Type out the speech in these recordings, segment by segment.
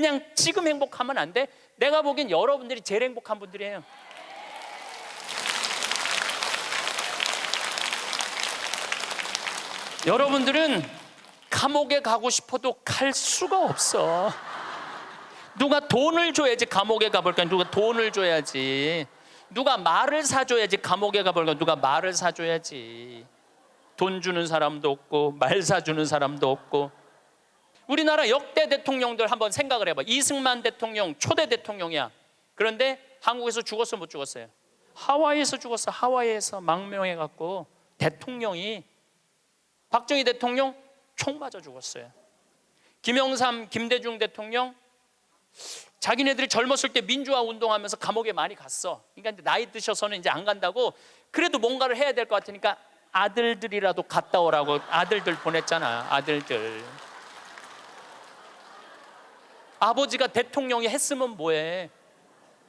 그냥 지금 행복하면 안 돼? 내가 보기엔 여러분들이 제일 행복한 분들이에요. 여러분들은 감옥에 가고 싶어도 갈 수가 없어. 누가 돈을 줘야지 감옥에 가볼까? 누가 돈을 줘야지. 누가 말을 사줘야지 감옥에 가볼까? 누가 말을 사줘야지. 돈 주는 사람도 없고 말 사주는 사람도 없고. 우리나라 역대 대통령들 한번 생각을 해봐. 이승만 대통령 초대 대통령이야. 그런데 한국에서 죽었어 못 죽었어요? 하와이에서 죽었어. 하와이에서 망명해갖고 대통령이. 박정희 대통령 총 맞아 죽었어요. 김영삼, 김대중 대통령 자기네들이 젊었을 때 민주화 운동하면서 감옥에 많이 갔어. 그러니까 나이 드셔서는 이제 안 간다고. 그래도 뭔가를 해야 될 것 같으니까 아들들이라도 갔다 오라고 아들들 보냈잖아. 아들들. 아버지가 대통령이 했으면 뭐해.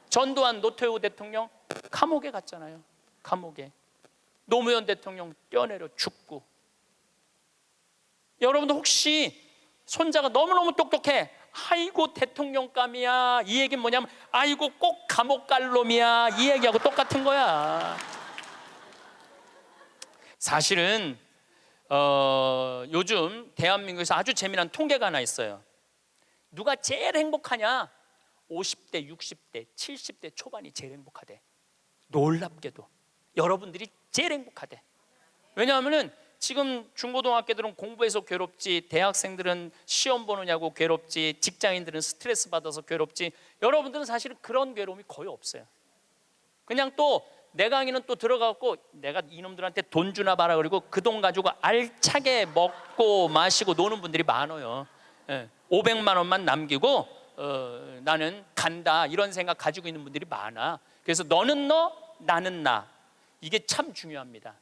전두환, 노태우 대통령 감옥에 갔잖아요. 감옥에. 노무현 대통령 뛰어내려 죽고. 여러분도 혹시 손자가 너무너무 똑똑해. 아이고 대통령감이야. 이 얘기는 뭐냐면 아이고 꼭 감옥 갈 놈이야. 이 얘기하고 똑같은 거야. 사실은 요즘 대한민국에서 아주 재미난 통계가 하나 있어요. 누가 제일 행복하냐? 50대, 60대, 70대 초반이 제일 행복하대. 놀랍게도 여러분들이 제일 행복하대. 왜냐하면은 지금 중고등학교들은 공부해서 괴롭지, 대학생들은 시험 보느냐고 괴롭지, 직장인들은 스트레스 받아서 괴롭지. 여러분들은 사실은 그런 괴로움이 거의 없어요. 그냥 또 내 강의는 또 들어가고 내가 이놈들한테 돈 주나 봐라 그리고 그 돈 가지고 알차게 먹고 마시고 노는 분들이 많아요. 500만 원만 남기고 나는 간다 이런 생각 가지고 있는 분들이 많아. 그래서 너는 너, 나는 나. 이게 참 중요합니다.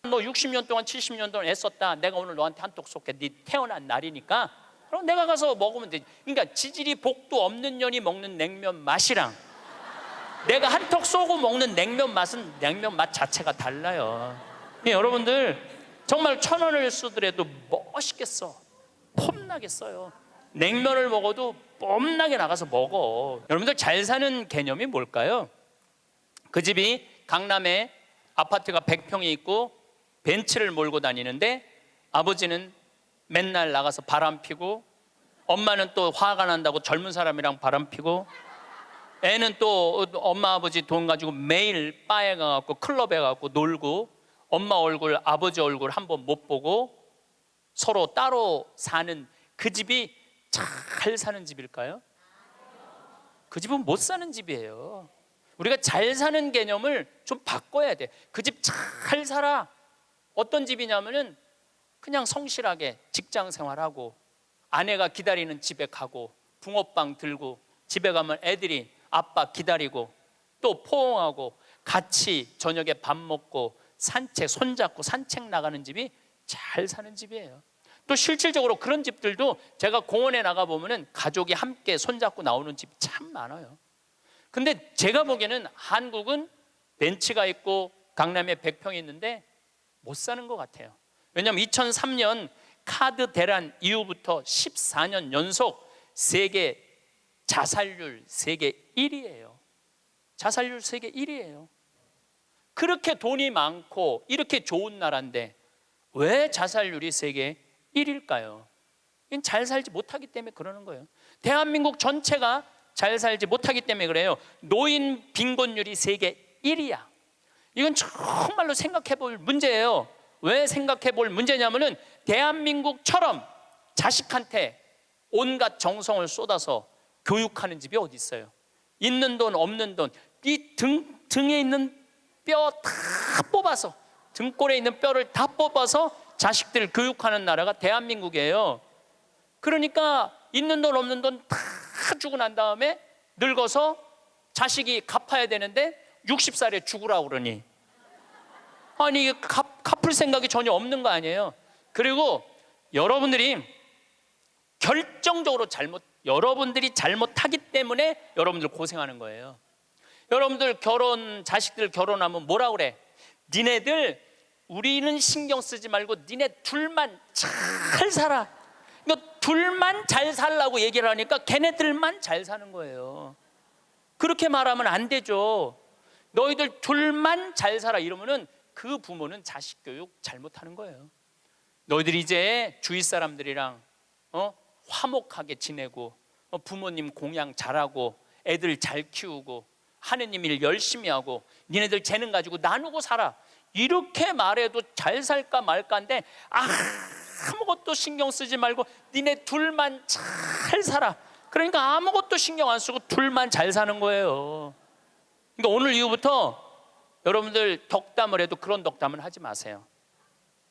너 60년 동안 70년 동안 애썼다. 내가 오늘 너한테 한턱 쏠게. 네 태어난 날이니까 그럼 내가 가서 먹으면 되지. 그러니까 지질이 복도 없는 년이 먹는 냉면 맛이랑 내가 한턱 쏘고 먹는 냉면 맛은 냉면 맛 자체가 달라요. 여러분들 정말 1,000원을 쓰더라도 멋있게 써. 폼나게 써요. 냉면을 먹어도 뽐나게 나가서 먹어. 여러분들 잘 사는 개념이 뭘까요? 그 집이 강남에 아파트가 100평이 있고 벤츠를 몰고 다니는데 아버지는 맨날 나가서 바람 피고 엄마는 또 화가 난다고 젊은 사람이랑 바람 피고 애는 또 엄마 아버지 돈 가지고 매일 바에 가갖고 클럽에 가갖고 놀고 엄마 얼굴 아버지 얼굴 한번 못 보고 서로 따로 사는 그 집이 잘 사는 집일까요? 그 집은 못 사는 집이에요. 우리가 잘 사는 개념을 좀 바꿔야 돼. 그 집 잘 살아. 어떤 집이냐면은 그냥 성실하게 직장 생활하고 아내가 기다리는 집에 가고 붕어빵 들고 집에 가면 애들이 아빠 기다리고 또 포옹하고 같이 저녁에 밥 먹고 산책 손잡고 산책 나가는 집이 잘 사는 집이에요. 또 실질적으로 그런 집들도 제가 공원에 나가보면은 가족이 함께 손잡고 나오는 집이 참 많아요. 근데 제가 보기에는 한국은 벤츠가 있고 강남에 100평이 있는데 못 사는 것 같아요. 왜냐하면 2003년 카드 대란 이후부터 14년 연속 세계 자살률 세계 1위예요. 자살률 세계 1위예요. 그렇게 돈이 많고 이렇게 좋은 나라인데 왜 자살률이 세계 1위일까요? 이건 잘 살지 못하기 때문에 그러는 거예요. 대한민국 전체가 잘 살지 못하기 때문에 그래요. 노인 빈곤율이 세계 1위야. 이건 정말로 생각해 볼 문제예요. 왜 생각해 볼 문제냐면은 대한민국처럼 자식한테 온갖 정성을 쏟아서 교육하는 집이 어디 있어요? 있는 돈 없는 돈 이 등에 있는 뼈 다 뽑아서 등골에 있는 뼈를 다 뽑아서 자식들 교육하는 나라가 대한민국이에요. 그러니까 있는 돈 없는 돈 다 주고 난 다음에 늙어서 자식이 갚아야 되는데 60살에 죽으라고 그러니 아니 갚을 생각이 전혀 없는 거 아니에요. 그리고 여러분들이 결정적으로 여러분들이 잘못하기 때문에 여러분들 고생하는 거예요. 여러분들 자식들 결혼하면 뭐라 그래? 니네들 우리는 신경 쓰지 말고 니네 둘만 잘 살아. 너 둘만 잘 살라고 얘기를 하니까 걔네들만 잘 사는 거예요. 그렇게 말하면 안 되죠. 너희들 둘만 잘 살아 이러면은 그 부모는 자식 교육 잘못하는 거예요. 너희들이 이제 주위 사람들이랑 화목하게 지내고 부모님 공양 잘하고 애들 잘 키우고 하느님 일 열심히 하고 니네들 재능 가지고 나누고 살아 이렇게 말해도 잘 살까 말까인데 아무것도 신경 쓰지 말고 니네 둘만 잘 살아. 그러니까 아무것도 신경 안 쓰고 둘만 잘 사는 거예요. 그러니까 오늘 이후부터 여러분들 덕담을 해도 그런 덕담은 하지 마세요.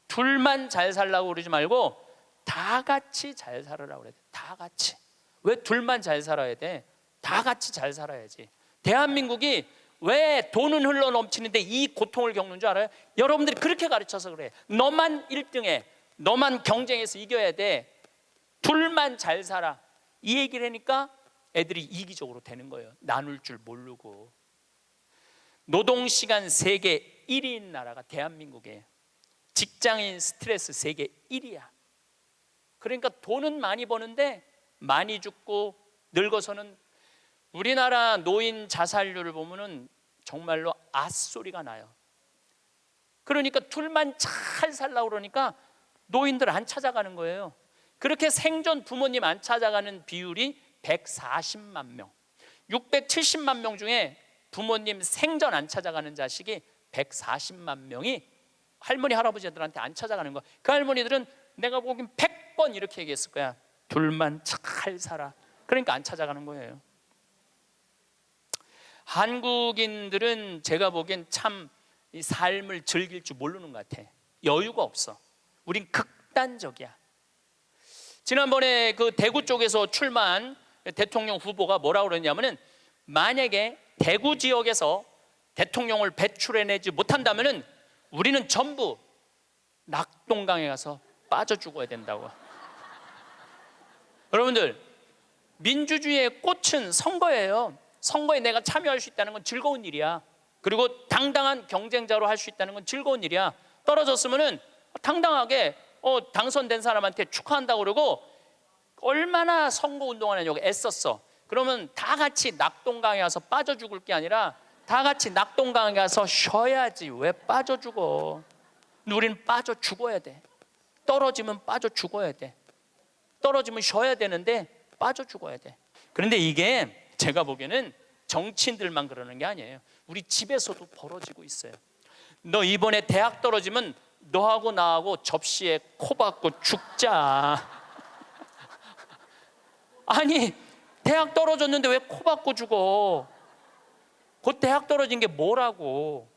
둘만 잘 살라고 그러지 말고 다 같이 잘 살으라고 그래야 돼. 다 같이. 왜 둘만 잘 살아야 돼? 다 같이 잘 살아야지. 대한민국이 왜 돈은 흘러 넘치는데 이 고통을 겪는 줄 알아요? 여러분들이 그렇게 가르쳐서 그래. 너만 1등해. 너만 경쟁해서 이겨야 돼. 둘만 잘 살아. 이 얘기를 하니까 애들이 이기적으로 되는 거예요. 나눌 줄 모르고. 노동시간 세계 1위인 나라가 대한민국이에요. 직장인 스트레스 세계 1위야. 그러니까 돈은 많이 버는데 많이 죽고 늙어서는 우리나라 노인 자살률을 보면은 정말로 앗소리가 나요. 그러니까 둘만 잘 살라고 그러니까 노인들 안 찾아가는 거예요. 그렇게 생존 부모님 안 찾아가는 비율이 140만 명, 670만 명 중에 부모님 생전 안 찾아가는 자식이 140만 명이 할머니 할아버지들한테 안 찾아가는 거야. 그 할머니들은 내가 보기엔 100번 이렇게 얘기했을 거야. 둘만 잘 살아. 그러니까 안 찾아가는 거예요. 한국인들은 제가 보기엔 참 이 삶을 즐길 줄 모르는 것 같아. 여유가 없어. 우린 극단적이야. 지난번에 그 대구 쪽에서 출마한 대통령 후보가 뭐라고 그러냐면은 만약에 대구 지역에서 대통령을 배출해내지 못한다면은 우리는 전부 낙동강에 가서 빠져 죽어야 된다고. 여러분들, 민주주의의 꽃은 선거예요. 선거에 내가 참여할 수 있다는 건 즐거운 일이야. 그리고 당당한 경쟁자로 할 수 있다는 건 즐거운 일이야. 떨어졌으면은 당당하게 당선된 사람한테 축하한다고 그러고 얼마나 선거운동을 하냐고 애썼어. 그러면 다 같이 낙동강에 가서 빠져 죽을 게 아니라 다 같이 낙동강에 가서 쉬어야지. 왜 빠져 죽어? 우리는 빠져 죽어야 돼. 떨어지면 빠져 죽어야 돼. 떨어지면 쉬어야 되는데 빠져 죽어야 돼. 그런데 이게 제가 보기에는 정치인들만 그러는 게 아니에요. 우리 집에서도 벌어지고 있어요. 너 이번에 대학 떨어지면 너하고 나하고 접시에 코 박고 죽자. 아니 대학 떨어졌는데 왜 코 박고 죽어? 곧 대학 떨어진 게 뭐라고?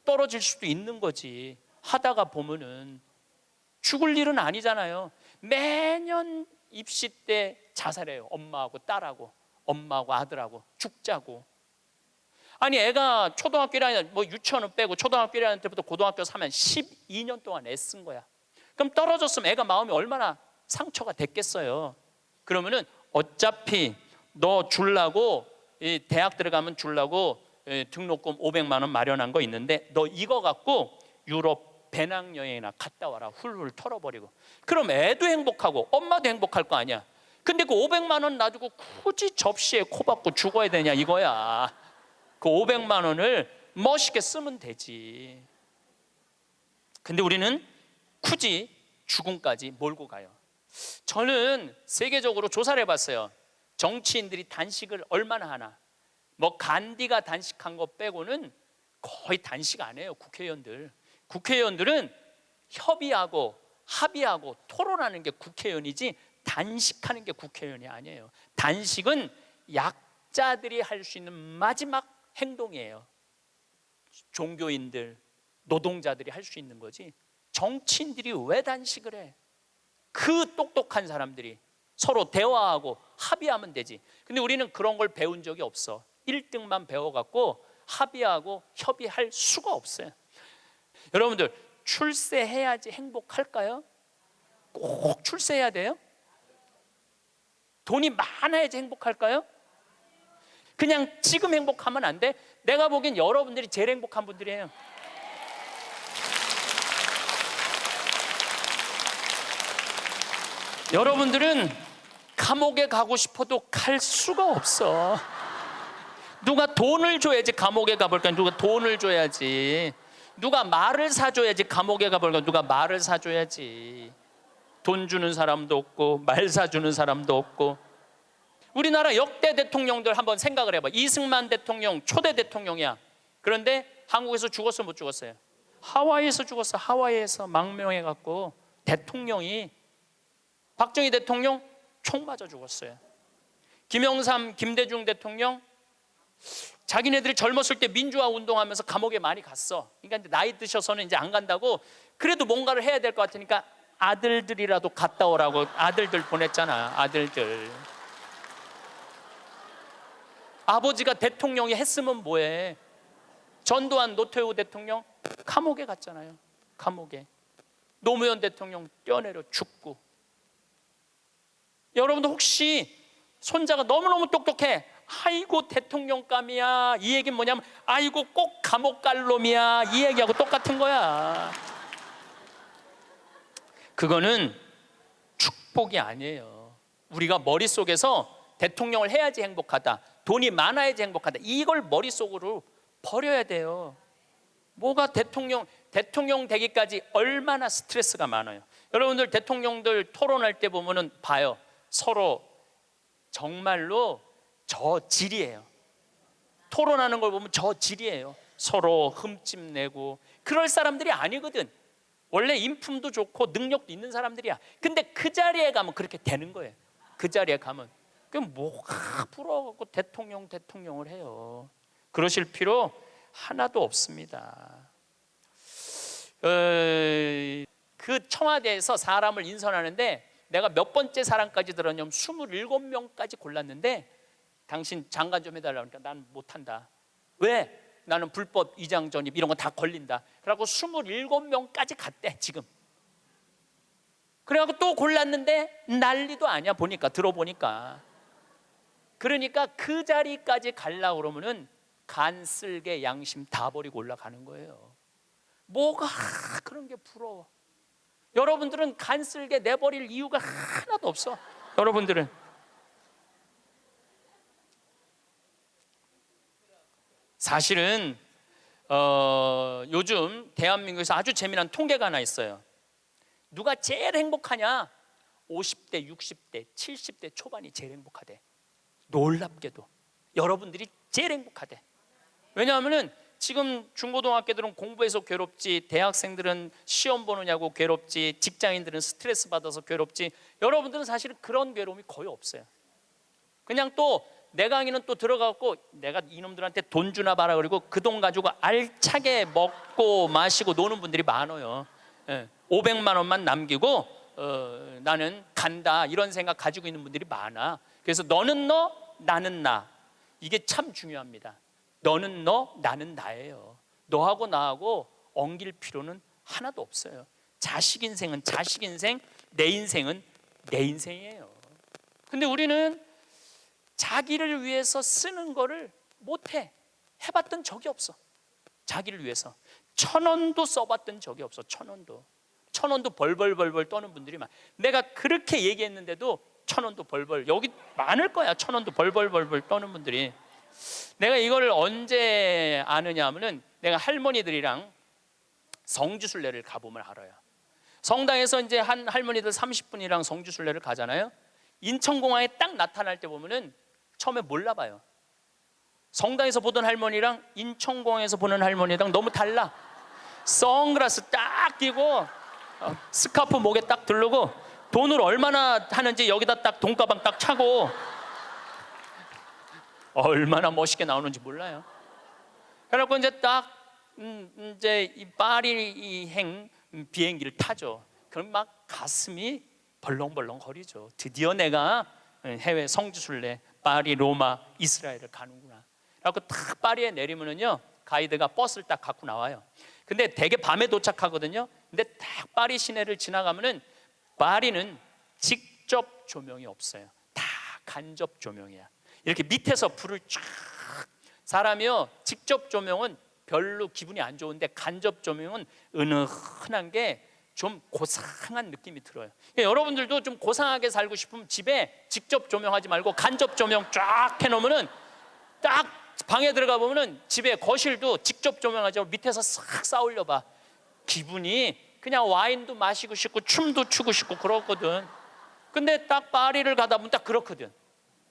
떨어질 수도 있는 거지. 하다가 보면은 죽을 일은 아니잖아요. 매년 입시 때 자살해요. 엄마하고 딸하고 엄마하고 아들하고 죽자고. 아니 애가 초등학교 1학년 뭐 유치원은 빼고 초등학교 1학년 때부터 고등학교 3학년 12년 동안 애쓴 거야. 그럼 떨어졌으면 애가 마음이 얼마나 상처가 됐겠어요. 그러면은 어차피 너 주려고 대학 들어가면 주려고 등록금 500만 원 마련한 거 있는데 너 이거 갖고 유럽 배낭여행이나 갔다 와라. 훌훌 털어버리고. 그럼 애도 행복하고 엄마도 행복할 거 아니야. 근데 그 500만 원 놔두고 굳이 접시에 코 박고 죽어야 되냐 이거야. 그 500만 원을 멋있게 쓰면 되지. 근데 우리는 굳이 죽음까지 몰고 가요. 저는 세계적으로 조사를 해봤어요. 정치인들이 단식을 얼마나 하나. 뭐 간디가 단식한 거 빼고는 거의 단식 안 해요. 국회의원들은 협의하고 합의하고 토론하는 게 국회의원이지 단식하는 게 국회의원이 아니에요. 단식은 약자들이 할 수 있는 마지막 행동이에요. 종교인들, 노동자들이 할 수 있는 거지. 정치인들이 왜 단식을 해? 그 똑똑한 사람들이 서로 대화하고 합의하면 되지. 근데 우리는 그런 걸 배운 적이 없어. 1등만 배워갖고 합의하고 협의할 수가 없어요. 여러분들 출세해야지 행복할까요? 꼭 출세해야 돼요? 돈이 많아야지 행복할까요? 그냥 지금 행복하면 안 돼? 내가 보기엔 여러분들이 제일 행복한 분들이에요. 여러분들은 감옥에 가고 싶어도 갈 수가 없어. 누가 돈을 줘야지 감옥에 가볼까? 누가 돈을 줘야지. 누가 말을 사줘야지 감옥에 가볼까? 누가 말을 사줘야지. 돈 주는 사람도 없고 말 사주는 사람도 없고. 우리나라 역대 대통령들 한번 생각을 해봐. 이승만 대통령 초대 대통령이야. 그런데 한국에서 죽었어 못 죽었어요? 하와이에서 죽었어. 하와이에서 망명해갖고 대통령이. 박정희 대통령 총 맞아 죽었어요. 김영삼, 김대중 대통령 자기네들이 젊었을 때 민주화 운동하면서 감옥에 많이 갔어. 그러니까 이제 나이 드셔서는 이제 안 간다고. 그래도 뭔가를 해야 될 것 같으니까 아들들이라도 갔다 오라고 아들들 보냈잖아. 아들들. 아버지가 대통령이 했으면 뭐해. 전두환 노태우 대통령 감옥에 갔잖아요. 감옥에. 노무현 대통령 뛰어내려 죽고. 여러분도 혹시 손자가 너무너무 똑똑해. 아이고 대통령감이야. 이 얘기는 뭐냐면 아이고 꼭 감옥 갈 놈이야. 이 얘기하고 똑같은 거야. 그거는 축복이 아니에요. 우리가 머릿속에서 대통령을 해야지 행복하다, 돈이 많아야지 행복하다, 이걸 머릿속으로 버려야 돼요. 뭐가 대통령 되기까지 얼마나 스트레스가 많아요. 여러분들 대통령들 토론할 때 보면은 봐요. 서로 정말로 저질이에요. 토론하는 걸 보면 저질이에요. 서로 흠집내고. 그럴 사람들이 아니거든. 원래 인품도 좋고 능력도 있는 사람들이야. 근데 그 자리에 가면 그렇게 되는 거예요. 그 자리에 가면. 그럼 뭐가 부러워갖고 대통령을 해요. 그러실 필요 하나도 없습니다. 그 청와대에서 사람을 인선하는데 내가 몇 번째 사람까지 들었냐면 27명까지 골랐는데 당신 장관 좀 해달라고 하니까 난 못한다. 왜? 나는 불법 이장 전입 이런 거 다 걸린다. 그래갖고 27명까지 갔대 지금. 그래갖고 또 골랐는데 난리도 아니야. 들어보니까. 그러니까 그 자리까지 가려고 그러면은 간쓸게 양심 다 버리고 올라가는 거예요. 뭐가 그런 게 부러워. 여러분들은 간쓸게 내버릴 이유가 하나도 없어. 여러분들은. 사실은 요즘 대한민국에서 아주 재미난 통계가 하나 있어요. 누가 제일 행복하냐? 50대, 60대, 70대 초반이 제일 행복하대. 놀랍게도 여러분들이 제일 행복하대. 왜냐하면은 지금 중고등학교들은 공부해서 괴롭지, 대학생들은 시험 보느냐고 괴롭지, 직장인들은 스트레스 받아서 괴롭지, 여러분들은 사실은 그런 괴로움이 거의 없어요. 그냥 또 내 강의는 또 들어가고 내가 이놈들한테 돈 주나 봐라 그리고 그 돈 가지고 알차게 먹고 마시고 노는 분들이 많아요. 500만 원만 남기고 나는 간다 이런 생각 가지고 있는 분들이 많아. 그래서 너는 너, 나는 나. 이게 참 중요합니다. 너는 너, 나는 나예요. 너하고 나하고 엉길 필요는 하나도 없어요. 자식 인생은 자식 인생, 내 인생은 내 인생이에요. 근데 우리는 자기를 위해서 쓰는 거를 못해. 해봤던 적이 없어. 자기를 위해서 1,000원도 써봤던 적이 없어. 1,000원도 벌벌 떠는 분들이 많아. 내가 그렇게 얘기했는데도 1,000원도 벌벌, 여기 많을 거야. 1,000원도 벌벌 떠는 분들이. 내가 이걸 언제 아느냐 하면은 내가 할머니들이랑 성지순례를 가보면 알아요. 성당에서 이제 한 할머니들 30분이랑 성지순례를 가잖아요. 인천공항에 딱 나타날 때 보면은 처음에 몰라봐요. 성당에서 보던 할머니랑 인천공항에서 보는 할머니랑 너무 달라. 선글라스 딱 끼고 스카프 목에 딱 두르고 돈을 얼마나 하는지 여기다 딱 돈가방 딱 차고 얼마나 멋있게 나오는지 몰라요. 그래갖고 이제 딱 이제 이 파리행 비행기를 타죠. 그럼 막 가슴이 벌렁벌렁 거리죠. 드디어 내가 해외 성지순례 파리, 로마, 이스라엘을 가는구나. 그래갖고 딱 파리에 내리면은요 가이드가 버스를 딱 갖고 나와요. 근데 되게 밤에 도착하거든요. 근데 딱 파리 시내를 지나가면은 파리는 직접 조명이 없어요. 다 간접 조명이야. 이렇게 밑에서 불을 쫙. 사람이요 직접 조명은 별로 기분이 안 좋은데 간접 조명은 은은한 게 좀 고상한 느낌이 들어요. 여러분들도 좀 고상하게 살고 싶으면 집에 직접 조명하지 말고 간접 조명 쫙 해놓으면은 딱 방에 들어가 보면은 집에 거실도 직접 조명하지 말고 밑에서 싹 쌓으려 봐. 기분이 그냥 와인도 마시고 싶고 춤도 추고 싶고 그렇거든. 근데 딱 파리를 가다 보면 딱 그렇거든.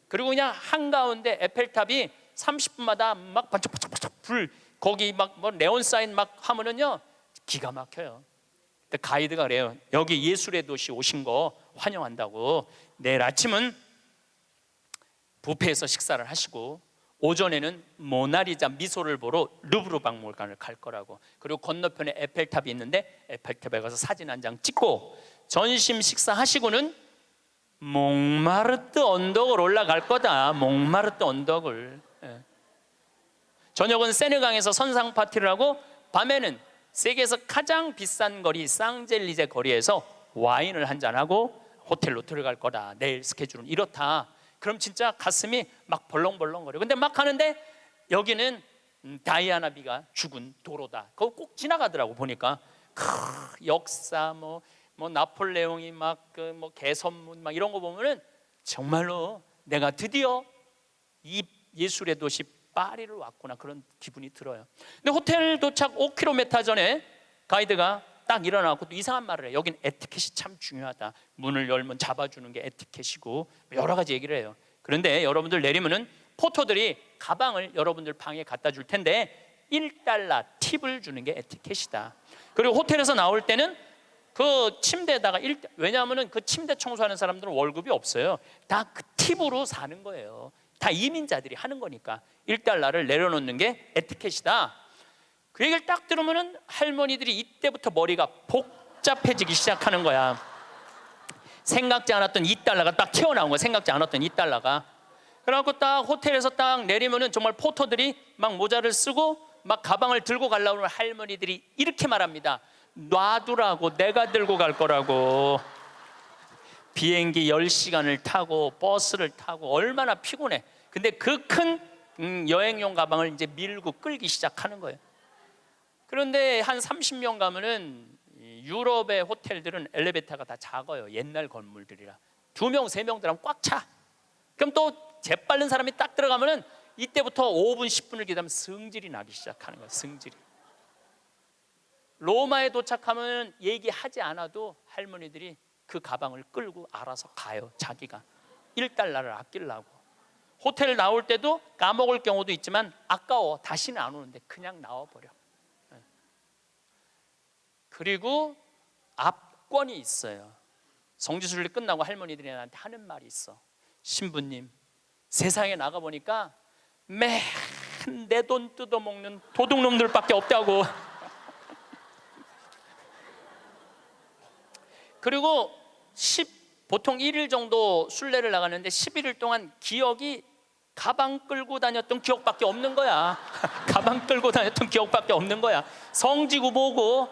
그리고 그냥 한가운데 에펠탑이 30분마다 막 반짝반짝반짝 불 거기 막 뭐 네온 사인 막 하면은요 기가 막혀요. 근데 가이드가 그래요. 여기 예술의 도시 오신 거 환영한다고. 내일 아침은 뷔페에서 식사를 하시고 오전에는 모나리자 미소를 보러 루브르 박물관을 갈 거라고. 그리고 건너편에 에펠탑이 있는데 에펠탑에 가서 사진 한 장 찍고 점심 식사하시고는 몽마르트 언덕을 올라갈 거다. 몽마르트 언덕을. 저녁은 세느강에서 선상 파티를 하고 밤에는 세계에서 가장 비싼 거리 쌍젤리제 거리에서 와인을 한잔하고 호텔로 들어갈 거다. 내일 스케줄은 이렇다. 그럼 진짜 가슴이 막 벌렁벌렁거려. 근데 막 하는데 여기는 다이아나비가 죽은 도로다. 그거 꼭 지나가더라고. 보니까 역사 뭐 나폴레옹이 막 그 뭐 개선문 막 이런 거 보면은 정말로 내가 드디어 이 예술의 도시 파리를 왔구나 그런 기분이 들어요. 근데 호텔 도착 5km 전에 가이드가 딱 일어나고 또 이상한 말을 해. 여긴 에티켓이 참 중요하다. 문을 열면 잡아주는 게 에티켓이고 여러 가지 얘기를 해요. 그런데 여러분들 내리면은 포토들이 가방을 여러분들 방에 갖다 줄 텐데 $1 팁을 주는 게 에티켓이다. 그리고 호텔에서 나올 때는 그 침대에다가 왜냐하면은 그 침대 청소하는 사람들은 월급이 없어요. 다 그 팁으로 사는 거예요. 다 이민자들이 하는 거니까 $1를 내려놓는 게 에티켓이다. 그 얘기를 딱 들으면은 할머니들이 이때부터 머리가 복잡해지기 시작하는 거야. 생각지 않았던 $2가 딱 튀어나온 거야. 생각지 않았던 $2가. 그래갖고 딱 호텔에서 딱 내리면은 정말 포터들이 막 모자를 쓰고 막 가방을 들고 가려고 하면 할머니들이 이렇게 말합니다. 놔두라고. 내가 들고 갈 거라고. 비행기 10시간을 타고 버스를 타고 얼마나 피곤해. 근데 그 큰 여행용 가방을 이제 밀고 끌기 시작하는 거예요. 그런데 한 30명 가면은 유럽의 호텔들은 엘리베이터가 다 작아요. 옛날 건물들이라 2명, 3명 들어가면 꽉 차. 그럼 또 재빠른 사람이 딱 들어가면은 이때부터 5분, 10분을 기다리면 승질이 나기 시작하는 거예요. 승질이. 로마에 도착하면 얘기하지 않아도 할머니들이 그 가방을 끌고 알아서 가요. 자기가 $1를 아끼려고. 호텔 나올 때도 까먹을 경우도 있지만 아까워. 다시는 안 오는데 그냥 나와버려. 그리고 압권이 있어요. 성지순례 끝나고 할머니들이 나한테 하는 말이 있어. 신부님, 세상에 나가보니까 맨 내 돈 뜯어먹는 도둑놈들밖에 없다고. 그리고 보통 1일 정도 순례를 나가는데 11일 동안 기억이 가방 끌고 다녔던 기억밖에 없는 거야. 가방 끌고 다녔던 기억밖에 없는 거야. 성지고 뭐고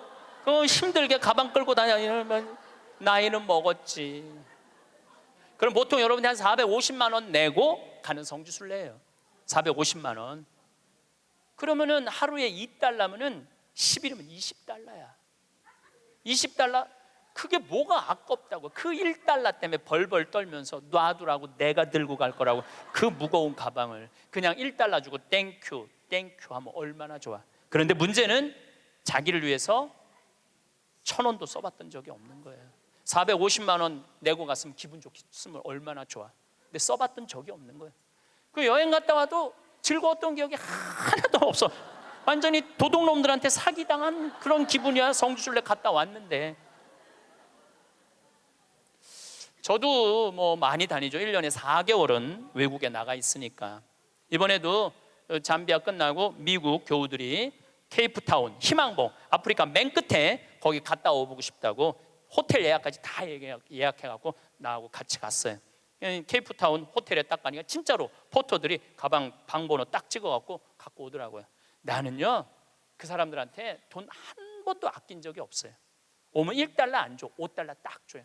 힘들게 가방 끌고 다니면 나이는 먹었지. 그럼 보통 여러분이 한 450만 원 내고 가는 성지순례예요. 450만 원. 그러면은 하루에 $2면은 10일이면 $20야. $20. 그게 뭐가 아깝다고. 그 $1 때문에 벌벌 떨면서 놔두라고. 내가 들고 갈 거라고. 그 무거운 가방을 그냥 $1 주고 땡큐 땡큐 하면 얼마나 좋아. 그런데 문제는 자기를 위해서 1,000원도 써봤던 적이 없는 거예요. 450만 원 내고 갔으면 기분 좋겠으면 얼마나 좋아. 근데 써봤던 적이 없는 거예요. 그 여행 갔다 와도 즐거웠던 기억이 하나도 없어. 완전히 도둑놈들한테 사기당한 그런 기분이야. 성지순례 갔다 왔는데. 저도 뭐 많이 다니죠. 1년에 4개월은 외국에 나가 있으니까. 이번에도 잠비아 끝나고 미국 교우들이 케이프타운, 희망봉, 아프리카 맨 끝에 거기 갔다 오고 싶다고 호텔 예약까지 다 예약해갖고 나하고 같이 갔어요. 케이프타운 호텔에 딱 가니까 진짜로 포터들이 가방 방번호 딱 찍어갖고 갖고 오더라고요. 나는요 그 사람들한테 돈 한 번도 아낀 적이 없어요. 오면 $1 안 줘. $5 딱 줘요.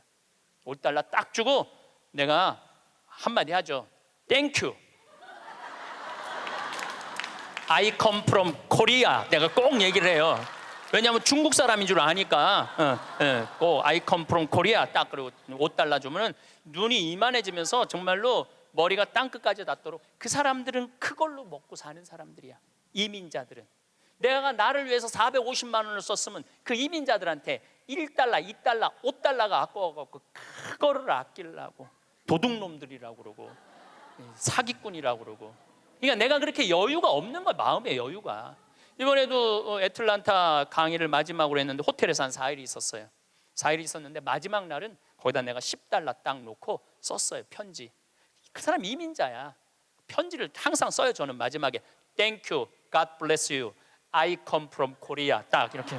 $5 딱 주고 내가 한마디 하죠. 땡큐. I come from Korea. 내가 꼭 얘기를 해요. 왜냐하면 중국 사람인 줄 아니까. I come from Korea 딱 그리고 $5 주면은 눈이 이만해지면서 정말로 머리가 땅끝까지 닿도록. 그 사람들은 그걸로 먹고 사는 사람들이야. 이민자들은. 내가 나를 위해서 450만 원을 썼으면 그 이민자들한테 $1, $2, $5가 아까워갖고 그거를 아끼려고 도둑놈들이라고 그러고 사기꾼이라고 그러고. 그러니까 내가 그렇게 여유가 없는 거야. 마음의 여유가. 이번에도 애틀란타 강의를 마지막으로 했는데 호텔에서 한 4일 있었어요. 4일 있었는데 마지막 날은 거기다 내가 $10 딱 놓고 썼어요. 편지. 그 사람 이민자야. 편지를 항상 써요. 저는 마지막에 Thank you, God bless you, I come from Korea 딱 이렇게.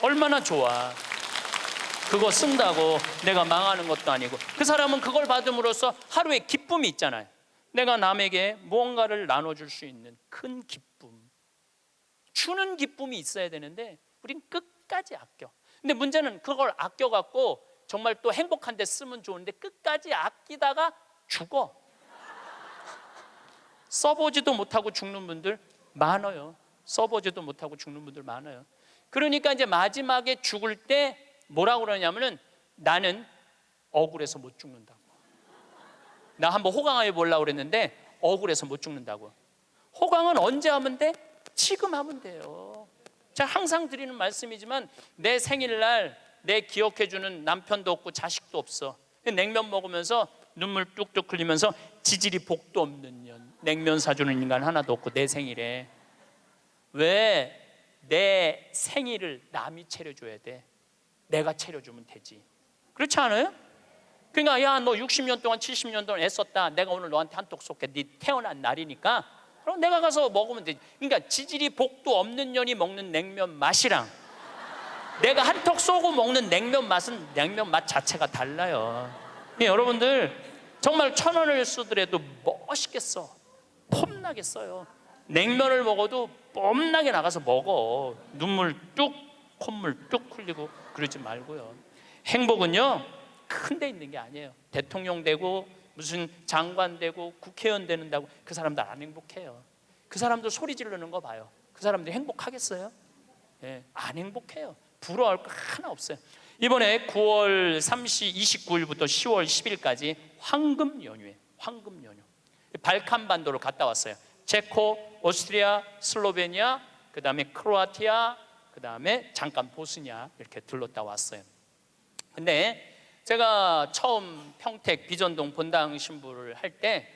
얼마나 좋아. 그거 쓴다고 내가 망하는 것도 아니고. 그 사람은 그걸 받음으로써 하루에 기쁨이 있잖아요. 내가 남에게 무언가를 나눠줄 수 있는 큰 기쁨, 주는 기쁨이 있어야 되는데 우린 끝까지 아껴. 근데 문제는 그걸 아껴갖고 정말 또 행복한 데 쓰면 좋은데 끝까지 아끼다가 죽어. 써보지도 못하고 죽는 분들 많아요. 써보지도 못하고 죽는 분들 많아요. 그러니까 이제 마지막에 죽을 때 뭐라고 그러냐면은 나는 억울해서 못 죽는다고. 나 한번 호강해 보려고 그랬는데 억울해서 못 죽는다고. 호강은 언제 하면 돼? 지금 하면 돼요. 제가 항상 드리는 말씀이지만 내 생일날 내 기억해주는 남편도 없고 자식도 없어. 냉면 먹으면서 눈물 뚝뚝 흘리면서 지질이 복도 없는 년, 냉면 사주는 인간 하나도 없고 내 생일에 왜 내 생일을 남이 차려줘야 돼? 내가 차려주면 되지. 그렇지 않아요? 그러니까 야, 너 60년 동안 70년 동안 애썼다. 내가 오늘 너한테 한턱 쏠게. 네 태어난 날이니까 그럼 내가 가서 먹으면 되지. 그러니까 지질이 복도 없는 년이 먹는 냉면 맛이랑 내가 한턱 쏘고 먹는 냉면 맛은 냉면 맛 자체가 달라요. 여러분들 정말 1,000원을 쓰더라도 멋있게 써. 폼나게 써요. 냉면을 먹어도 뽐나게 나가서 먹어. 눈물 뚝 콧물 뚝 흘리고 그러지 말고요. 행복은요 큰 데 있는 게 아니에요. 대통령 되고 무슨 장관 되고 국회의원 되는다고 그 사람들 안 행복해요. 그 사람들 소리 지르는 거 봐요. 그 사람들이 행복하겠어요? 안 행복해요. 부러워할 거 하나 없어요. 이번에 9월 29일부터 10월 10일까지 황금 연휴에 황금 연휴 발칸 반도를 갔다 왔어요. 체코, 오스트리아, 슬로베니아, 그 다음에 크로아티아, 그 다음에 잠깐 보스니아 이렇게 들렀다 왔어요. 근데 제가 처음 평택 비전동 본당 신부를 할 때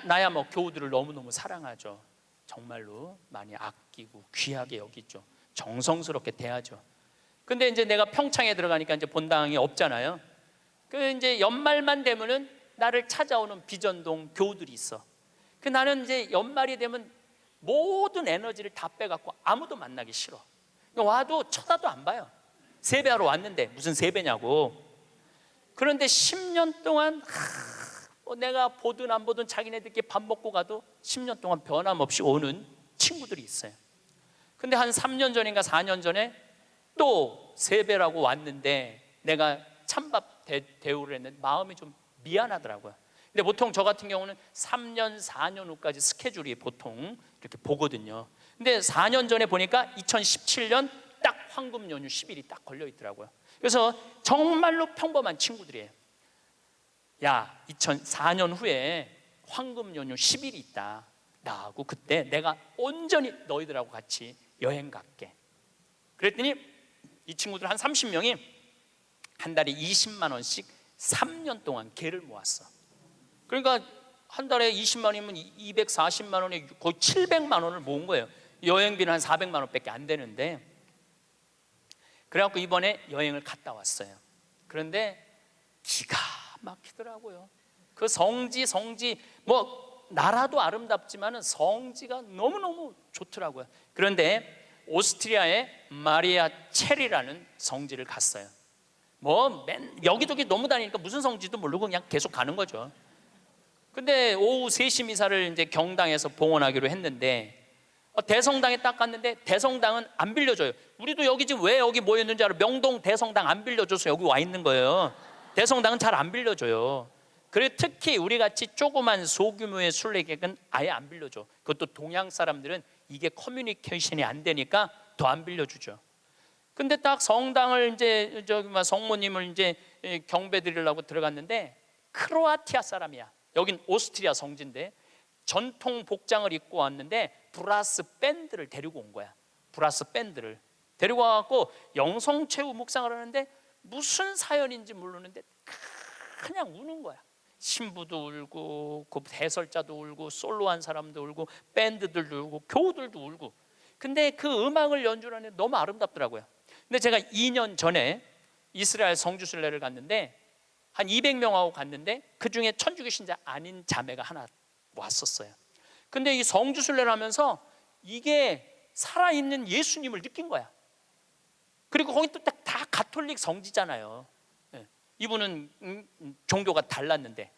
나야 교우들을 너무너무 사랑하죠. 정말로 많이 아끼고 귀하게 여기죠. 정성스럽게 대하죠. 근데 이제 내가 평창에 들어가니까 이제 본당이 없잖아요. 그 이제 연말만 되면은 나를 찾아오는 비전동 교우들이 있어. 그 나는 이제 연말이 되면 모든 에너지를 다 빼갖고 아무도 만나기 싫어. 와도 쳐다도 안 봐요. 세배하러 왔는데 무슨 세배냐고. 그런데 10년 동안 내가 보든 안 보든 자기네들끼리 밥 먹고 가도 10년 동안 변함없이 오는 친구들이 있어요. 근데 한 3년 전인가 4년 전에 또 세배라고 왔는데 내가 찬밥 대우를 했는데 마음이 좀 미안하더라고요. 근데 보통 저 같은 경우는 3년, 4년 후까지 스케줄이 보통 이렇게 보거든요. 근데 4년 전에 보니까 2017년 딱 황금 연휴 10일이 딱 걸려 있더라고요. 그래서 정말로 평범한 친구들이에요. 야, 2004년 후에 황금 연휴 10일이 있다. 나하고 그때 내가 온전히 너희들하고 같이 여행 갈게. 그랬더니 이 친구들 한 30명이 한 달에 20만 원씩 3년 동안 개를 모았어. 그러니까 한 달에 20만 원이면 240만 원에 거의 700만 원을 모은 거예요. 여행비는 한 400만 원밖에 안 되는데. 그래갖고 이번에 여행을 갔다 왔어요. 그런데 기가 막히더라고요. 그 성지 나라도 아름답지만은 성지가 너무너무 좋더라고요. 그런데 오스트리아의 마리아 체리라는 성지를 갔어요. 여기저기 너무 다니니까 무슨 성지도 모르고 그냥 계속 가는 거죠. 근데 오후 3시 미사를 이제 경당에서 봉헌하기로 했는데 대성당에 딱 갔는데 대성당은 안 빌려줘요. 우리도 여기 지금 왜 여기 모였는지 알아? 명동 대성당 안 빌려줘서 여기 와 있는 거예요. 대성당은 잘 안 빌려줘요. 그리고 특히 우리 같이 조그만 소규모의 순례객은 아예 안 빌려줘. 그것도 동양 사람들은 이게 커뮤니케이션이 안 되니까 더 안 빌려주죠. 근데 딱 성당을 이제 성모님을 이제 경배 드리려고 들어갔는데 크로아티아 사람이야. 여긴 오스트리아 성지인데 전통 복장을 입고 왔는데 브라스 밴드를 데리고 온 거야. 브라스 밴드를 데리고 와갖고 영성체후 묵상을 하는데 무슨 사연인지 모르는데 그냥 우는 거야. 신부도 울고 그 해설자도 울고 솔로한 사람도 울고 밴드들도 울고 교우들도 울고. 근데 그 음악을 연주하는데 너무 아름답더라고요. 근데 제가 2년 전에 이스라엘 성주순례를 갔는데 한 200명하고 갔는데 그중에 천주교 신자 아닌 자매가 하나 왔었어요. 근데 이 성주순례를 하면서 이게 살아있는 예수님을 느낀 거야. 그리고 거기 또 다 가톨릭 성지잖아요. 이분은 종교가 달랐는데,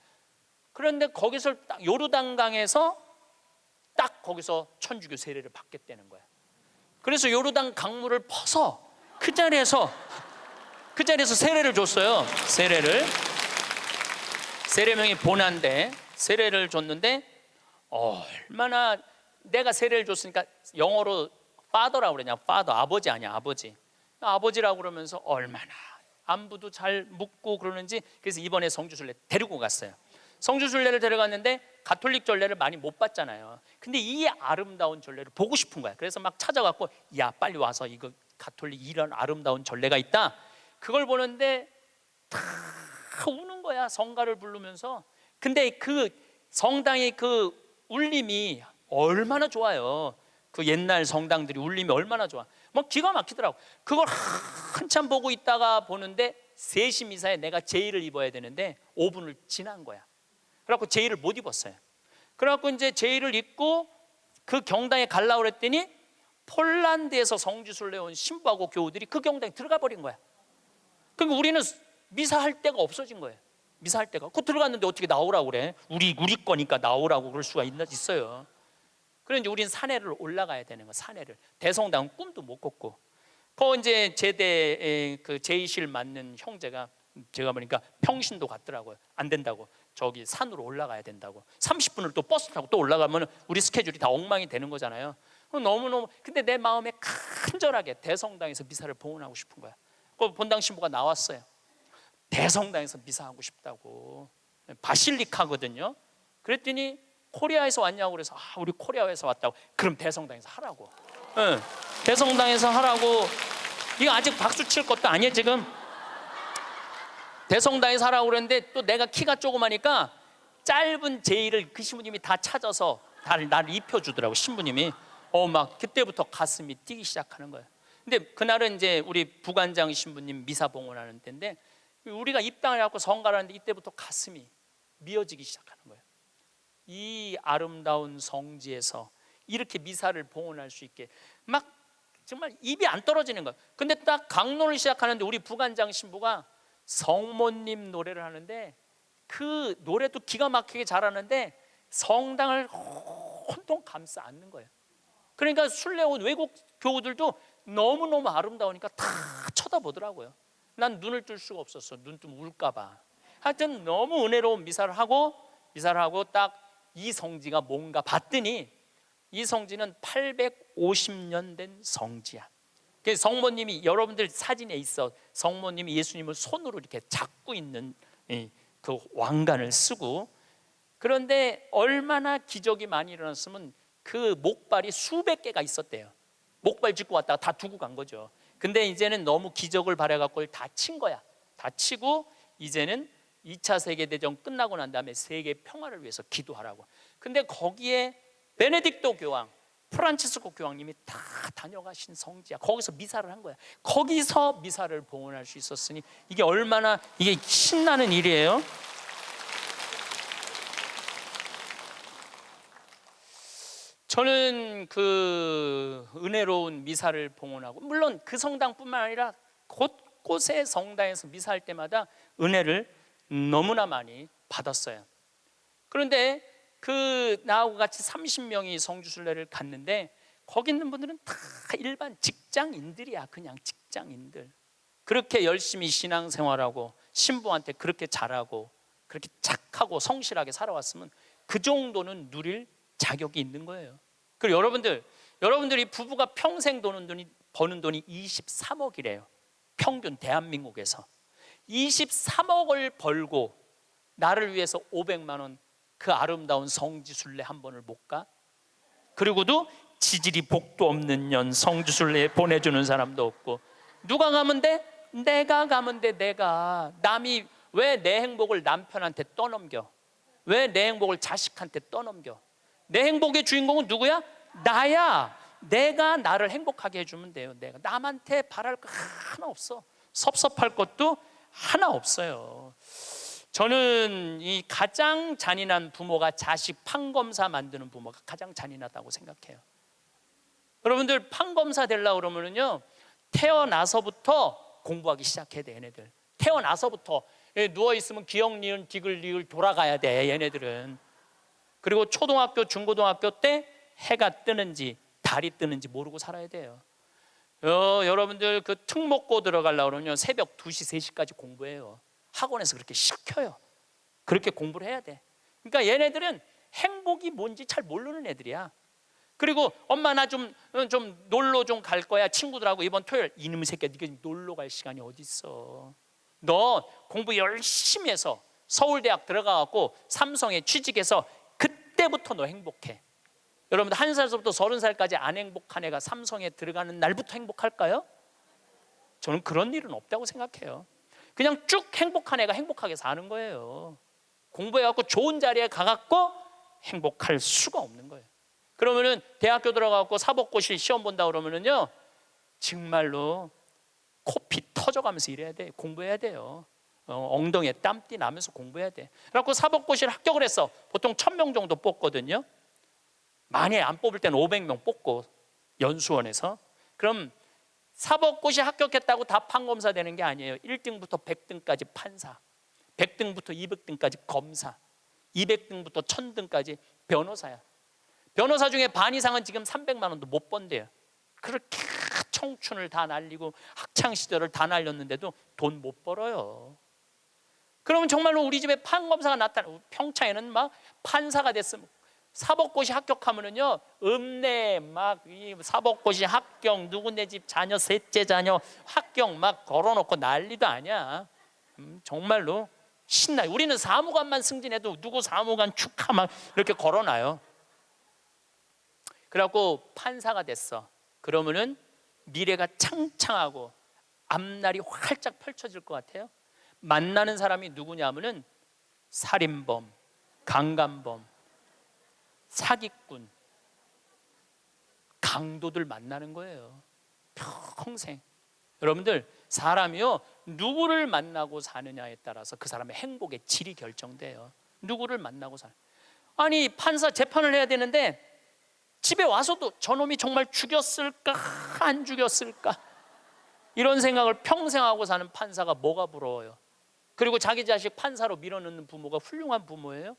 그런데 거기서 딱 요르단강에서 딱 거기서 천주교 세례를 받겠다는 거야. 그래서 요르단 강물을 퍼서 그 자리에서 세례를 줬어요. 세례명이 보난데 세례를 줬는데 얼마나, 내가 세례를 줬으니까 영어로 father라고 그러냐. father, 아버지 아니야, 아버지. 아버지라고 그러면서 얼마나 안부도 잘 묻고 그러는지. 그래서 이번에 성주순례 데리고 갔어요. 성주순례를 데려갔는데 가톨릭 전례를 많이 못 봤잖아요. 근데 이 아름다운 전례를 보고 싶은 거야. 그래서 막 찾아갖고, 야 빨리 와서 이거 가톨릭 이런 아름다운 전례가 있다. 그걸 보는데 다 우는 거야, 성가를 부르면서. 근데 그 성당의 그 울림이 얼마나 좋아요. 그 옛날 성당들이 울림이 얼마나 좋아. 막 기가 막히더라고. 그걸 한참 보고 있다가 보는데 3시 미사에 내가 제의를 입어야 되는데 5분을 지난 거야. 그래갖고 제의를 못 입었어요. 그래갖고 이제 제의를 입고 그 경당에 가려고 그랬더니 폴란드에서 성주순례 온 신부하고 교우들이 그 경당에 들어가 버린 거야. 그러니까 우리는 미사할 데가 없어진 거예요. 미사할 데가. 그 들어갔는데 어떻게 나오라고 그래? 우리 거니까 나오라고 그럴 수가 있어요. 그런데 우린 산에를 올라가야 되는 거. 산에를. 대성당은 꿈도 못 꿨고. 그 이제 제대 그 제의실 맡는 형제가 제가 보니까 평신도 갔더라고요. 안 된다고. 저기 산으로 올라가야 된다고. 30분을 또 버스 타고 또 올라가면 우리 스케줄이 다 엉망이 되는 거잖아요. 너무너무. 근데 내 마음에 간절하게 대성당에서 미사를 봉헌하고 싶은 거야. 그 본당 신부가 나왔어요. 대성당에서 미사하고 싶다고. 바실리카거든요. 그랬더니 코리아에서 왔냐고 그래서 우리 코리아에서 왔다고. 그럼 대성당에서 하라고. 대성당에서 하라고. 이거 아직 박수 칠 것도 아니에요 지금. 대성당에서 하라고 그랬는데 또 내가 키가 조그마니까 짧은 제의를 그 신부님이 다 찾아서 나를 입혀주더라고. 신부님이. 막 그때부터 가슴이 뛰기 시작하는 거예요. 근데 그날은 이제 우리 부관장 신부님 미사 봉헌하는 때인데 우리가 입당을 해갖고 성가를 하는데 이때부터 가슴이 미어지기 시작하는 거예요. 이 아름다운 성지에서 이렇게 미사를 봉헌할 수 있게 막 정말 입이 안 떨어지는 거예요. 근데 딱 강론을 시작하는데 우리 부관장 신부가 성모님 노래를 하는데 그 노래도 기가 막히게 잘하는데 성당을 혼통 감싸 안는 거예요. 그러니까 순례 온 외국 교우들도 너무너무 아름다우니까 다 쳐다보더라고요. 난 눈을 뜰 수가 없었어. 눈 뜨면 울까 봐. 하여튼 너무 은혜로운 미사를 하고 딱 이 성지가 뭔가 봤더니 이 성지는 850년 된 성지야. 그래서 성모님이, 여러분들 사진에 있어, 성모님이 예수님을 손으로 이렇게 잡고 있는 그 왕관을 쓰고. 그런데 얼마나 기적이 많이 일어났으면 그 목발이 수백 개가 있었대요. 목발 짚고 왔다가 다 두고 간 거죠. 근데 이제는 너무 기적을 바라갖고 다 친 거야. 다 치고 이제는 2차 세계대전 끝나고 난 다음에 세계 평화를 위해서 기도하라고. 근데 거기에 베네딕토 교황, 프란치스코 교황님이 다 다녀가신 성지야. 거기서 미사를 한 거야. 거기서 미사를 봉헌할 수 있었으니 이게 얼마나 이게 신나는 일이에요. 저는 그 은혜로운 미사를 봉헌하고, 물론 그 성당뿐만 아니라 곳곳의 성당에서 미사할 때마다 은혜를 너무나 많이 받았어요. 그런데 그 나하고 같이 30명이 성주순례를 갔는데 거기 있는 분들은 다 일반 직장인들이야. 그냥 직장인들. 그렇게 열심히 신앙생활하고 신부한테 그렇게 잘하고 그렇게 착하고 성실하게 살아왔으면 그 정도는 누릴 자격이 있는 거예요. 그리고 여러분들이 부부가 평생 버는 돈이 23억이래요. 평균 대한민국에서 23억을 벌고 나를 위해서 500만 원 그 아름다운 성지순례 한 번을 못 가? 그리고도 지질이 복도 없는 년 성지순례 보내주는 사람도 없고, 누가 가면 돼? 내가 가면 돼. 내가. 남이 왜 내 행복을 남편한테 떠넘겨? 왜 내 행복을 자식한테 떠넘겨? 내 행복의 주인공은 누구야? 나야. 내가 나를 행복하게 해주면 돼요. 내가 남한테 바랄 거 하나 없어. 섭섭할 것도 하나 없어요. 저는 이 가장 잔인한 부모가 자식 판검사 만드는 부모가 가장 잔인하다고 생각해요. 여러분들 판검사 되려고 그러면은요, 태어나서부터 공부하기 시작해야 돼. 얘네들 태어나서부터 누워있으면 기역, 니은, 디귿, 리을 돌아가야 돼 얘네들은. 그리고 초등학교, 중고등학교 때 해가 뜨는지 달이 뜨는지 모르고 살아야 돼요. 여러분들 그 특목고 들어가려고 그러면 새벽 2시, 3시까지 공부해요. 학원에서 그렇게 시켜요. 그렇게 공부를 해야 돼. 그러니까 얘네들은 행복이 뭔지 잘 모르는 애들이야. 그리고 엄마 나 좀 놀러 좀 갈 거야 친구들하고 이번 토요일. 이놈의 새끼야, 네가 놀러 갈 시간이 어디 있어. 너 공부 열심히 해서 서울대학 들어가갖고 삼성에 취직해서 그때부터 너 행복해. 여러분들 1살부터 30살까지 안 행복한 애가 삼성에 들어가는 날부터 행복할까요? 저는 그런 일은 없다고 생각해요. 그냥 쭉 행복한 애가 행복하게 사는 거예요. 공부해갖고 좋은 자리에 가갖고 행복할 수가 없는 거예요. 그러면은 대학교 들어가갖고 사법고시 시험 본다 그러면은요, 정말로 코피 터져가면서 일해야 돼. 공부해야 돼요. 엉덩이에 땀띠 나면서 공부해야 돼. 그래갖고 사법고시를 합격을 했어. 보통 1000명 정도 뽑거든요. 많이 안 뽑을 때는 500명 뽑고 연수원에서. 그럼 사법고시 합격했다고 다 판검사 되는 게 아니에요. 1등부터 100등까지 판사, 100등부터 200등까지 검사, 200등부터 1000등까지 변호사야. 변호사 중에 반 이상은 지금 300만 원도 못 번대요. 그렇게 청춘을 다 날리고 학창시절을 다 날렸는데도 돈 못 벌어요. 그러면 정말로 우리 집에 판검사가 나타나, 평창에는 막 판사가 됐으면 사법고시 합격하면은요, 읍내 막 이 사법고시 합격, 누구네 집 자녀, 셋째 자녀 합격 막 걸어놓고 난리도 아니야. 정말로 신나요. 우리는 사무관만 승진해도 누구 사무관 축하 막 이렇게 걸어놔요. 그래갖고 판사가 됐어. 그러면은 미래가 창창하고 앞날이 활짝 펼쳐질 것 같아요. 만나는 사람이 누구냐면은 살인범, 강간범, 사기꾼, 강도들 만나는 거예요. 평생. 여러분들 사람이요, 누구를 만나고 사느냐에 따라서 그 사람의 행복의 질이 결정돼요. 누구를 만나고 사는. 아니 판사 재판을 해야 되는데 집에 와서도 저놈이 정말 죽였을까 안 죽였을까 이런 생각을 평생 하고 사는 판사가 뭐가 부러워요? 그리고 자기 자식 판사로 밀어넣는 부모가 훌륭한 부모예요?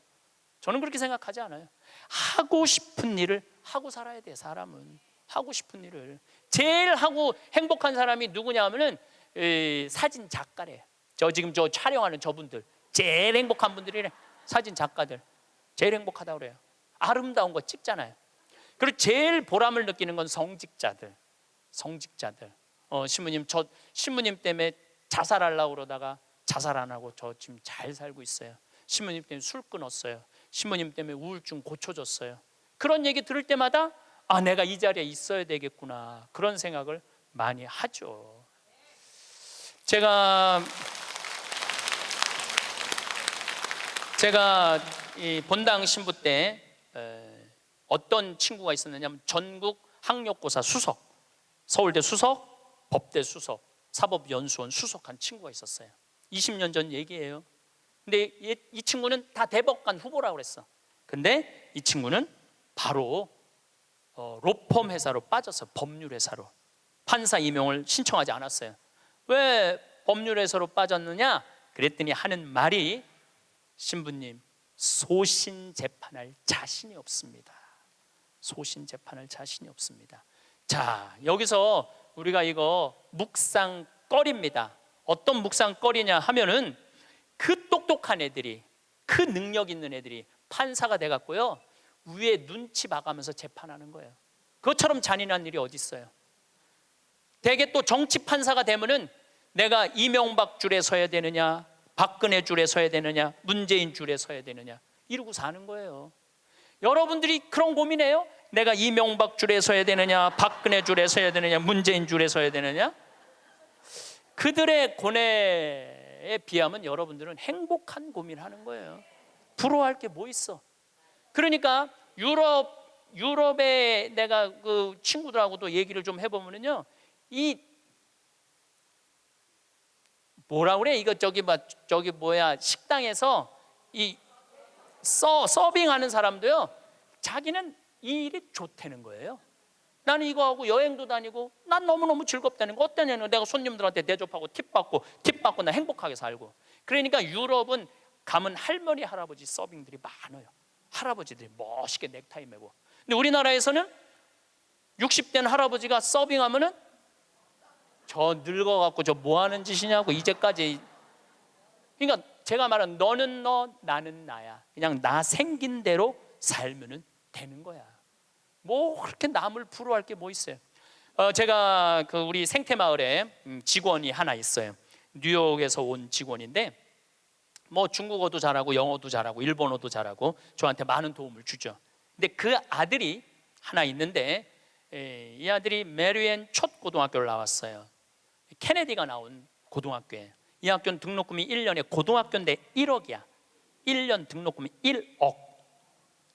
저는 그렇게 생각하지 않아요. 하고 싶은 일을 하고 살아야 돼. 사람은 하고 싶은 일을. 제일 하고 행복한 사람이 누구냐 하면은 사진 작가래. 지금 촬영하는 저분들 제일 행복한 분들이래. 사진 작가들 제일 행복하다고 그래요. 아름다운 거 찍잖아요. 그리고 제일 보람을 느끼는 건 성직자들. 신부님, 저 신부님 때문에 자살하려고 그러다가 자살 안 하고 저 지금 잘 살고 있어요. 신부님 때문에 술 끊었어요. 신부님 때문에 우울증 고쳐졌어요. 그런 얘기 들을 때마다 아, 내가 이 자리에 있어야 되겠구나, 그런 생각을 많이 하죠. 제가 이 본당 신부 때 어떤 친구가 있었느냐면 전국 학력고사 수석, 서울대 수석, 법대 수석, 사법연수원 수석한 친구가 있었어요. 20년 전 얘기예요. 근데 이 친구는 다 대법관 후보라고 그랬어. 근데 이 친구는 바로 로펌 회사로 빠져서 법률 회사로 판사 임용을 신청하지 않았어요. 왜 법률 회사로 빠졌느냐? 그랬더니 하는 말이 신부님, 소신 재판할 자신이 없습니다. 소신 재판할 자신이 없습니다. 자, 여기서 우리가 이거 묵상거리입니다. 어떤 묵상거리냐 하면은 그 똑똑한 애들이 그 능력 있는 애들이 판사가 돼갖고요, 위에 눈치 봐가면서 재판하는 거예요. 그것처럼 잔인한 일이 어디 있어요? 대개 또 정치 판사가 되면은 내가 이명박 줄에 서야 되느냐, 박근혜 줄에 서야 되느냐, 문재인 줄에 서야 되느냐, 이러고 사는 거예요. 여러분들이 그런 고민해요? 내가 이명박 줄에 서야 되느냐, 박근혜 줄에 서야 되느냐, 문재인 줄에 서야 되느냐? 그들의 고뇌에 비하면 여러분들은 행복한 고민하는 거예요. 부러워할 게 뭐 있어? 그러니까 유럽에 내가 그 친구들하고도 얘기를 좀 해보면요, 이 뭐라 그래? 이거 저기 뭐야, 식당에서 이 서빙하는 사람도요, 자기는 이 일이 좋다는 거예요. 나는 이거 하고 여행도 다니고 난 너무너무 즐겁다는 거. 어떠냐면 내가 손님들한테 대접하고 팁 받고 나 행복하게 살고. 그러니까 유럽은 가면 할머니 할아버지 서빙들이 많아요. 할아버지들이 멋있게 넥타이 매고. 근데 우리나라에서는 60대는 할아버지가 서빙하면은 저 늙어갖고 저 뭐 하는 짓이냐고 이제까지. 그러니까 제가 말한 너는 너 나는 나야. 그냥 나 생긴 대로 살면은 되는 거야. 뭐 그렇게 남을 부러워할 게 뭐 있어요? 제가 그 우리 생태마을에 직원이 하나 있어요. 뉴욕에서 온 직원인데 뭐 중국어도 잘하고 영어도 잘하고 일본어도 잘하고 저한테 많은 도움을 주죠. 근데 그 아들이 하나 있는데 이 아들이 메리앤 첫 고등학교를 나왔어요. 케네디가 나온 고등학교예요. 이 학교는 등록금이 1년에 고등학교인데 1억이야. 1년 등록금이 1억.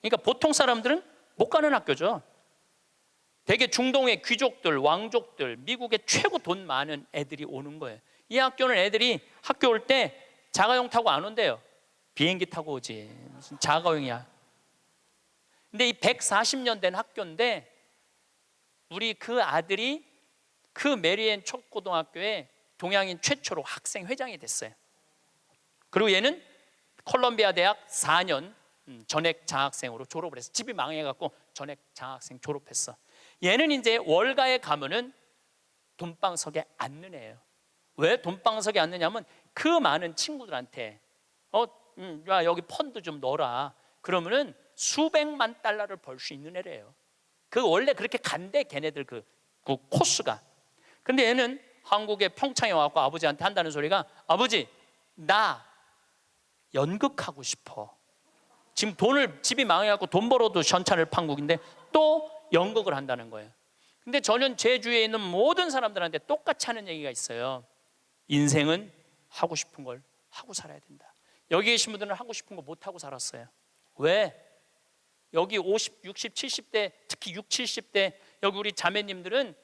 그러니까 보통 사람들은 못 가는 학교죠. 되게 중동의 귀족들, 왕족들, 미국의 최고 돈 많은 애들이 오는 거예요. 이 학교는 애들이 학교 올 때 자가용 타고 안 온대요. 비행기 타고 오지. 무슨 자가용이야. 근데 이 140년 된 학교인데 우리 그 아들이 그 메리앤 첫 고등학교에 동양인 최초로 학생 회장이 됐어요. 그리고 얘는 콜롬비아 대학 4년 전액 장학생으로 졸업을 했어. 집이 망해갖고 전액 장학생 졸업했어. 얘는 이제 월가에 가면은 돈방석에 앉는 애예요. 왜 돈방석에 앉느냐면 그 많은 친구들한테 야 여기 펀드 좀 넣어라. 그러면은 수백만 달러를 벌 수 있는 애래요. 그 원래 그렇게 간대 걔네들 그 코스가. 근데 얘는 한국에 평창에 와갖고 아버지한테 한다는 소리가 아버지 나 연극하고 싶어. 지금 집이 망해갖고 돈 벌어도 현찰을 판국인데 또 연극을 한다는 거예요. 근데 저는 제 주위에 있는 모든 사람들한테 똑같이 하는 얘기가 있어요. 인생은 하고 싶은 걸 하고 살아야 된다. 여기 계신 분들은 하고 싶은 거 못 하고 살았어요. 왜? 여기 50, 60, 70대 특히 6, 70대 여기 우리 자매님들은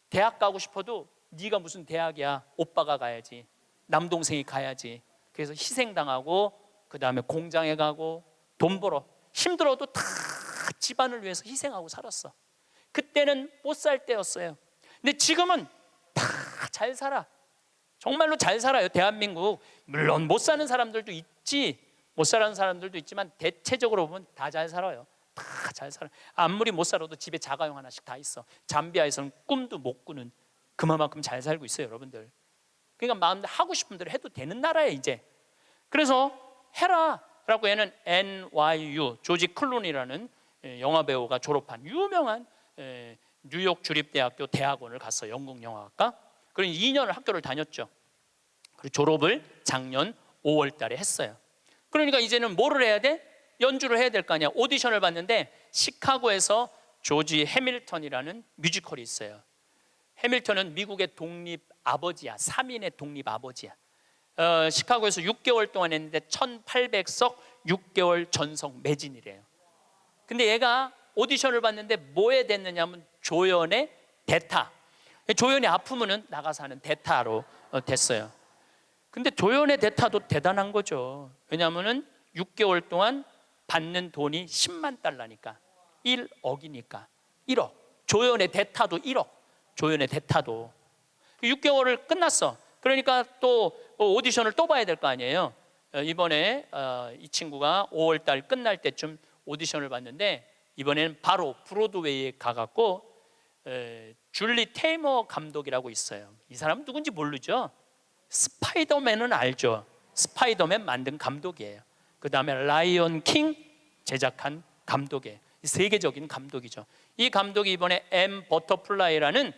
대학 가고 싶어도 네가 무슨 대학이야. 오빠가 가야지. 남동생이 가야지. 그래서 희생당하고 그 다음에 공장에 가고 돈 벌어. 힘들어도 다 집안을 위해서 희생하고 살았어. 그때는 못 살 때였어요. 근데 지금은 다 잘 살아. 정말로 잘 살아요. 대한민국. 물론 못 사는 사람들도 있지. 못 사는 사람들도 있지만 대체적으로 보면 다 잘 살아요. 다 잘 살아. 아무리 못 살아도 집에 자가용 하나씩 다 있어. 잠비아에서는 꿈도 못 꾸는 그만큼 잘 살고 있어요, 여러분들. 그러니까 마음대로 하고 싶은 대로 해도 되는 나라예요, 이제. 그래서 해라라고 얘는 NYU 조지 클루니라는 영화 배우가 졸업한 유명한 뉴욕 주립대학교 대학원을 갔어. 영국 영화학과. 그리고 2년을 학교를 다녔죠. 그리고 졸업을 작년 5월 달에 했어요. 그러니까 이제는 뭐를 해야 돼? 연주를 해야 될 거 아니야. 오디션을 봤는데 시카고에서 조지 해밀턴이라는 뮤지컬이 있어요. 해밀턴은 미국의 독립 아버지야. 3인의 독립 아버지야. 시카고에서 6개월 동안 했는데 1800석 6개월 전석 매진이래요. 근데 얘가 오디션을 봤는데 뭐에 됐느냐면 조연의 대타. 조연이 아프면은 나가서 하는 대타로 됐어요. 근데 조연의 대타도 대단한 거죠. 왜냐하면은 6개월 동안 받는 돈이 10만 달러니까 1억이니까 1억. 조연의 대타도 1억. 조연의 대타도 6개월을 끝났어. 그러니까 또 오디션을 또 봐야 될 거 아니에요. 이번에 이 친구가 5월 달 끝날 때쯤 오디션을 봤는데 이번에는 바로 브로드웨이에 가갖고 줄리 테이머 감독이라고 있어요. 이 사람은 누군지 모르죠. 스파이더맨은 알죠. 스파이더맨 만든 감독이에요. 그 다음에 라이온 킹 제작한 감독이에요. 세계적인 감독이죠. 이 감독이 이번에 M 버터플라이라는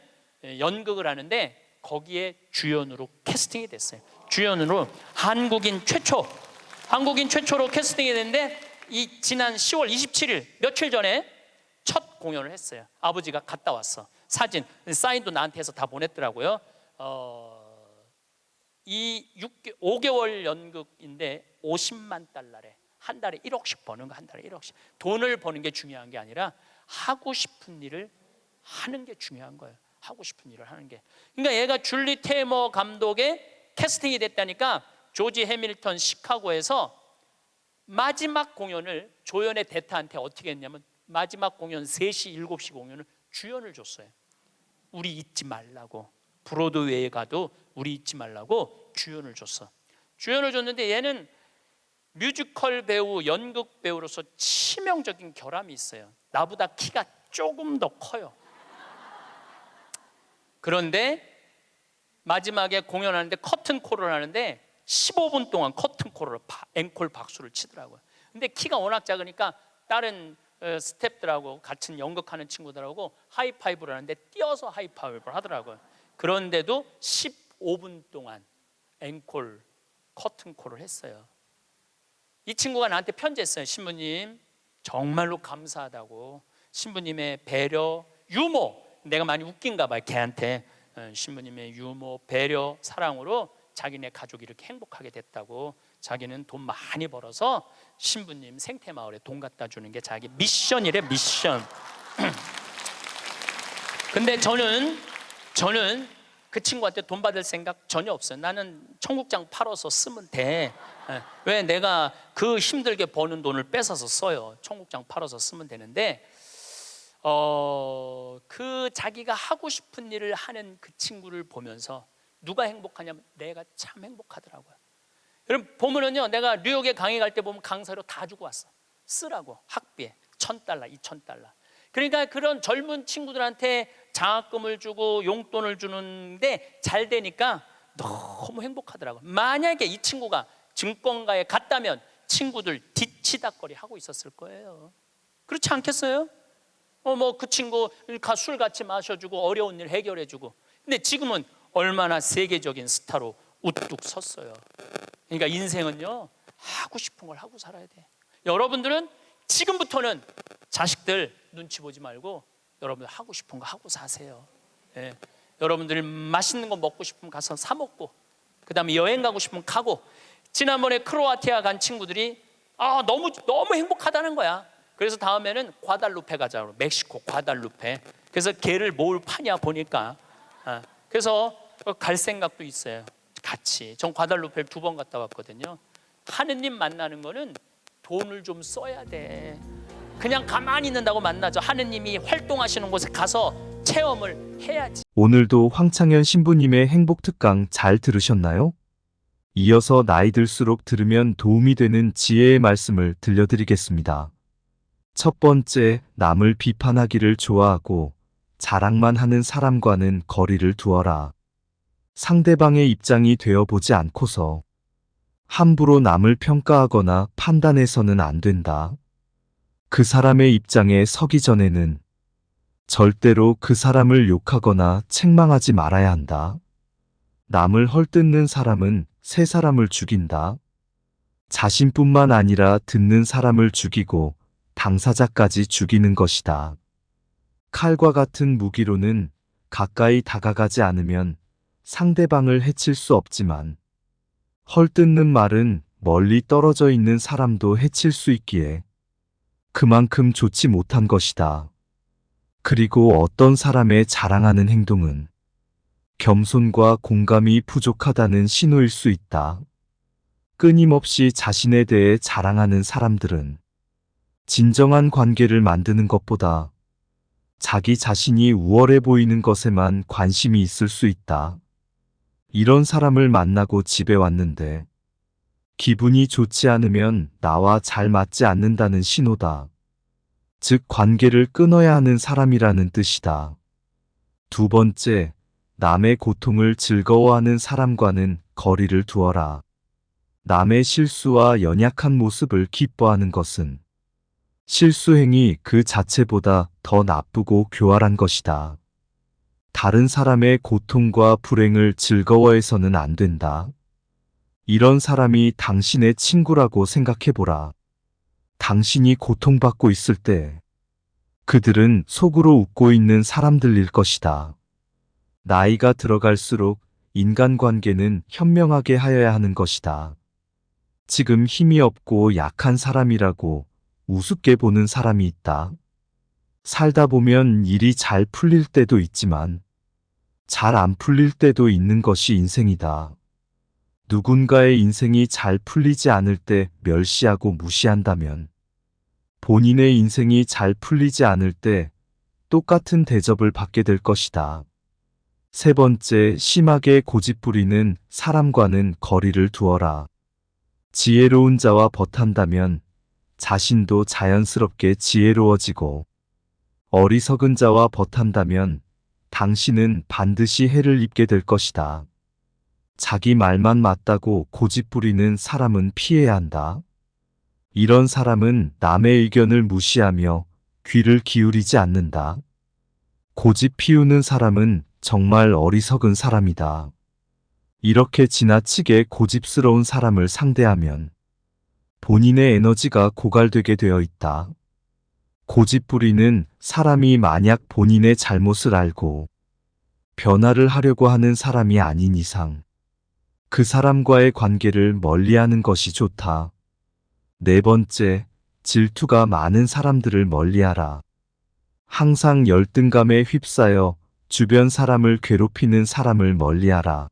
연극을 하는데 거기에 주연으로 캐스팅이 됐어요. 주연으로 한국인 최초로 캐스팅이 됐는데 이 지난 10월 27일 며칠 전에 첫 공연을 했어요. 아버지가 갔다 왔어. 사진, 사인도 나한테 해서 다 보냈더라고요. 이 5개월 연극인데 50만 달러래. 한 달에 1억씩 버는 거, 한 달에 1억씩. 돈을 버는 게 중요한 게 아니라 하고 싶은 일을 하는 게 중요한 거예요. 하고 싶은 일을 하는 게. 그러니까 얘가 줄리 테이머 감독의 캐스팅이 됐다니까 조지 해밀턴 시카고에서 마지막 공연을 조연의 대타한테 어떻게 했냐면 마지막 공연 3시, 7시 공연을 주연을 줬어요. 우리 잊지 말라고. 브로드웨이에 가도 우리 잊지 말라고 주연을 줬어. 주연을 줬는데 얘는 뮤지컬 배우, 연극 배우로서 치명적인 결함이 있어요. 나보다 키가 조금 더 커요. 그런데 마지막에 공연하는데 커튼콜을 하는데 15분 동안 커튼콜을 앵콜 박수를 치더라고요. 근데 키가 워낙 작으니까 다른 스태프들하고 같은 연극하는 친구들하고 하이파이브를 하는데 뛰어서 하이파이브를 하더라고요. 그런데도 15분 동안 앵콜 커튼콜을 했어요. 이 친구가 나한테 편지했어요. 신부님 정말로 감사하다고. 신부님의 배려, 유머, 내가 많이 웃긴가 봐요 걔한테. 신부님의 유머, 배려, 사랑으로 자기네 가족이 이렇게 행복하게 됐다고. 자기는 돈 많이 벌어서 신부님 생태마을에 돈 갖다 주는 게 자기 미션이래, 미션. 근데 저는 그 친구한테 돈 받을 생각 전혀 없어요. 나는 청국장 팔아서 쓰면 돼. 왜 내가 그 힘들게 버는 돈을 뺏어서 써요. 청국장 팔아서 쓰면 되는데 그 자기가 하고 싶은 일을 하는 그 친구를 보면서 누가 행복하냐면 내가 참 행복하더라고요. 여러분 보면은요, 내가 뉴욕에 강의 갈 때 보면 강사료 다 주고 왔어. 쓰라고. 학비에 $1,000, $2,000. 그러니까 그런 젊은 친구들한테 장학금을 주고 용돈을 주는데 잘 되니까 너무 행복하더라고요. 만약에 이 친구가 증권가에 갔다면 친구들 뒤치다거리 하고 있었을 거예요. 그렇지 않겠어요? 뭐 그 친구 술 같이 마셔주고 어려운 일 해결해주고. 근데 지금은 얼마나 세계적인 스타로 우뚝 섰어요. 그러니까 인생은요, 하고 싶은 걸 하고 살아야 돼. 여러분들은 지금부터는 자식들 눈치 보지 말고 여러분들 하고 싶은 거 하고 사세요. 예. 여러분들이 맛있는 거 먹고 싶으면 가서 사 먹고, 그 다음에 여행 가고 싶으면 가고. 지난번에 크로아티아 간 친구들이 너무 행복하다는 거야. 그래서 다음에는 과달루페 가자고. 멕시코 과달루페. 그래서 개를 뭘 파냐 보니까 그래서 갈 생각도 있어요. 같이. 전 과달루페를 2번 갔다 왔거든요. 하느님 만나는 거는 돈을 좀 써야 돼. 그냥 가만히 있는다고 만나죠. 하느님이 활동하시는 곳에 가서 체험을 해야지. 오늘도 황창현 신부님의 행복 특강 잘 들으셨나요? 이어서 나이 들수록 들으면 도움이 되는 지혜의 말씀을 들려드리겠습니다. 첫 번째, 남을 비판하기를 좋아하고 자랑만 하는 사람과는 거리를 두어라. 상대방의 입장이 되어보지 않고서 함부로 남을 평가하거나 판단해서는 안 된다. 그 사람의 입장에 서기 전에는 절대로 그 사람을 욕하거나 책망하지 말아야 한다. 남을 헐뜯는 사람은 새 사람을 죽인다. 자신뿐만 아니라 듣는 사람을 죽이고 당사자까지 죽이는 것이다. 칼과 같은 무기로는 가까이 다가가지 않으면 상대방을 해칠 수 없지만 헐뜯는 말은 멀리 떨어져 있는 사람도 해칠 수 있기에 그만큼 좋지 못한 것이다. 그리고 어떤 사람의 자랑하는 행동은 겸손과 공감이 부족하다는 신호일 수 있다. 끊임없이 자신에 대해 자랑하는 사람들은 진정한 관계를 만드는 것보다 자기 자신이 우월해 보이는 것에만 관심이 있을 수 있다. 이런 사람을 만나고 집에 왔는데 기분이 좋지 않으면 나와 잘 맞지 않는다는 신호다. 즉 관계를 끊어야 하는 사람이라는 뜻이다. 두 번째, 남의 고통을 즐거워하는 사람과는 거리를 두어라. 남의 실수와 연약한 모습을 기뻐하는 것은 실수 행위 그 자체보다 더 나쁘고 교활한 것이다. 다른 사람의 고통과 불행을 즐거워해서는 안 된다. 이런 사람이 당신의 친구라고 생각해보라. 당신이 고통받고 있을 때 그들은 속으로 웃고 있는 사람들일 것이다. 나이가 들어갈수록 인간관계는 현명하게 하여야 하는 것이다. 지금 힘이 없고 약한 사람이라고 우습게 보는 사람이 있다. 살다 보면 일이 잘 풀릴 때도 있지만 잘 안 풀릴 때도 있는 것이 인생이다. 누군가의 인생이 잘 풀리지 않을 때 멸시하고 무시한다면 본인의 인생이 잘 풀리지 않을 때 똑같은 대접을 받게 될 것이다. 세 번째, 심하게 고집부리는 사람과는 거리를 두어라. 지혜로운 자와 벗한다면 자신도 자연스럽게 지혜로워지고 어리석은 자와 벗한다면 당신은 반드시 해를 입게 될 것이다. 자기 말만 맞다고 고집부리는 사람은 피해야 한다. 이런 사람은 남의 의견을 무시하며 귀를 기울이지 않는다. 고집 피우는 사람은 정말 어리석은 사람이다. 이렇게 지나치게 고집스러운 사람을 상대하면 본인의 에너지가 고갈되게 되어 있다. 고집 부리는 사람이 만약 본인의 잘못을 알고 변화를 하려고 하는 사람이 아닌 이상 그 사람과의 관계를 멀리하는 것이 좋다. 네 번째, 질투가 많은 사람들을 멀리하라. 항상 열등감에 휩싸여 주변 사람을 괴롭히는 사람을 멀리하라.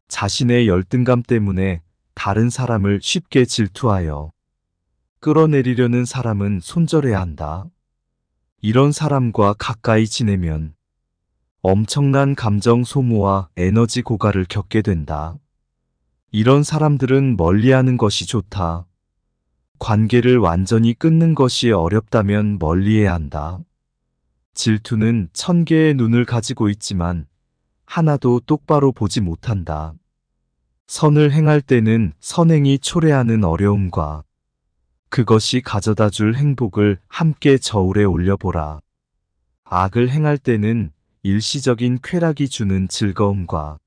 자신의 열등감 때문에 다른 사람을 쉽게 질투하여 끌어내리려는 사람은 손절해야 한다. 이런 사람과 가까이 지내면 엄청난 감정 소모와 에너지 고갈을 겪게 된다. 이런 사람들은 멀리하는 것이 좋다. 관계를 완전히 끊는 것이 어렵다면 멀리해야 한다. 질투는 1000개의 눈을 가지고 있지만 하나도 똑바로 보지 못한다. 선을 행할 때는 선행이 초래하는 어려움과 그것이 가져다 줄 행복을 함께 저울에 올려보라. 악을 행할 때는 일시적인 쾌락이 주는 즐거움과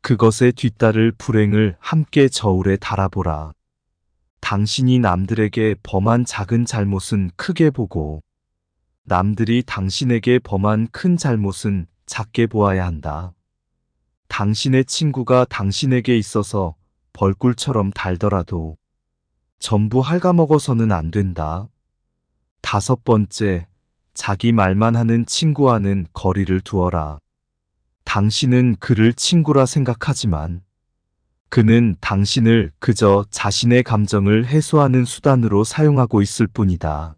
그것에 뒤따를 불행을 함께 저울에 달아보라. 당신이 남들에게 범한 작은 잘못은 크게 보고 남들이 당신에게 범한 큰 잘못은 작게 보아야 한다. 당신의 친구가 당신에게 있어서 벌꿀처럼 달더라도 전부 갉아먹어서는 안 된다. 다섯 번째, 자기 말만 하는 친구와는 거리를 두어라. 당신은 그를 친구라 생각하지만 그는 당신을 그저 자신의 감정을 해소하는 수단으로 사용하고 있을 뿐이다.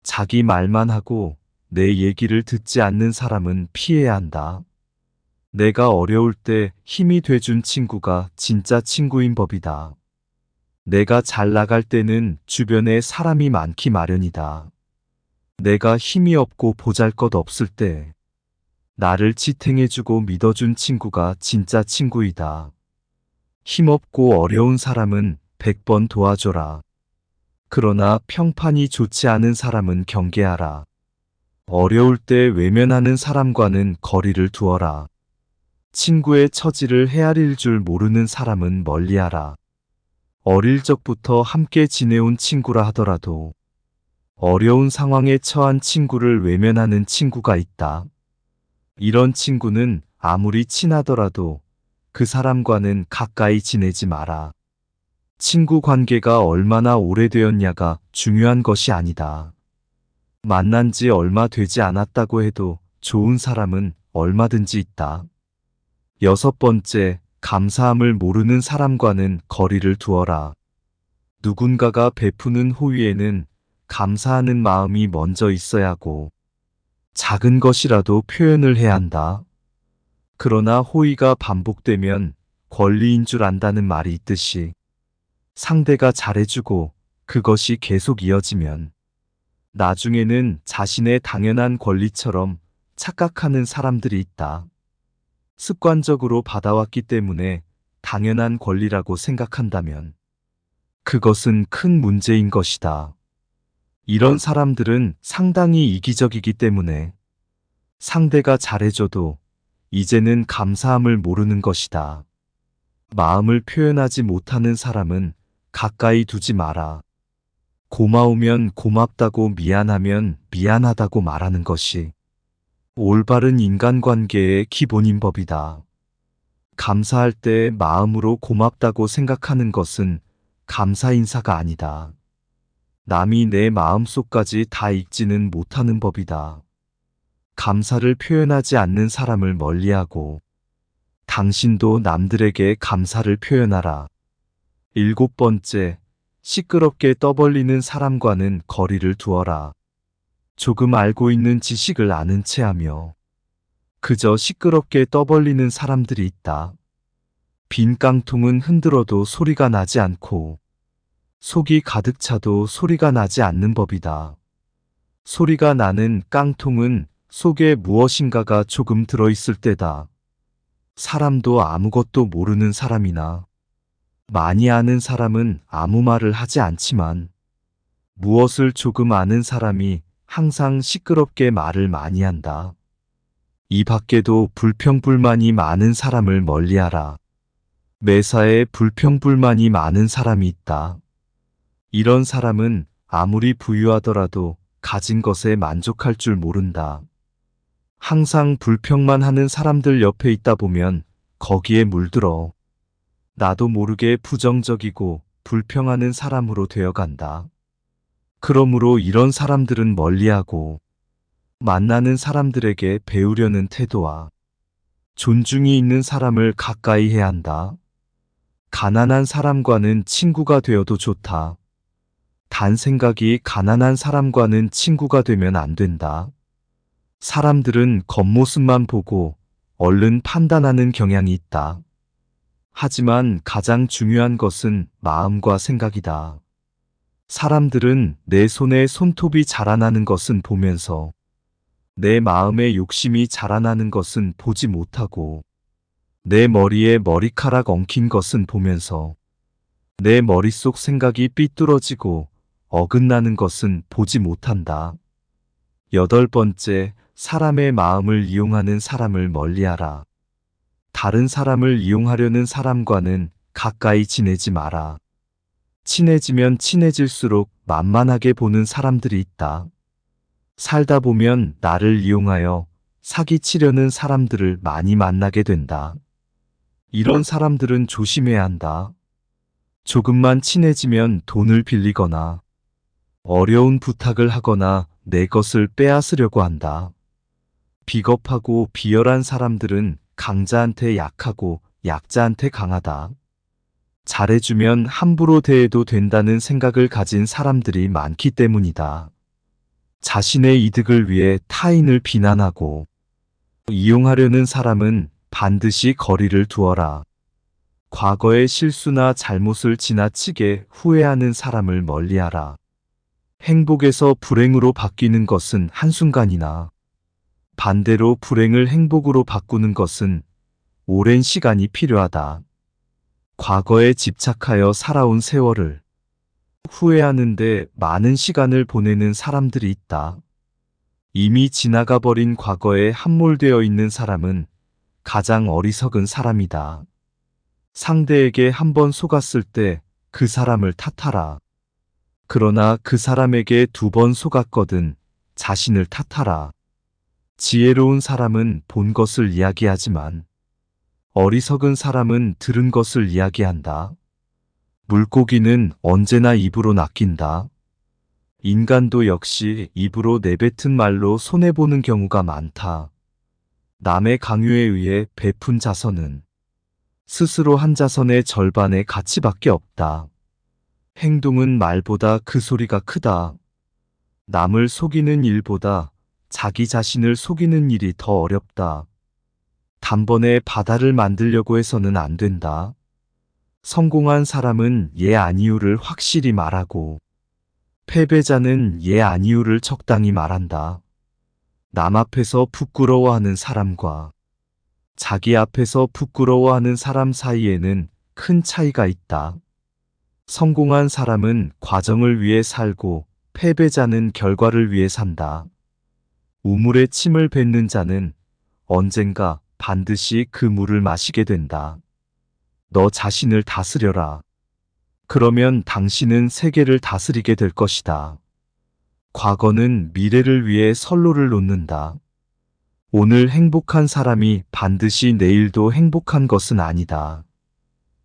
자기 말만 하고 내 얘기를 듣지 않는 사람은 피해야 한다. 내가 어려울 때 힘이 돼준 친구가 진짜 친구인 법이다. 내가 잘 나갈 때는 주변에 사람이 많기 마련이다. 내가 힘이 없고 보잘것없을 때 나를 지탱해주고 믿어준 친구가 진짜 친구이다. 힘없고 어려운 사람은 100번 도와줘라. 그러나 평판이 좋지 않은 사람은 경계하라. 어려울 때 외면하는 사람과는 거리를 두어라. 친구의 처지를 헤아릴 줄 모르는 사람은 멀리하라. 어릴 적부터 함께 지내온 친구라 하더라도 어려운 상황에 처한 친구를 외면하는 친구가 있다. 이런 친구는 아무리 친하더라도 그 사람과는 가까이 지내지 마라. 친구 관계가 얼마나 오래되었냐가 중요한 것이 아니다. 만난 지 얼마 되지 않았다고 해도 좋은 사람은 얼마든지 있다. 여섯 번째, 감사함을 모르는 사람과는 거리를 두어라. 누군가가 베푸는 호의에는 감사하는 마음이 먼저 있어야 하고 작은 것이라도 표현을 해야 한다. 그러나 호의가 반복되면 권리인 줄 안다는 말이 있듯이 상대가 잘해주고 그것이 계속 이어지면 나중에는 자신의 당연한 권리처럼 착각하는 사람들이 있다. 습관적으로 받아왔기 때문에 당연한 권리라고 생각한다면 그것은 큰 문제인 것이다. 이런 사람들은 상당히 이기적이기 때문에 상대가 잘해줘도 이제는 감사함을 모르는 것이다. 마음을 표현하지 못하는 사람은 가까이 두지 마라. 고마우면 고맙다고 미안하면 미안하다고 말하는 것이 올바른 인간관계의 기본인 법이다. 감사할 때 마음으로 고맙다고 생각하는 것은 감사 인사가 아니다. 남이 내 마음속까지 다 읽지는 못하는 법이다. 감사를 표현하지 않는 사람을 멀리하고 당신도 남들에게 감사를 표현하라. 7번째, 시끄럽게 떠벌리는 사람과는 거리를 두어라. 조금 알고 있는 지식을 아는 체하며 그저 시끄럽게 떠벌리는 사람들이 있다. 빈 깡통은 흔들어도 소리가 나지 않고 속이 가득 차도 소리가 나지 않는 법이다. 소리가 나는 깡통은 속에 무엇인가가 조금 들어있을 때다. 사람도 아무것도 모르는 사람이나 많이 아는 사람은 아무 말을 하지 않지만 무엇을 조금 아는 사람이 항상 시끄럽게 말을 많이 한다. 이 밖에도 불평불만이 많은 사람을 멀리하라. 매사에 불평불만이 많은 사람이 있다. 이런 사람은 아무리 부유하더라도 가진 것에 만족할 줄 모른다. 항상 불평만 하는 사람들 옆에 있다 보면 거기에 물들어 나도 모르게 부정적이고 불평하는 사람으로 되어간다. 그러므로 이런 사람들은 멀리하고 만나는 사람들에게 배우려는 태도와 존중이 있는 사람을 가까이 해야 한다. 가난한 사람과는 친구가 되어도 좋다. 단 생각이 가난한 사람과는 친구가 되면 안 된다. 사람들은 겉모습만 보고 얼른 판단하는 경향이 있다. 하지만 가장 중요한 것은 마음과 생각이다. 사람들은 내 손에 손톱이 자라나는 것은 보면서 내 마음에 욕심이 자라나는 것은 보지 못하고 내 머리에 머리카락 엉킨 것은 보면서 내 머릿속 생각이 삐뚤어지고 어긋나는 것은 보지 못한다. 8번째, 사람의 마음을 이용하는 사람을 멀리하라. 다른 사람을 이용하려는 사람과는 가까이 지내지 마라. 친해지면 친해질수록 만만하게 보는 사람들이 있다. 살다 보면 나를 이용하여 사기치려는 사람들을 많이 만나게 된다. 이런 사람들은 조심해야 한다. 조금만 친해지면 돈을 빌리거나 어려운 부탁을 하거나 내 것을 빼앗으려고 한다. 비겁하고 비열한 사람들은 강자한테 약하고 약자한테 강하다. 잘해주면 함부로 대해도 된다는 생각을 가진 사람들이 많기 때문이다. 자신의 이득을 위해 타인을 비난하고 이용하려는 사람은 반드시 거리를 두어라. 과거의 실수나 잘못을 지나치게 후회하는 사람을 멀리하라. 행복에서 불행으로 바뀌는 것은 한순간이나 반대로 불행을 행복으로 바꾸는 것은 오랜 시간이 필요하다. 과거에 집착하여 살아온 세월을 후회하는데 많은 시간을 보내는 사람들이 있다. 이미 지나가 버린 과거에 함몰되어 있는 사람은 가장 어리석은 사람이다. 상대에게 한번 속았을 때 그 사람을 탓하라. 그러나 그 사람에게 2번 속았거든 자신을 탓하라. 지혜로운 사람은 본 것을 이야기하지만 어리석은 사람은 들은 것을 이야기한다. 물고기는 언제나 입으로 낚인다. 인간도 역시 입으로 내뱉은 말로 손해보는 경우가 많다. 남의 강요에 의해 베푼 자선은 스스로 한 자선의 절반의 가치밖에 없다. 행동은 말보다 그 소리가 크다. 남을 속이는 일보다 자기 자신을 속이는 일이 더 어렵다. 단번에 바다를 만들려고 해서는 안 된다. 성공한 사람은 예 아니요를 확실히 말하고 패배자는 예 아니요를 적당히 말한다. 남 앞에서 부끄러워하는 사람과 자기 앞에서 부끄러워하는 사람 사이에는 큰 차이가 있다. 성공한 사람은 과정을 위해 살고 패배자는 결과를 위해 산다. 우물에 침을 뱉는 자는 언젠가 반드시 그 물을 마시게 된다. 너 자신을 다스려라. 그러면 당신은 세계를 다스리게 될 것이다. 과거는 미래를 위해 선로를 놓는다. 오늘 행복한 사람이 반드시 내일도 행복한 것은 아니다.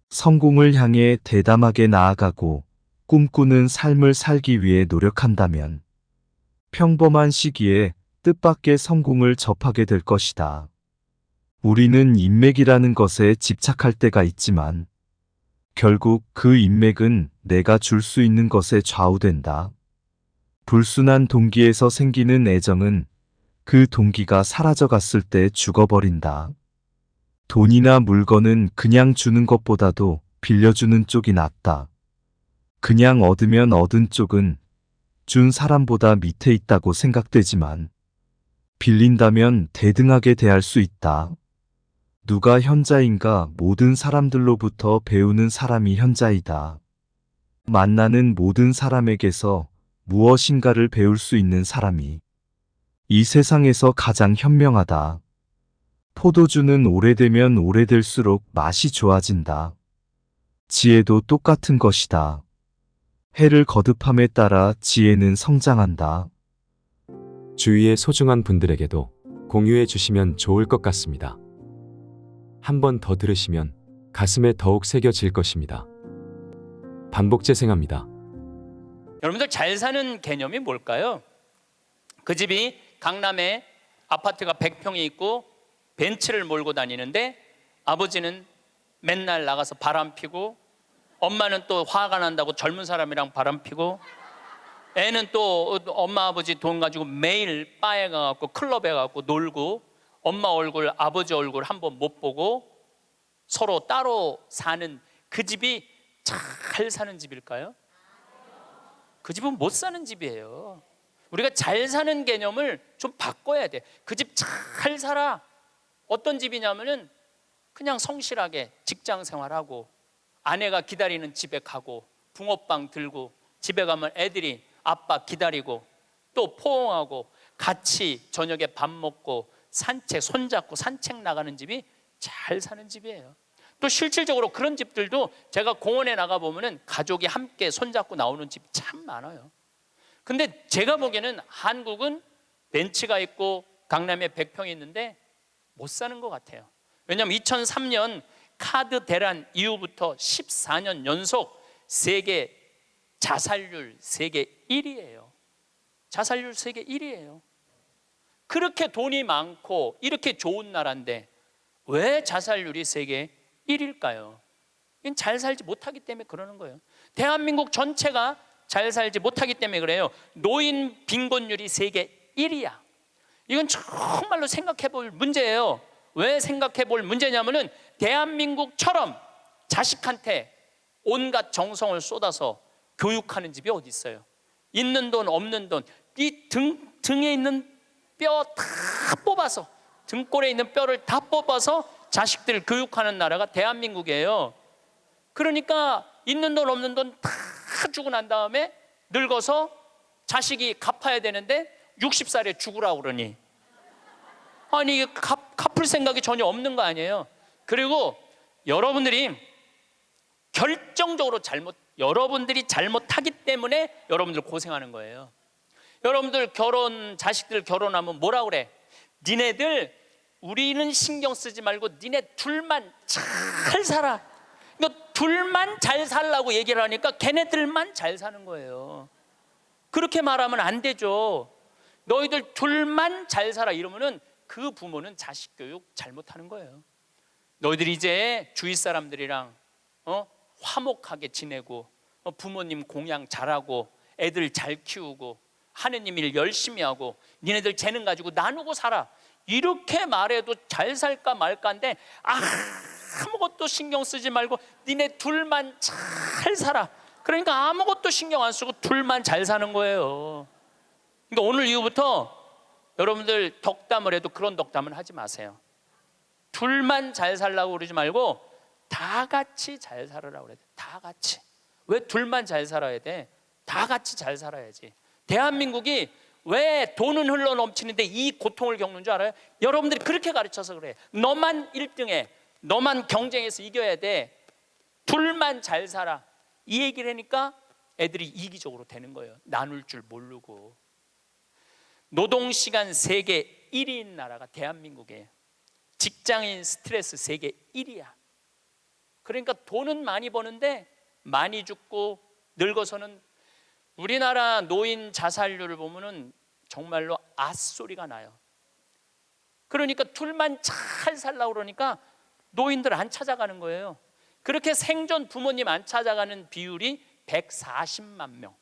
성공을 향해 대담하게 나아가고 꿈꾸는 삶을 살기 위해 노력한다면 평범한 시기에 뜻밖의 성공을 접하게 될 것이다. 우리는 인맥이라는 것에 집착할 때가 있지만 결국 그 인맥은 내가 줄 수 있는 것에 좌우된다. 불순한 동기에서 생기는 애정은 그 동기가 사라져갔을 때 죽어버린다. 돈이나 물건은 그냥 주는 것보다도 빌려주는 쪽이 낫다. 그냥 얻으면 얻은 쪽은 준 사람보다 밑에 있다고 생각되지만 빌린다면 대등하게 대할 수 있다. 누가 현자인가? 모든 사람들로부터 배우는 사람이 현자이다. 만나는 모든 사람에게서 무엇인가를 배울 수 있는 사람이 이 세상에서 가장 현명하다. 포도주는 오래되면 오래될수록 맛이 좋아진다. 지혜도 똑같은 것이다. 해를 거듭함에 따라 지혜는 성장한다. 주위의 소중한 분들에게도 공유해 주시면 좋을 것 같습니다. 한 번 더 들으시면 가슴에 더욱 새겨질 것입니다. 반복 재생합니다. 여러분들 잘 사는 개념이 뭘까요? 그 집이 강남에 아파트가 100평이 있고 벤츠를 몰고 다니는데 아버지는 맨날 나가서 바람 피고 엄마는 또 화가 난다고 젊은 사람이랑 바람 피고 애는 또 엄마 아버지 돈 가지고 매일 바에 가갖고 클럽에 가갖고 놀고 엄마 얼굴 아버지 얼굴 한번 못 보고 서로 따로 사는 그 집이 잘 사는 집일까요? 그 집은 못 사는 집이에요. 우리가 잘 사는 개념을 좀 바꿔야 돼. 그 집 잘 살아. 어떤 집이냐면은 그냥 성실하게 직장 생활하고 아내가 기다리는 집에 가고 붕어빵 들고 집에 가면 애들이 아빠 기다리고 또 포옹하고 같이 저녁에 밥 먹고 산책 손잡고 산책 나가는 집이 잘 사는 집이에요. 또 실질적으로 그런 집들도 제가 공원에 나가 보면은 가족이 함께 손잡고 나오는 집이 참 많아요. 근데 제가 보기에는 한국은 벤츠가 있고 강남에 100평이 있는데 못 사는 것 같아요. 왜냐하면 2003년 카드 대란 이후부터 14년 연속 세계 자살률 세계 1위예요. 자살률 세계 1위예요. 그렇게 돈이 많고 이렇게 좋은 나라인데 왜 자살률이 세계 1위일까요? 이건 잘 살지 못하기 때문에 그러는 거예요. 대한민국 전체가 잘 살지 못하기 때문에 그래요. 노인 빈곤율이 세계 1위야. 이건 정말로 생각해 볼 문제예요. 왜 생각해 볼 문제냐면은 대한민국처럼 자식한테 온갖 정성을 쏟아서 교육하는 집이 어디 있어요? 있는 돈 없는 돈 이 등에 있는 뼈 다 뽑아서 등골에 있는 뼈를 다 뽑아서 자식들 교육하는 나라가 대한민국이에요. 그러니까 있는 돈 없는 돈 다 주고 난 다음에 늙어서 자식이 갚아야 되는데 60살에 죽으라고 그러니 아니 갚을 생각이 전혀 없는 거 아니에요. 그리고 여러분들이 결정적으로 여러분들이 잘못하기 때문에 여러분들 고생하는 거예요. 여러분들 자식들 결혼하면 뭐라 그래? 니네들 우리는 신경 쓰지 말고 니네 둘만 잘 살아. 그러니까 둘만 잘 살라고 얘기를 하니까 걔네들만 잘 사는 거예요. 그렇게 말하면 안 되죠. 너희들 둘만 잘 살아 이러면은 그 부모는 자식 교육 잘못하는 거예요. 너희들이 이제 주위 사람들이랑 화목하게 지내고 부모님 공양 잘하고 애들 잘 키우고 하느님 일 열심히 하고 니네들 재능 가지고 나누고 살아. 이렇게 말해도 잘 살까 말까인데 아무것도 신경 쓰지 말고 니네 둘만 잘 살아. 그러니까 아무것도 신경 안 쓰고 둘만 잘 사는 거예요. 그러니까 오늘 이후부터 여러분들 덕담을 해도 그런 덕담은 하지 마세요. 둘만 잘 살라고 그러지 말고 다 같이 잘 살아라 그래. 다 같이. 왜 둘만 잘 살아야 돼? 다 같이 잘 살아야지. 대한민국이 왜 돈은 흘러 넘치는데 이 고통을 겪는 줄 알아요? 여러분들이 그렇게 가르쳐서 그래. 너만 1등해. 너만 경쟁해서 이겨야 돼. 둘만 잘 살아. 이 얘기를 하니까 애들이 이기적으로 되는 거예요. 나눌 줄 모르고. 노동시간 세계 1위인 나라가 대한민국이에요. 직장인 스트레스 세계 1위야. 그러니까 돈은 많이 버는데 많이 죽고 늙어서는 우리나라 노인 자살률을 보면은 정말로 앗소리가 나요. 그러니까 둘만 잘 살라고 그러니까 노인들 안 찾아가는 거예요. 그렇게 생존 부모님 안 찾아가는 비율이 140만 명.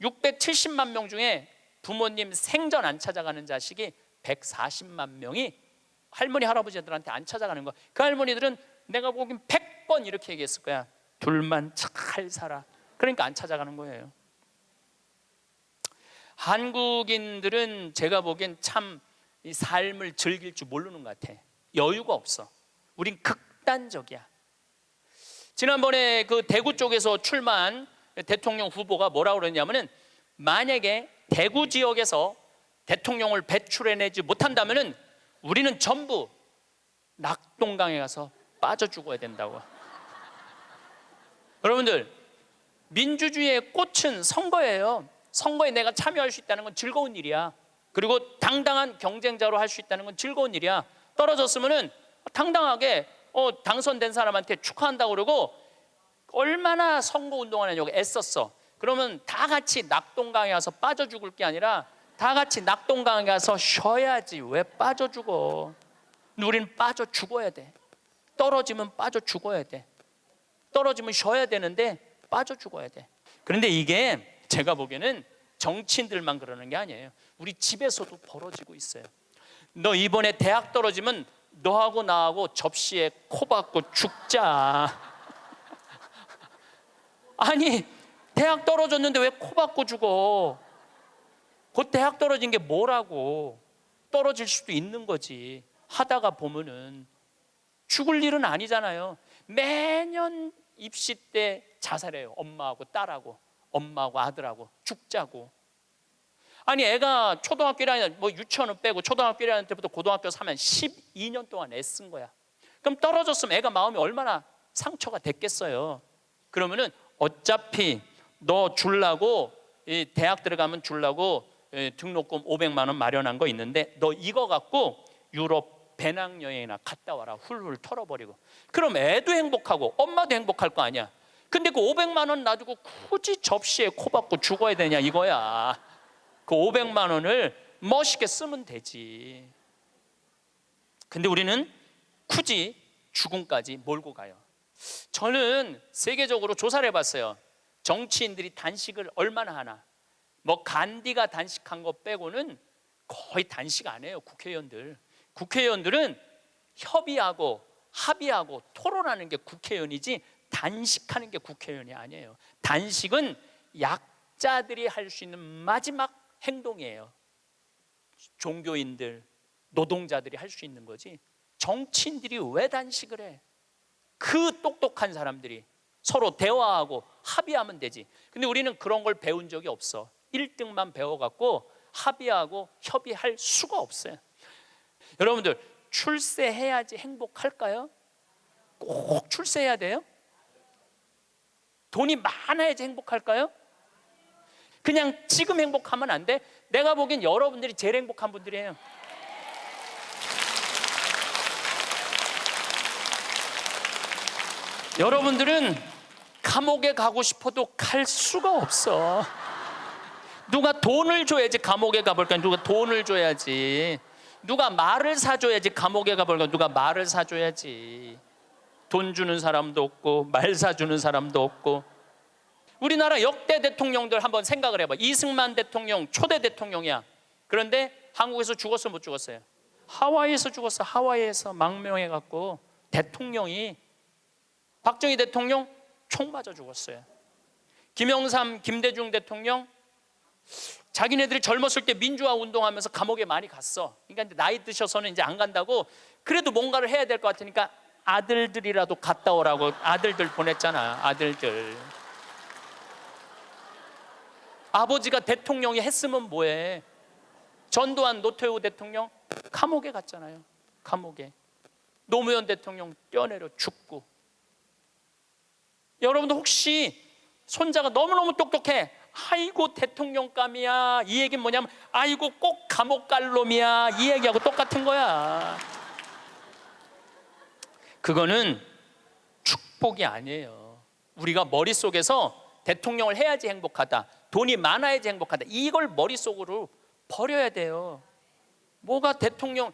670만 명 중에 부모님 생전 안 찾아가는 자식이 140만 명이 할머니 할아버지들한테 안 찾아가는 거야. 그 할머니들은 내가 보기엔 100번 이렇게 얘기했을 거야. 둘만 잘 살아. 그러니까 안 찾아가는 거예요. 한국인들은 제가 보기엔 참 이 삶을 즐길 줄 모르는 것 같아. 여유가 없어. 우린 극단적이야. 지난번에 그 대구 쪽에서 출마한 대통령 후보가 뭐라고 그랬냐면은 만약에 대구 지역에서 대통령을 배출해내지 못한다면은 우리는 전부 낙동강에 가서 빠져 죽어야 된다고. 여러분들, 민주주의의 꽃은 선거예요. 선거에 내가 참여할 수 있다는 건 즐거운 일이야. 그리고 당당한 경쟁자로 할 수 있다는 건 즐거운 일이야. 떨어졌으면은 당당하게 당선된 사람한테 축하한다고 그러고 얼마나 선거운동을 하냐고 애썼어. 그러면 다 같이 낙동강에 가서 빠져 죽을 게 아니라 다 같이 낙동강에 가서 쉬어야지. 왜 빠져 죽어? 우리는 빠져 죽어야 돼. 떨어지면 빠져 죽어야 돼. 떨어지면 쉬어야 되는데 빠져 죽어야 돼. 그런데 이게 제가 보기에는 정치인들만 그러는 게 아니에요. 우리 집에서도 벌어지고 있어요. 너 이번에 대학 떨어지면 너하고 나하고 접시에 코 박고 죽자. 아니, 대학 떨어졌는데 왜 코 박고 죽어? 곧 대학 떨어진 게 뭐라고? 떨어질 수도 있는 거지. 하다가 보면은 죽을 일은 아니잖아요. 매년 입시 때 자살해요. 엄마하고 딸하고, 엄마하고 아들하고 죽자고. 아니, 애가 초등학교 1학년, 뭐 유치원은 빼고 초등학교 1학년 때부터 고등학교 3학년 12년 동안 애쓴 거야. 그럼 떨어졌으면 애가 마음이 얼마나 상처가 됐겠어요. 그러면은 어차피 너 주려고 대학 들어가면 주려고 등록금 500만 원 마련한 거 있는데 너 이거 갖고 유럽 배낭여행이나 갔다 와라. 훌훌 털어버리고. 그럼 애도 행복하고 엄마도 행복할 거 아니야. 근데 그 500만 원 놔두고 굳이 접시에 코 박고 죽어야 되냐 이거야. 그 500만 원을 멋있게 쓰면 되지. 근데 우리는 굳이 죽음까지 몰고 가요. 저는 세계적으로 조사를 해봤어요. 정치인들이 단식을 얼마나 하나. 뭐 간디가 단식한 거 빼고는 거의 단식 안 해요. 국회의원들은 협의하고 합의하고 토론하는 게 국회의원이지 단식하는 게 국회의원이 아니에요. 단식은 약자들이 할 수 있는 마지막 행동이에요. 종교인들, 노동자들이 할 수 있는 거지. 정치인들이 왜 단식을 해? 그 똑똑한 사람들이 서로 대화하고 합의하면 되지. 근데 우리는 그런 걸 배운 적이 없어. 1등만 배워갖고 합의하고 협의할 수가 없어요. 여러분들, 출세해야지 행복할까요? 꼭 출세해야 돼요? 돈이 많아야지 행복할까요? 그냥 지금 행복하면 안 돼? 내가 보기엔 여러분들이 제일 행복한 분들이에요. 여러분들은 감옥에 가고 싶어도 갈 수가 없어. 누가 돈을 줘야지 감옥에 가볼까? 누가 돈을 줘야지. 누가 말을 사줘야지 감옥에 가볼까? 누가 말을 사줘야지. 돈 주는 사람도 없고 말 사주는 사람도 없고. 우리나라 역대 대통령들 한번 생각을 해봐. 이승만 대통령 초대 대통령이야. 그런데 한국에서 죽었어 못 죽었어요? 하와이에서 죽었어. 하와이에서 망명해갖고 대통령이. 박정희 대통령 총 맞아 죽었어요. 김영삼, 김대중 대통령 자기네들이 젊었을 때 민주화 운동하면서 감옥에 많이 갔어. 그러니까 나이 드셔서는 이제 안 간다고. 그래도 뭔가를 해야 될 것 같으니까 아들들이라도 갔다 오라고 아들들 보냈잖아. 아들들. 아버지가 대통령이 했으면 뭐해? 전두환 노태우 대통령 감옥에 갔잖아요. 감옥에. 노무현 대통령 뛰어내려 죽고. 여러분들 혹시 손자가 너무너무 똑똑해. 아이고 대통령감이야. 이 얘기는 뭐냐면 아이고 꼭 감옥 갈 놈이야. 이 얘기하고 똑같은 거야. 그거는 축복이 아니에요. 우리가 머릿속에서 대통령을 해야지 행복하다, 돈이 많아야지 행복하다, 이걸 머릿속으로 버려야 돼요. 뭐가 대통령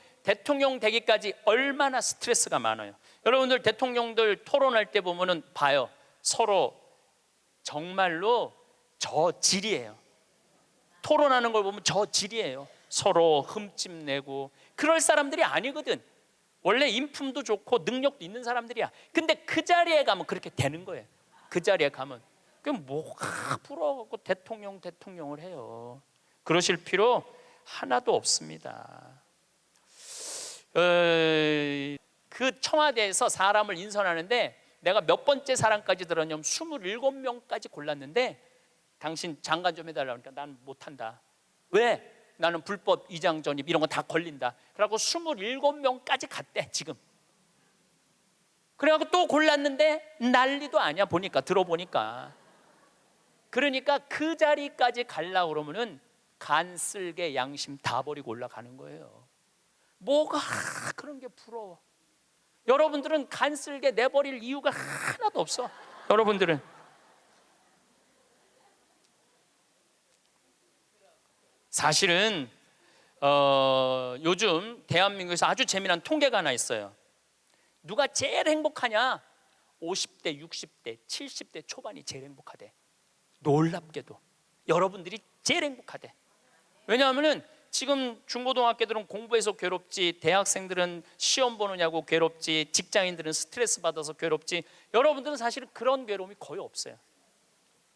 되기까지 얼마나 스트레스가 많아요. 여러분들 대통령들 토론할 때 보면은 봐요. 서로 정말로 저질이에요. 토론하는 걸 보면 저질이에요. 서로 흠집내고. 그럴 사람들이 아니거든. 원래 인품도 좋고 능력도 있는 사람들이야. 근데 그 자리에 가면 그렇게 되는 거예요. 그 자리에 가면. 그럼 뭐가 부러워갖고 대통령을 해요. 그러실 필요 하나도 없습니다. 그 청와대에서 사람을 인선하는데 내가 몇 번째 사람까지 들었냐면 27명까지 골랐는데 당신 장관 좀 해달라고 하니까 난 못한다. 왜? 나는 불법 이장 전입 이런 거 다 걸린다. 그래갖고 27명까지 갔대 지금. 그래갖고 또 골랐는데 난리도 아니야. 들어보니까. 그러니까 그 자리까지 가려고 그러면은 간쓸게 양심 다 버리고 올라가는 거예요. 뭐가 그런 게 부러워. 여러분들은 간쓸게 내버릴 이유가 하나도 없어. 여러분들은 사실은 요즘 대한민국에서 아주 재미난 통계가 하나 있어요. 누가 제일 행복하냐? 50대, 60대, 70대 초반이 제일 행복하대. 놀랍게도 여러분들이 제일 행복하대. 왜냐하면은 지금 중고등학교들은 공부해서 괴롭지, 대학생들은 시험 보느냐고 괴롭지, 직장인들은 스트레스 받아서 괴롭지, 여러분들은 사실은 그런 괴로움이 거의 없어요.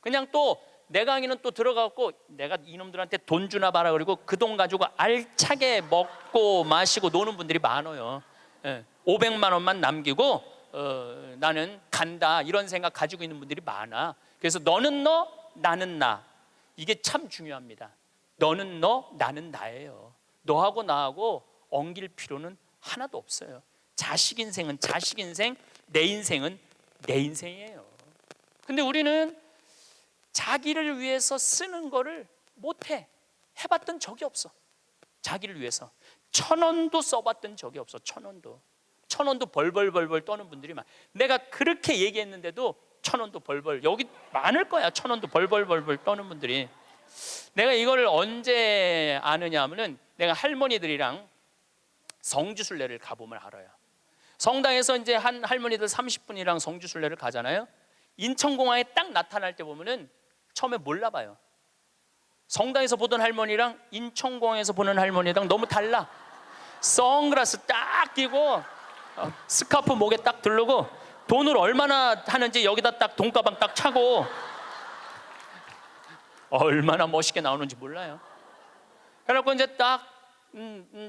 그냥 또 내 강의는 또 들어가고 내가 이놈들한테 돈 주나 봐라 그리고 그 돈 가지고 알차게 먹고 마시고 노는 분들이 많아요. 500만 원만 남기고 나는 간다 이런 생각 가지고 있는 분들이 많아. 그래서 너는 너, 나는 나. 이게 참 중요합니다. 너는 너, 나는 나예요. 너하고 나하고 엉길 필요는 하나도 없어요. 자식 인생은 자식 인생, 내 인생은 내 인생이에요. 근데 우리는 자기를 위해서 쓰는 거를 못해. 해봤던 적이 없어. 자기를 위해서 1,000원도 써봤던 적이 없어. 1,000원도 벌벌 떠는 분들이 많아. 내가 그렇게 얘기했는데도 1,000원도 벌벌, 여기 많을 거야. 1,000원도 벌벌 떠는 분들이. 내가 이걸 언제 아느냐 하면은 내가 할머니들이랑 성지순례를 가보면 알아요. 성당에서 이제 한 할머니들 30분이랑 성지순례를 가잖아요. 인천공항에 딱 나타날 때 보면은 처음에 몰라봐요. 성당에서 보던 할머니랑 인천공항에서 보는 할머니랑 너무 달라. 선글라스 딱 끼고 스카프 목에 딱 두르고 돈을 얼마나 하는지 여기다 딱 돈가방 딱 차고 얼마나 멋있게 나오는지 몰라요. 그래갖고 이제 딱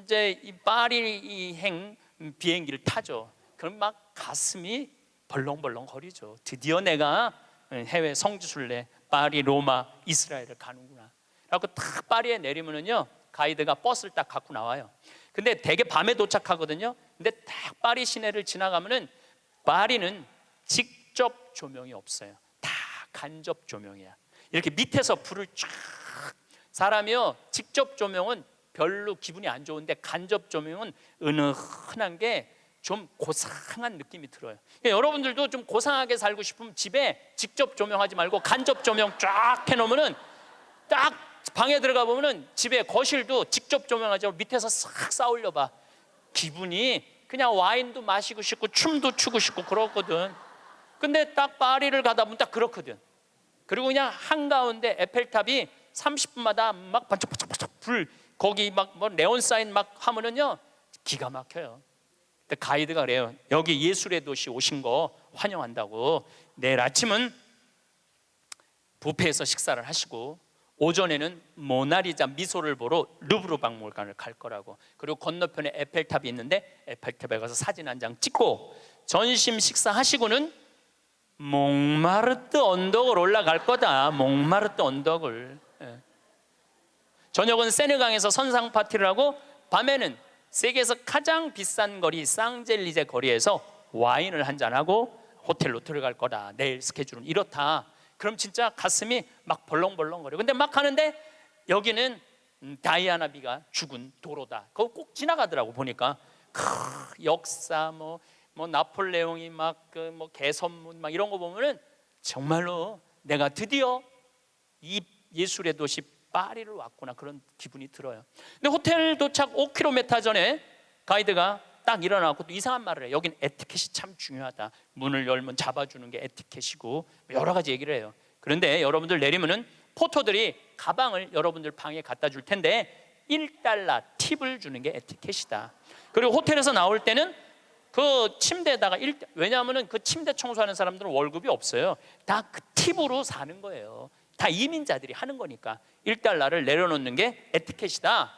이제 이 파리행 비행기를 타죠. 그럼 막 가슴이 벌렁벌렁 거리죠. 드디어 내가 해외 성지순례 파리, 로마, 이스라엘을 가는구나. 그래갖고 딱 파리에 내리면은요 가이드가 버스를 딱 갖고 나와요. 근데 되게 밤에 도착하거든요. 근데 딱 파리 시내를 지나가면은 파리는 직접 조명이 없어요. 다 간접 조명이야. 이렇게 밑에서 불을 쫙. 사람이요 직접 조명은 별로 기분이 안 좋은데 간접 조명은 은은한 게 좀 고상한 느낌이 들어요. 여러분들도 좀 고상하게 살고 싶으면 집에 직접 조명하지 말고 간접 조명 쫙 해놓으면은 딱 방에 들어가 보면은 집에 거실도 직접 조명하지 말고 밑에서 싹 쌓으려 봐. 기분이 그냥 와인도 마시고 싶고 춤도 추고 싶고 그렇거든. 근데 딱 파리를 가다 보면 딱 그렇거든. 그리고 그냥 한가운데 에펠탑이 30분마다 막 반짝반짝 불 거기 막 뭐 네온 사인 막 하면은요 기가 막혀요. 근데 가이드가 그래요. 여기 예술의 도시 오신 거 환영한다고. 내일 아침은 뷔페에서 식사를 하시고 오전에는 모나리자 미소를 보러 루브르 박물관을 갈 거라고. 그리고 건너편에 에펠탑이 있는데 에펠탑에 가서 사진 한 장 찍고, 점심 식사하시고는 몽마르트 언덕을 올라갈 거다. 몽마르트 언덕을. 저녁은 세느강에서 선상 파티를 하고, 밤에는 세계에서 가장 비싼 거리 쌍젤리제 거리에서 와인을 한잔하고 호텔로 들어갈 거다. 내일 스케줄은 이렇다. 그럼 진짜 가슴이 막 벌렁벌렁거려. 근데 막 가는데 여기는 다이아나비가 죽은 도로다. 그거 꼭 지나가더라고. 보니까 역사 뭐 나폴레옹이 막 그 뭐 개선문 막 이런 거 보면은 정말로 내가 드디어 이 예술의 도시 파리를 왔구나, 그런 기분이 들어요. 근데 호텔 도착 5km 전에 가이드가 딱 일어나고 또 이상한 말을 해. 여긴 에티켓이 참 중요하다. 문을 열면 잡아주는 게 에티켓이고 여러 가지 얘기를 해요. 그런데 여러분들 내리면은 포토들이 가방을 여러분들 방에 갖다 줄 텐데 $1 팁을 주는 게 에티켓이다. 그리고 호텔에서 나올 때는 그 침대에다가 왜냐하면은 그 침대 청소하는 사람들은 월급이 없어요. 다 그 팁으로 사는 거예요. 다 이민자들이 하는 거니까 $1를 내려놓는 게 에티켓이다.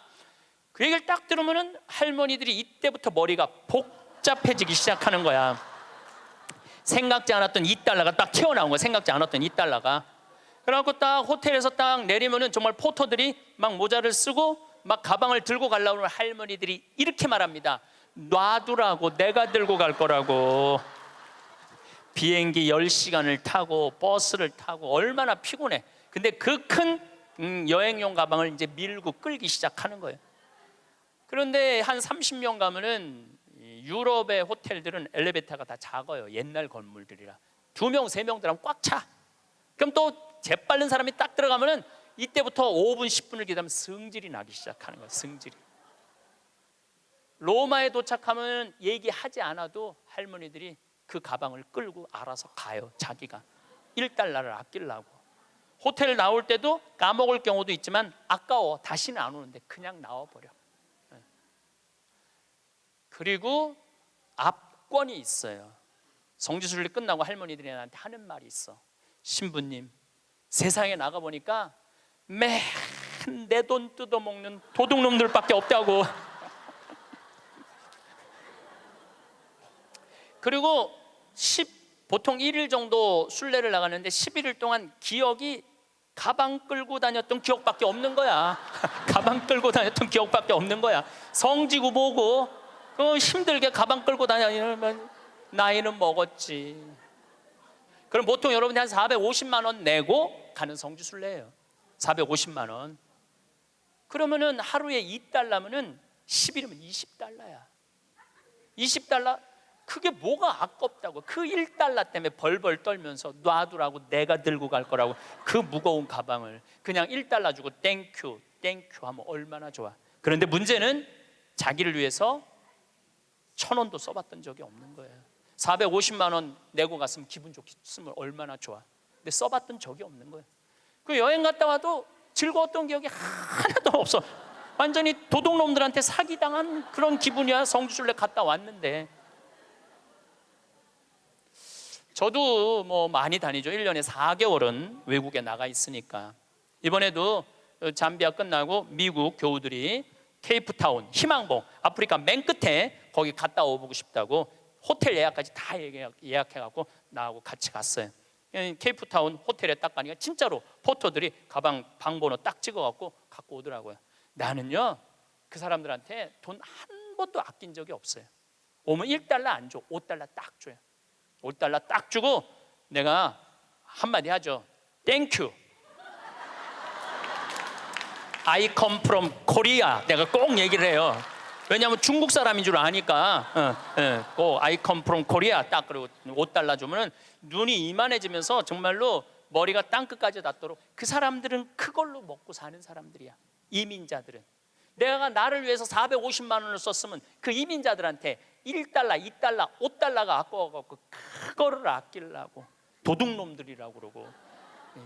그 얘기를 딱 들으면은 할머니들이 이때부터 머리가 복잡해지기 시작하는 거야. 생각지 않았던 $2가 딱 튀어나온 거야. 생각지 않았던 $2가. 그래갖고 딱 호텔에서 딱 내리면은 정말 포터들이 막 모자를 쓰고 막 가방을 들고 가려고 하면 할머니들이 이렇게 말합니다. 놔두라고, 내가 들고 갈 거라고. 비행기 10시간을 타고 버스를 타고 얼마나 피곤해. 근데 그 큰 여행용 가방을 이제 밀고 끌기 시작하는 거예요. 그런데 한 30명 가면은 유럽의 호텔들은 엘리베이터가 다 작아요. 옛날 건물들이라 2명, 3명 들어가면 꽉 차. 그럼 또 재빠른 사람이 딱 들어가면은 이때부터 5분, 10분을 기다리면 승질이 나기 시작하는 거예요. 승질이. 로마에 도착하면 얘기하지 않아도 할머니들이 그 가방을 끌고 알아서 가요. 자기가 $1를 아끼려고. 호텔 나올 때도 까먹을 경우도 있지만 아까워. 다시는 안 오는데 그냥 나와버려. 그리고 압권이 있어요. 성지순례 끝나고 할머니들이 나한테 하는 말이 있어. 신부님, 세상에 나가보니까 맨 내 돈 뜯어먹는 도둑놈들밖에 없다고. 그리고 보통 1일 정도 순례를 나가는데 11일 동안 기억이 가방 끌고 다녔던 기억밖에 없는 거야. 가방 끌고 다녔던 기억밖에 없는 거야. 성지고 뭐고 힘들게 가방 끌고 다니면 나이는 먹었지. 그럼 보통 여러분이 한 450만 원 내고 가는 성지순례예요. 450만 원. 그러면은 하루에 $2면은 10일이면 $20야. $20. 그게 뭐가 아깝다고. 그 $1 때문에 벌벌 떨면서 놔두라고, 내가 들고 갈 거라고. 그 무거운 가방을 그냥 $1 주고 땡큐 땡큐 하면 얼마나 좋아. 그런데 문제는 자기를 위해서 1,000원도 써봤던 적이 없는 거예요. 450만 원 내고 갔으면 기분 좋겠으면 얼마나 좋아. 근데 써봤던 적이 없는 거예요. 그 여행 갔다 와도 즐거웠던 기억이 하나도 없어. 완전히 도둑놈들한테 사기당한 그런 기분이야. 성지순례 갔다 왔는데. 저도 뭐 많이 다니죠. 1년에 4개월은 외국에 나가 있으니까. 이번에도 잠비아 끝나고 미국 교우들이 케이프타운, 희망봉, 아프리카 맨 끝에 거기 갔다 오고 싶다고 호텔 예약까지 다 예약해갖고 나하고 같이 갔어요. 케이프타운 호텔에 딱 가니까 진짜로 포터들이 가방 방번호 딱 찍어갖고 갖고 오더라고요. 나는요 그 사람들한테 돈 한 번도 아낀 적이 없어요. 오면 $1 안 줘. $5 딱 줘요. $5 딱 주고 내가 한마디 하죠. 땡큐. I come from Korea. 내가 꼭 얘기를 해요. 왜냐하면 중국 사람인 줄 아니까. I come from Korea. 딱 그리고 $5 주면은 눈이 이만해지면서 정말로 머리가 땅끝까지 닿도록. 그 사람들은 그걸로 먹고 사는 사람들이야. 이민자들은. 내가 나를 위해서 450만 원을 썼으면 그 이민자들한테 $1, $2, $5가 아까워갖고 그거를 아끼려고. 도둑놈들이라고 그러고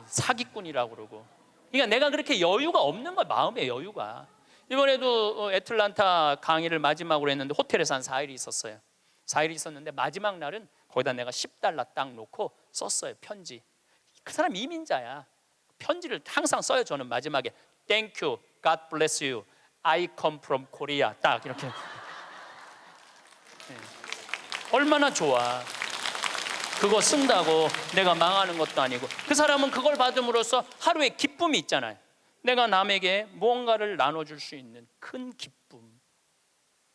사기꾼이라고 그러고. 그러니까 내가 그렇게 여유가 없는 거야. 마음의 여유가. 이번에도 애틀란타 강의를 마지막으로 했는데 호텔에서 한 4일 있었어요. 4일 있었는데 마지막 날은 거기다 내가 $10 딱 놓고 썼어요. 편지. 그 사람 이민자야. 편지를 항상 써요. 저는 마지막에 Thank you, God bless you, I come from Korea. 딱 이렇게. 얼마나 좋아. 그거 쓴다고 내가 망하는 것도 아니고. 그 사람은 그걸 받음으로써 하루에 기쁨이 있잖아요. 내가 남에게 무언가를 나눠줄 수 있는 큰 기쁨,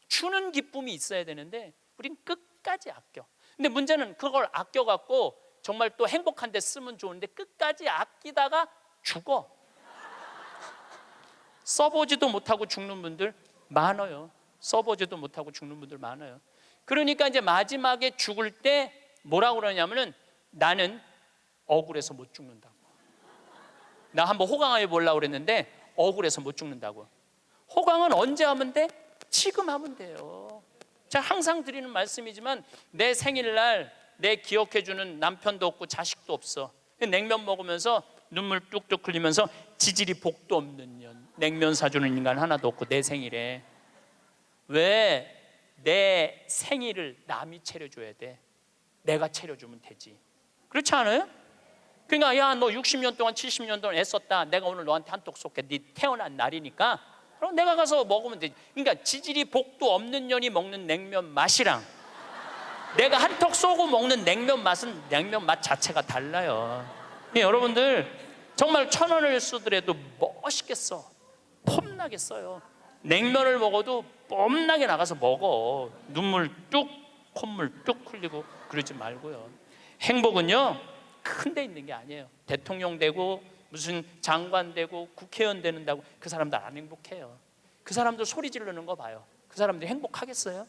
주는 기쁨이 있어야 되는데 우린 끝까지 아껴. 근데 문제는 그걸 아껴갖고 정말 또 행복한 데 쓰면 좋은데 끝까지 아끼다가 죽어. 써보지도 못하고 죽는 분들 많아요. 써보지도 못하고 죽는 분들 많아요. 그러니까 이제 마지막에 죽을 때 뭐라고 그러냐면은 나는 억울해서 못 죽는다고. 나 한번 호강해 보려고 그랬는데 억울해서 못 죽는다고. 호강은 언제 하면 돼? 지금 하면 돼요. 제가 항상 드리는 말씀이지만 내 생일날 내 기억해주는 남편도 없고 자식도 없어. 냉면 먹으면서 눈물 뚝뚝 흘리면서 지질이 복도 없는 년, 냉면 사주는 인간 하나도 없고 내 생일에 왜 내 생일을 남이 차려줘야 돼? 내가 차려주면 되지. 그렇지 않아요? 그러니까 야, 너 60년 동안 70년 동안 애썼다. 내가 오늘 너한테 한턱 쏠게. 네 태어난 날이니까 그럼 내가 가서 먹으면 되지. 그러니까 지질이 복도 없는 년이 먹는 냉면 맛이랑 내가 한턱 쏘고 먹는 냉면 맛은 냉면 맛 자체가 달라요. 여러분들 정말 1,000원을 쓰더라도 멋있게 써. 폼나게 써요. 냉면을 먹어도 뽐나게 나가서 먹어. 눈물 뚝, 콧물 뚝 흘리고 그러지 말고요. 행복은요 큰 데 있는 게 아니에요. 대통령 되고 무슨 장관 되고 국회의원 되는다고 그 사람들 안 행복해요. 그 사람들 소리 지르는 거 봐요. 그 사람들이 행복하겠어요?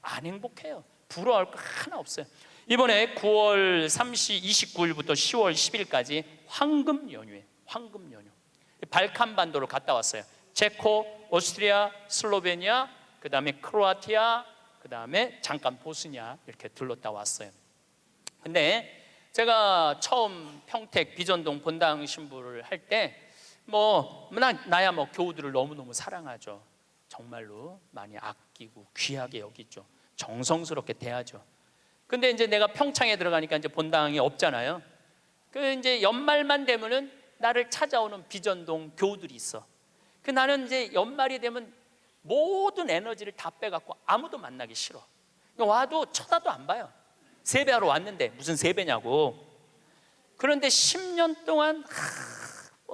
안 행복해요. 부러워할 거 하나 없어요. 이번에 9월 29일부터 10월 10일까지 황금 연휴에 황금 연휴 발칸 반도를 갔다 왔어요. 체코, 오스트리아, 슬로베니아, 그 다음에 크로아티아, 그 다음에 잠깐 보스니아 이렇게 들렀다 왔어요. 근데 제가 처음 평택 비전동 본당 신부를 할 때 나야 교우들을 너무너무 사랑하죠. 정말로 많이 아끼고 귀하게 여기죠. 정성스럽게 대하죠. 근데 이제 내가 평창에 들어가니까 이제 본당이 없잖아요. 그 이제 연말만 되면은 나를 찾아오는 비전동 교우들이 있어. 그 나는 이제 연말이 되면 모든 에너지를 다 빼갖고 아무도 만나기 싫어. 와도 쳐다도 안 봐요. 세배하러 왔는데 무슨 세배냐고. 그런데 10년 동안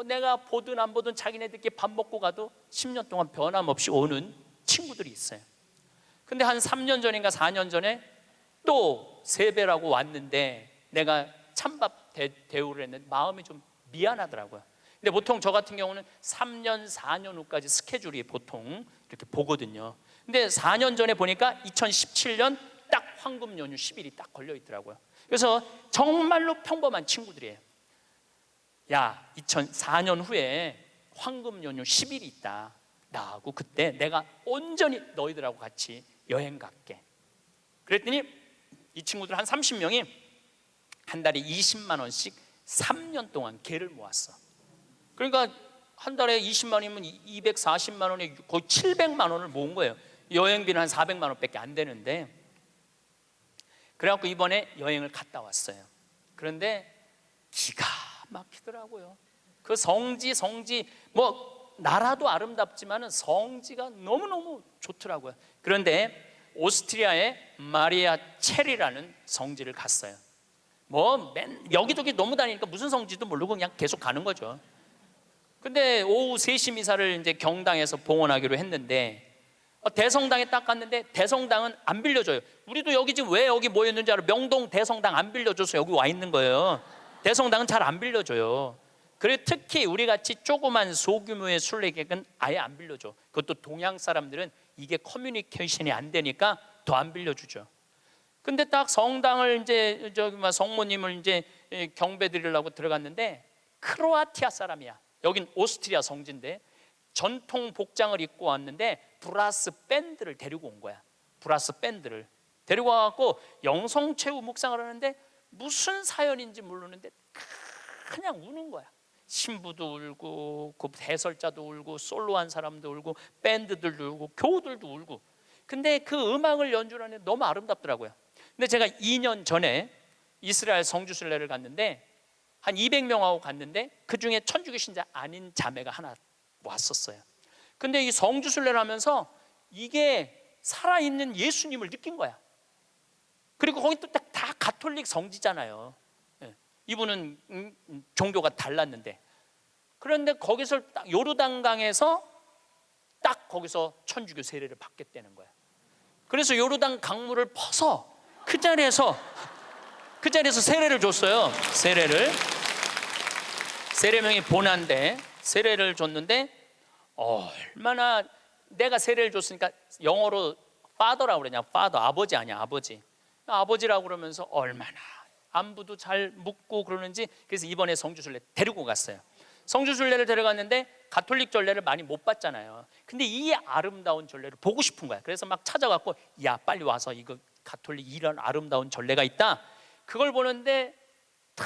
내가 보든 안 보든 자기네들끼리 밥 먹고 가도 10년 동안 변함없이 오는 친구들이 있어요. 근데 한 3년 전인가 4년 전에 또 세배라고 왔는데 내가 찬밥 대우를 했는데 마음이 좀 미안하더라고요. 근데 보통 저 같은 경우는 3년, 4년 후까지 스케줄이 보통 이렇게 보거든요. 근데 4년 전에 보니까 2017년 딱 황금 연휴 10일이 딱 걸려 있더라고요. 그래서 정말로 평범한 친구들이에요. 야, 2004년 후에 황금 연휴 10일이 있다. 나하고 그때 내가 온전히 너희들하고 같이 여행 갈게. 그랬더니 이 친구들 한 30명이 한 달에 20만 원씩 3년 동안 개를 모았어. 그러니까 한 달에 20만 원이면 240만 원에 거의 700만 원을 모은 거예요. 여행비는 한 400만 원밖에 안 되는데. 그래갖고 이번에 여행을 갔다 왔어요. 그런데 기가 막히더라고요. 그 성지 나라도 아름답지만은 성지가 너무너무 좋더라고요. 그런데 오스트리아의 마리아 체리라는 성지를 갔어요. 여기저기 너무 다니니까 무슨 성지도 모르고 그냥 계속 가는 거죠. 근데 오후 3시 미사를 이제 경당에서 봉헌하기로 했는데 대성당에 딱 갔는데 대성당은 안 빌려줘요. 우리도 여기 지금 왜 여기 모였는지 알아? 명동 대성당 안 빌려줘서 여기 와 있는 거예요. 대성당은 잘 안 빌려줘요. 그리고 특히 우리 같이 조그만 소규모의 순례객은 아예 안 빌려줘. 그것도 동양 사람들은 이게 커뮤니케이션이 안 되니까 더 안 빌려주죠. 근데 딱 성당을 이제 성모님을 이제 경배 드리려고 들어갔는데 크로아티아 사람이야. 여긴 오스트리아 성지인데 전통 복장을 입고 왔는데 브라스 밴드를 데리고 온 거야. 브라스 밴드를 데리고 와갖고 영성체후 묵상을 하는데 무슨 사연인지 모르는데 그냥 우는 거야. 신부도 울고 그 해설자도 울고 솔로한 사람도 울고 밴드들도 울고 교우들도 울고. 근데 그 음악을 연주하는데 너무 아름답더라고요. 근데 제가 2년 전에 이스라엘 성지순례를 갔는데 한 200명하고 갔는데 그중에 천주교 신자 아닌 자매가 하나 왔었어요. 근데 이 성주순례를 하면서 이게 살아있는 예수님을 느낀 거야. 그리고 거기 또 다 가톨릭 성지잖아요. 이분은 종교가 달랐는데, 그런데 거기서 딱 요르단강에서 딱 거기서 천주교 세례를 받겠다는 거야. 그래서 요르단 강물을 퍼서 그 자리에서 세례를 줬어요. 세례명이 보난데 세례를 줬는데, 얼마나, 내가 세례를 줬으니까 영어로 father라고 그러냐, father, 아버지 아니야, 아버지라고 그러면서 얼마나 안부도 잘 묻고 그러는지. 그래서 이번에 성주순례 데리고 갔어요. 성주순례를 데려갔는데 가톨릭 전례를 많이 못 봤잖아요. 근데 이 아름다운 전례를 보고 싶은 거야. 그래서 막 찾아갖고, 야 빨리 와서 이거 가톨릭 이런 아름다운 전례가 있다. 그걸 보는데 다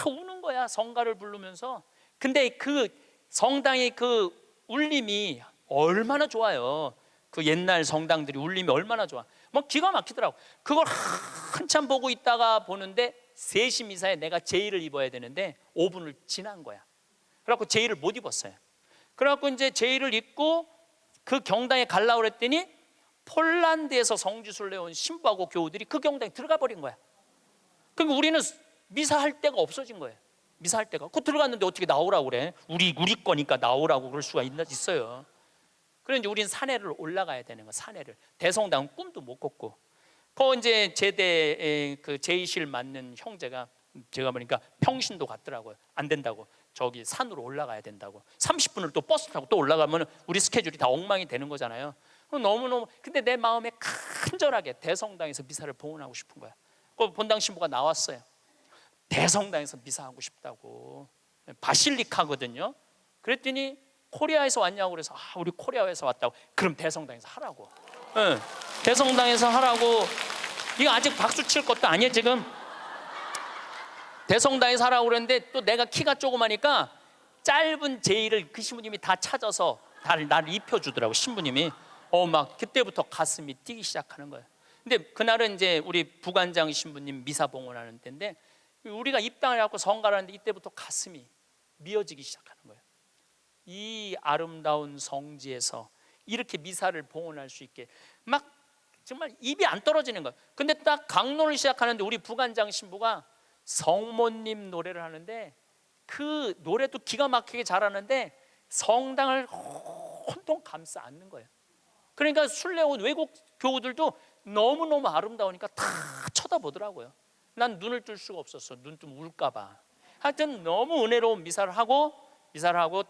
우는 거야, 성가를 부르면서. 근데 그 성당의 그 울림이 얼마나 좋아요. 그 옛날 성당들이 울림이 얼마나 좋아. 막 기가 막히더라고. 그걸 한참 보고 있다가 보는데 3시 미사에 내가 제의를 입어야 되는데 5분을 지난 거야. 그래갖고 제의를 못 입었어요. 그래갖고 이제 제의를 입고 그 경당에 가려고 그랬더니 폴란드에서 성주순례 온 신부하고 교우들이 그 경당에 들어가 버린 거야. 그러니까 우리는 미사할 데가 없어진 거예요. 미사할 데가. 그 들어갔는데 어떻게 나오라고 그래? 우리 거니까 나오라고 그럴 수가 있어요. 그런데 우리는 산에를 올라가야 되는 거. 산에를. 대성당은 꿈도 못 꿨고. 그 이제 제대 그 제의실 맡는 형제가 제가 보니까 평신도 갔더라고요. 안 된다고. 저기 산으로 올라가야 된다고. 30분을 또 버스 타고 또 올라가면 우리 스케줄이 다 엉망이 되는 거잖아요. 너무너무. 근데 내 마음에 간절하게 대성당에서 미사를 봉헌하고 싶은 거야. 그 본당 신부가 나왔어요. 대성당에서 미사하고 싶다고. 바실리카거든요. 그랬더니 코리아에서 왔냐고 그래서, 우리 코리아에서 왔다고. 그럼 대성당에서 하라고. 대성당에서 하라고. 이거 아직 박수 칠 것도 아니에요 지금. 대성당에서 하라고 그랬는데 또 내가 키가 조그마니까 짧은 제의를 그 신부님이 다 찾아서 나를 입혀주더라고, 신부님이. 막 그때부터 가슴이 뛰기 시작하는 거예요. 근데 그날은 이제 우리 부관장 신부님 미사 봉헌하는 때인데, 우리가 입당을 해갖고 성가를 하는데 이때부터 가슴이 미어지기 시작하는 거예요. 이 아름다운 성지에서 이렇게 미사를 봉헌할 수 있게 막 정말 입이 안 떨어지는 거예요. 근데 딱 강론을 시작하는데 우리 부관장 신부가 성모님 노래를 하는데, 그 노래도 기가 막히게 잘하는데 성당을 혼통 감싸 안는 거예요. 그러니까 순례 온 외국 교우들도 너무너무 아름다우니까 다 쳐다보더라고요. 난 눈을 뜰 수가 없었어. 눈 좀 울까 봐. 하여튼 너무 은혜로운 미사를 하고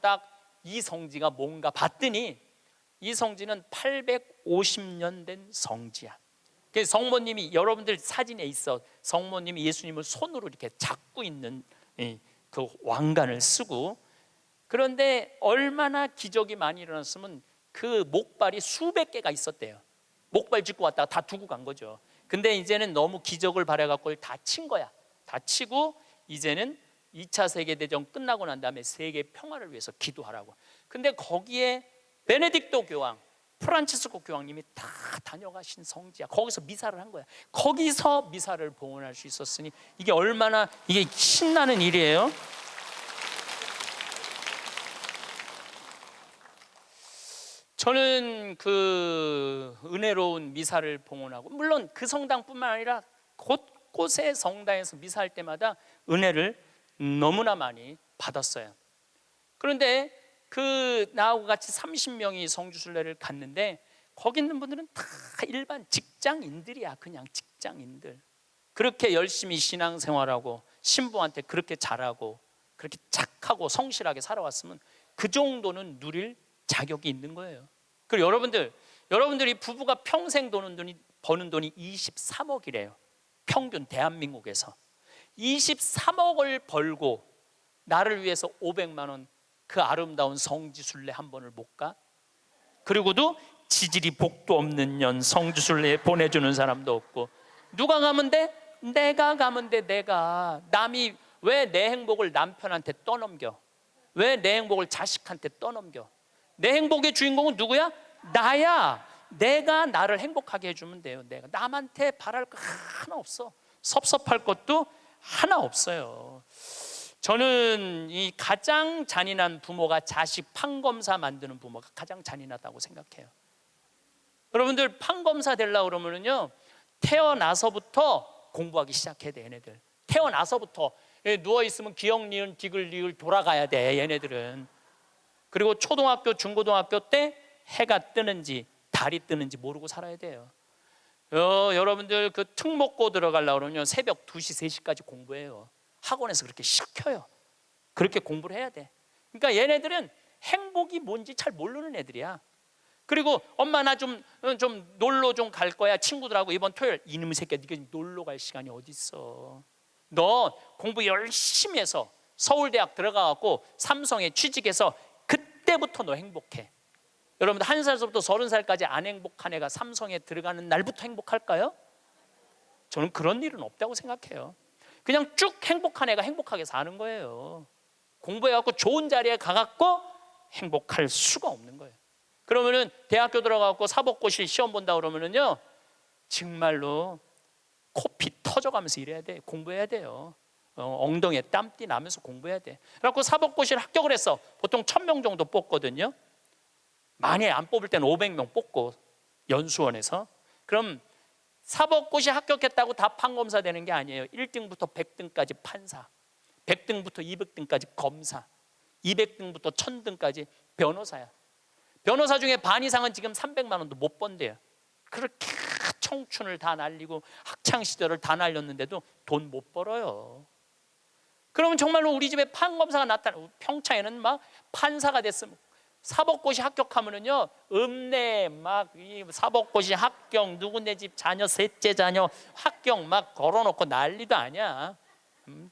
딱 이 성지가 뭔가 봤더니, 이 성지는 850년 된 성지야. 그래서 성모님이, 여러분들 사진에 있어, 성모님이 예수님을 손으로 이렇게 잡고 있는 그 왕관을 쓰고. 그런데 얼마나 기적이 많이 일어났으면 그 목발이 수백 개가 있었대요. 목발 짚고 왔다가 다 두고 간 거죠. 근데 이제는 너무 기적을 바라갖고 다 친 거야. 다 치고 이제는 2차 세계대전 끝나고 난 다음에 세계 평화를 위해서 기도하라고. 근데 거기에 베네딕토 교황, 프란치스코 교황님이 다 다녀가신 성지야. 거기서 미사를 한 거야. 거기서 미사를 봉헌할 수 있었으니 이게 얼마나 이게 신나는 일이에요. 저는 그 은혜로운 미사를 봉헌하고, 물론 그 성당뿐만 아니라 곳곳의 성당에서 미사할 때마다 은혜를 너무나 많이 받았어요. 그런데 나하고 같이 30명이 성주순례를 갔는데 거기 있는 분들은 다 일반 직장인들이야. 그냥 직장인들. 그렇게 열심히 신앙생활하고 신부한테 그렇게 잘하고 그렇게 착하고 성실하게 살아왔으면 그 정도는 누릴 자격이 있는 거예요. 그리고 여러분들이 부부가 평생 버는 돈이 23억이래요. 평균 대한민국에서 23억을 벌고 나를 위해서 500만 원 그 아름다운 성지순례 한 번을 못 가? 그리고도 지질이 복도 없는 년 성지순례에 보내주는 사람도 없고. 누가 가면 돼? 내가 가면 돼. 내가. 남이 왜 내 행복을 남편한테 떠넘겨? 왜 내 행복을 자식한테 떠넘겨? 내 행복의 주인공은 누구야? 나야. 내가 나를 행복하게 해주면 돼요. 내가 남한테 바랄 거 하나 없어. 섭섭할 것도 하나 없어요. 저는 이 가장 잔인한 부모가 자식 판검사 만드는 부모가 가장 잔인하다고 생각해요. 여러분들 판검사 되려고 그러면은요, 태어나서부터 공부하기 시작해야 돼. 얘네들 태어나서부터 누워있으면 기역, 니은, 디귿, 리을 돌아가야 돼 얘네들은. 그리고 초등학교, 중고등학교 때 해가 뜨는지 달이 뜨는지 모르고 살아야 돼요. 여러분들 그 특목고 들어가려고 그러면 새벽 2시, 3시까지 공부해요. 학원에서 그렇게 시켜요. 그렇게 공부를 해야 돼. 그러니까 얘네들은 행복이 뭔지 잘 모르는 애들이야. 그리고 엄마 나 좀 놀러 좀 갈 거야 친구들하고 이번 토요일. 이놈의 새끼야, 네가 놀러 갈 시간이 어디 있어. 너 공부 열심히 해서 서울대학 들어가갖고 삼성에 취직해서 그때부터 너 행복해. 여러분들 1살부터 30살까지 안 행복한 애가 삼성에 들어가는 날부터 행복할까요? 저는 그런 일은 없다고 생각해요. 그냥 쭉 행복한 애가 행복하게 사는 거예요. 공부해갖고 좋은 자리에 가갖고 행복할 수가 없는 거예요. 그러면은 대학교 들어가갖고 사법고시 시험 본다 그러면은요, 정말로 코피 터져가면서 일해야 돼. 공부해야 돼요. 엉덩이에 땀띠 나면서 공부해야 돼. 그래갖고 사법고시를 합격을 했어. 보통 1000명 정도 뽑거든요. 많이 안 뽑을 때는 500명 뽑고 연수원에서. 그럼 사법고시 합격했다고 다 판검사 되는 게 아니에요. 1등부터 100등까지 판사, 100등부터 200등까지 검사, 200등부터 1000등까지 변호사야. 변호사 중에 반 이상은 지금 300만 원도 못 번대요. 그렇게 청춘을 다 날리고 학창시절을 다 날렸는데도 돈 못 벌어요. 그러면 정말로 우리 집에 판검사가 나타나, 평창에는 막 판사가 됐으면 사법고시 합격하면은요, 읍내 막 이 사법고시 합격, 누구네 집 자녀, 셋째 자녀 합격 막 걸어놓고 난리도 아니야.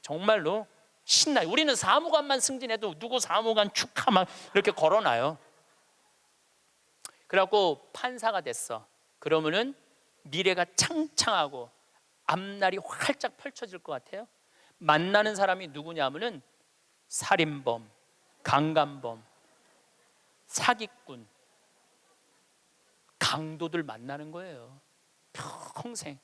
정말로 신나요. 우리는 사무관만 승진해도 누구 사무관 축하 막 이렇게 걸어놔요. 그래갖고 판사가 됐어. 그러면은 미래가 창창하고 앞날이 활짝 펼쳐질 것 같아요. 만나는 사람이 누구냐면은 살인범, 강간범, 사기꾼, 강도들 만나는 거예요. 평생.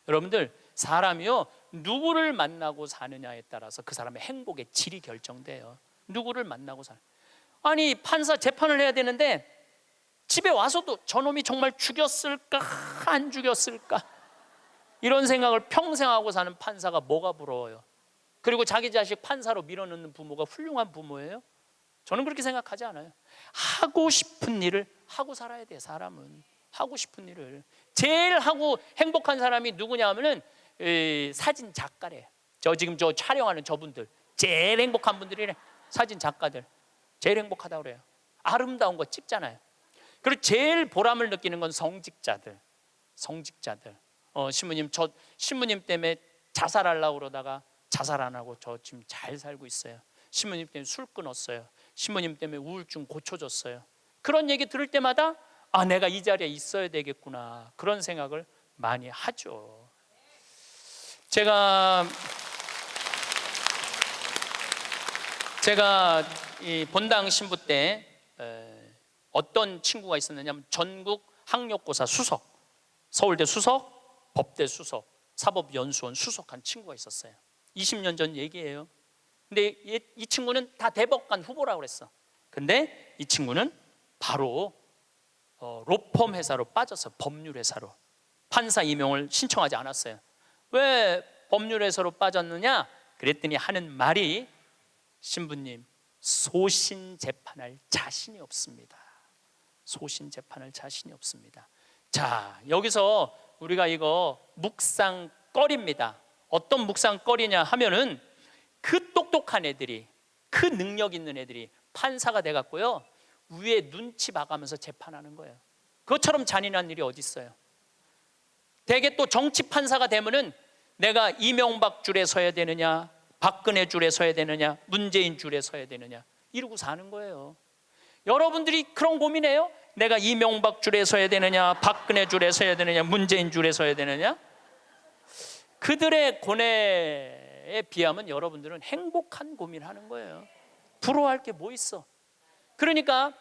여러분들 사람이요, 누구를 만나고 사느냐에 따라서 그 사람의 행복의 질이 결정돼요. 누구를 만나고 사는. 아니 판사 재판을 해야 되는데 집에 와서도 저놈이 정말 죽였을까 안 죽였을까 이런 생각을 평생 하고 사는 판사가 뭐가 부러워요? 그리고 자기 자식 판사로 밀어넣는 부모가 훌륭한 부모예요? 저는 그렇게 생각하지 않아요. 하고 싶은 일을 하고 살아야 돼. 사람은 하고 싶은 일을. 제일 하고 행복한 사람이 누구냐 하면은 사진 작가래. 지금 촬영하는 저분들 제일 행복한 분들이래. 사진 작가들 제일 행복하다고 그래요. 아름다운 거 찍잖아요. 그리고 제일 보람을 느끼는 건 성직자들. 신부님, 저 신부님 때문에 자살하려고 그러다가 자살 안 하고 저 지금 잘 살고 있어요. 신부님 때문에 술 끊었어요. 신부님 때문에 우울증 고쳐졌어요. 그런 얘기 들을 때마다 아, 내가 이 자리에 있어야 되겠구나, 그런 생각을 많이 하죠. 제가 이 본당 신부 때 어떤 친구가 있었느냐면 전국 학력고사 수석, 서울대 수석, 법대 수석, 사법연수원 수석한 친구가 있었어요. 20년 전 얘기예요. 근데 이 친구는 다 대법관 후보라고 그랬어. 근데 이 친구는 바로 로펌 회사로 빠져서 법률 회사로 판사 임용을 신청하지 않았어요. 왜 법률 회사로 빠졌느냐? 그랬더니 하는 말이, 신부님, 소신 재판할 자신이 없습니다. 소신 재판할 자신이 없습니다. 자, 여기서 우리가 이거 묵상거리입니다. 어떤 묵상거리냐 하면은 그 똑똑한 애들이, 그 능력 있는 애들이 판사가 돼갖고요, 위에 눈치 봐가면서 재판하는 거예요. 그것처럼 잔인한 일이 어디 있어요? 대개 또 정치 판사가 되면은 내가 이명박 줄에 서야 되느냐, 박근혜 줄에 서야 되느냐, 문재인 줄에 서야 되느냐 이러고 사는 거예요. 여러분들이 그런 고민해요? 내가 이명박 줄에 서야 되느냐, 박근혜 줄에 서야 되느냐, 문재인 줄에 서야 되느냐? 그들의 고뇌에 비하면 여러분들은 행복한 고민하는 거예요. 부러워할 게 뭐 있어? 그러니까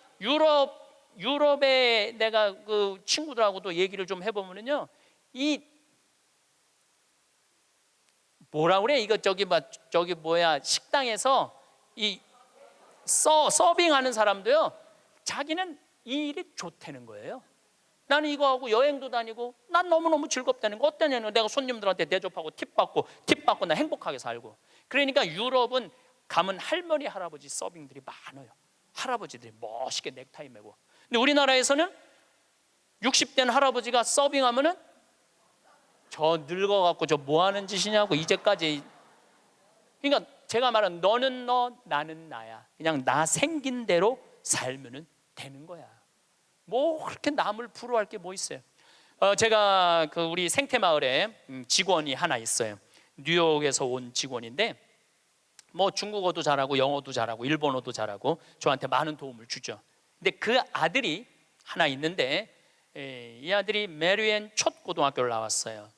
유럽에 내가 그 친구들하고도 얘기를 좀 해보면요, 이 뭐라 그래? 이거 저기 뭐야 식당에서 이 서빙하는 사람도요. 자기는 이 일이 좋다는 거예요. 나는 이거 하고 여행도 다니고 난 너무너무 즐겁다는 거. 어떠냐면 내가 손님들한테 대접하고 팁 받고 나 행복하게 살고. 그러니까 유럽은 가면 할머니 할아버지 서빙들이 많아요. 할아버지들이 멋있게 넥타이 매고. 근데 우리나라에서는 60된 할아버지가 서빙하면은 저 늙어갖고 저 뭐하는 짓이냐고 이제까지. 그러니까 제가 말한 너는 너 나는 나야. 그냥 나 생긴 대로 살면은 되는 거야. 뭐 그렇게 남을 부러워할 게 뭐 있어요. 제가 그 우리 생태마을에 직원이 하나 있어요. 뉴욕에서 온 직원인데 뭐 중국어도 잘하고 영어도 잘하고 일본어도 잘하고 저한테 많은 도움을 주죠. 근데 그 아들이 하나 있는데 이 아들이 메리앤 첫 고등학교를 나왔어요.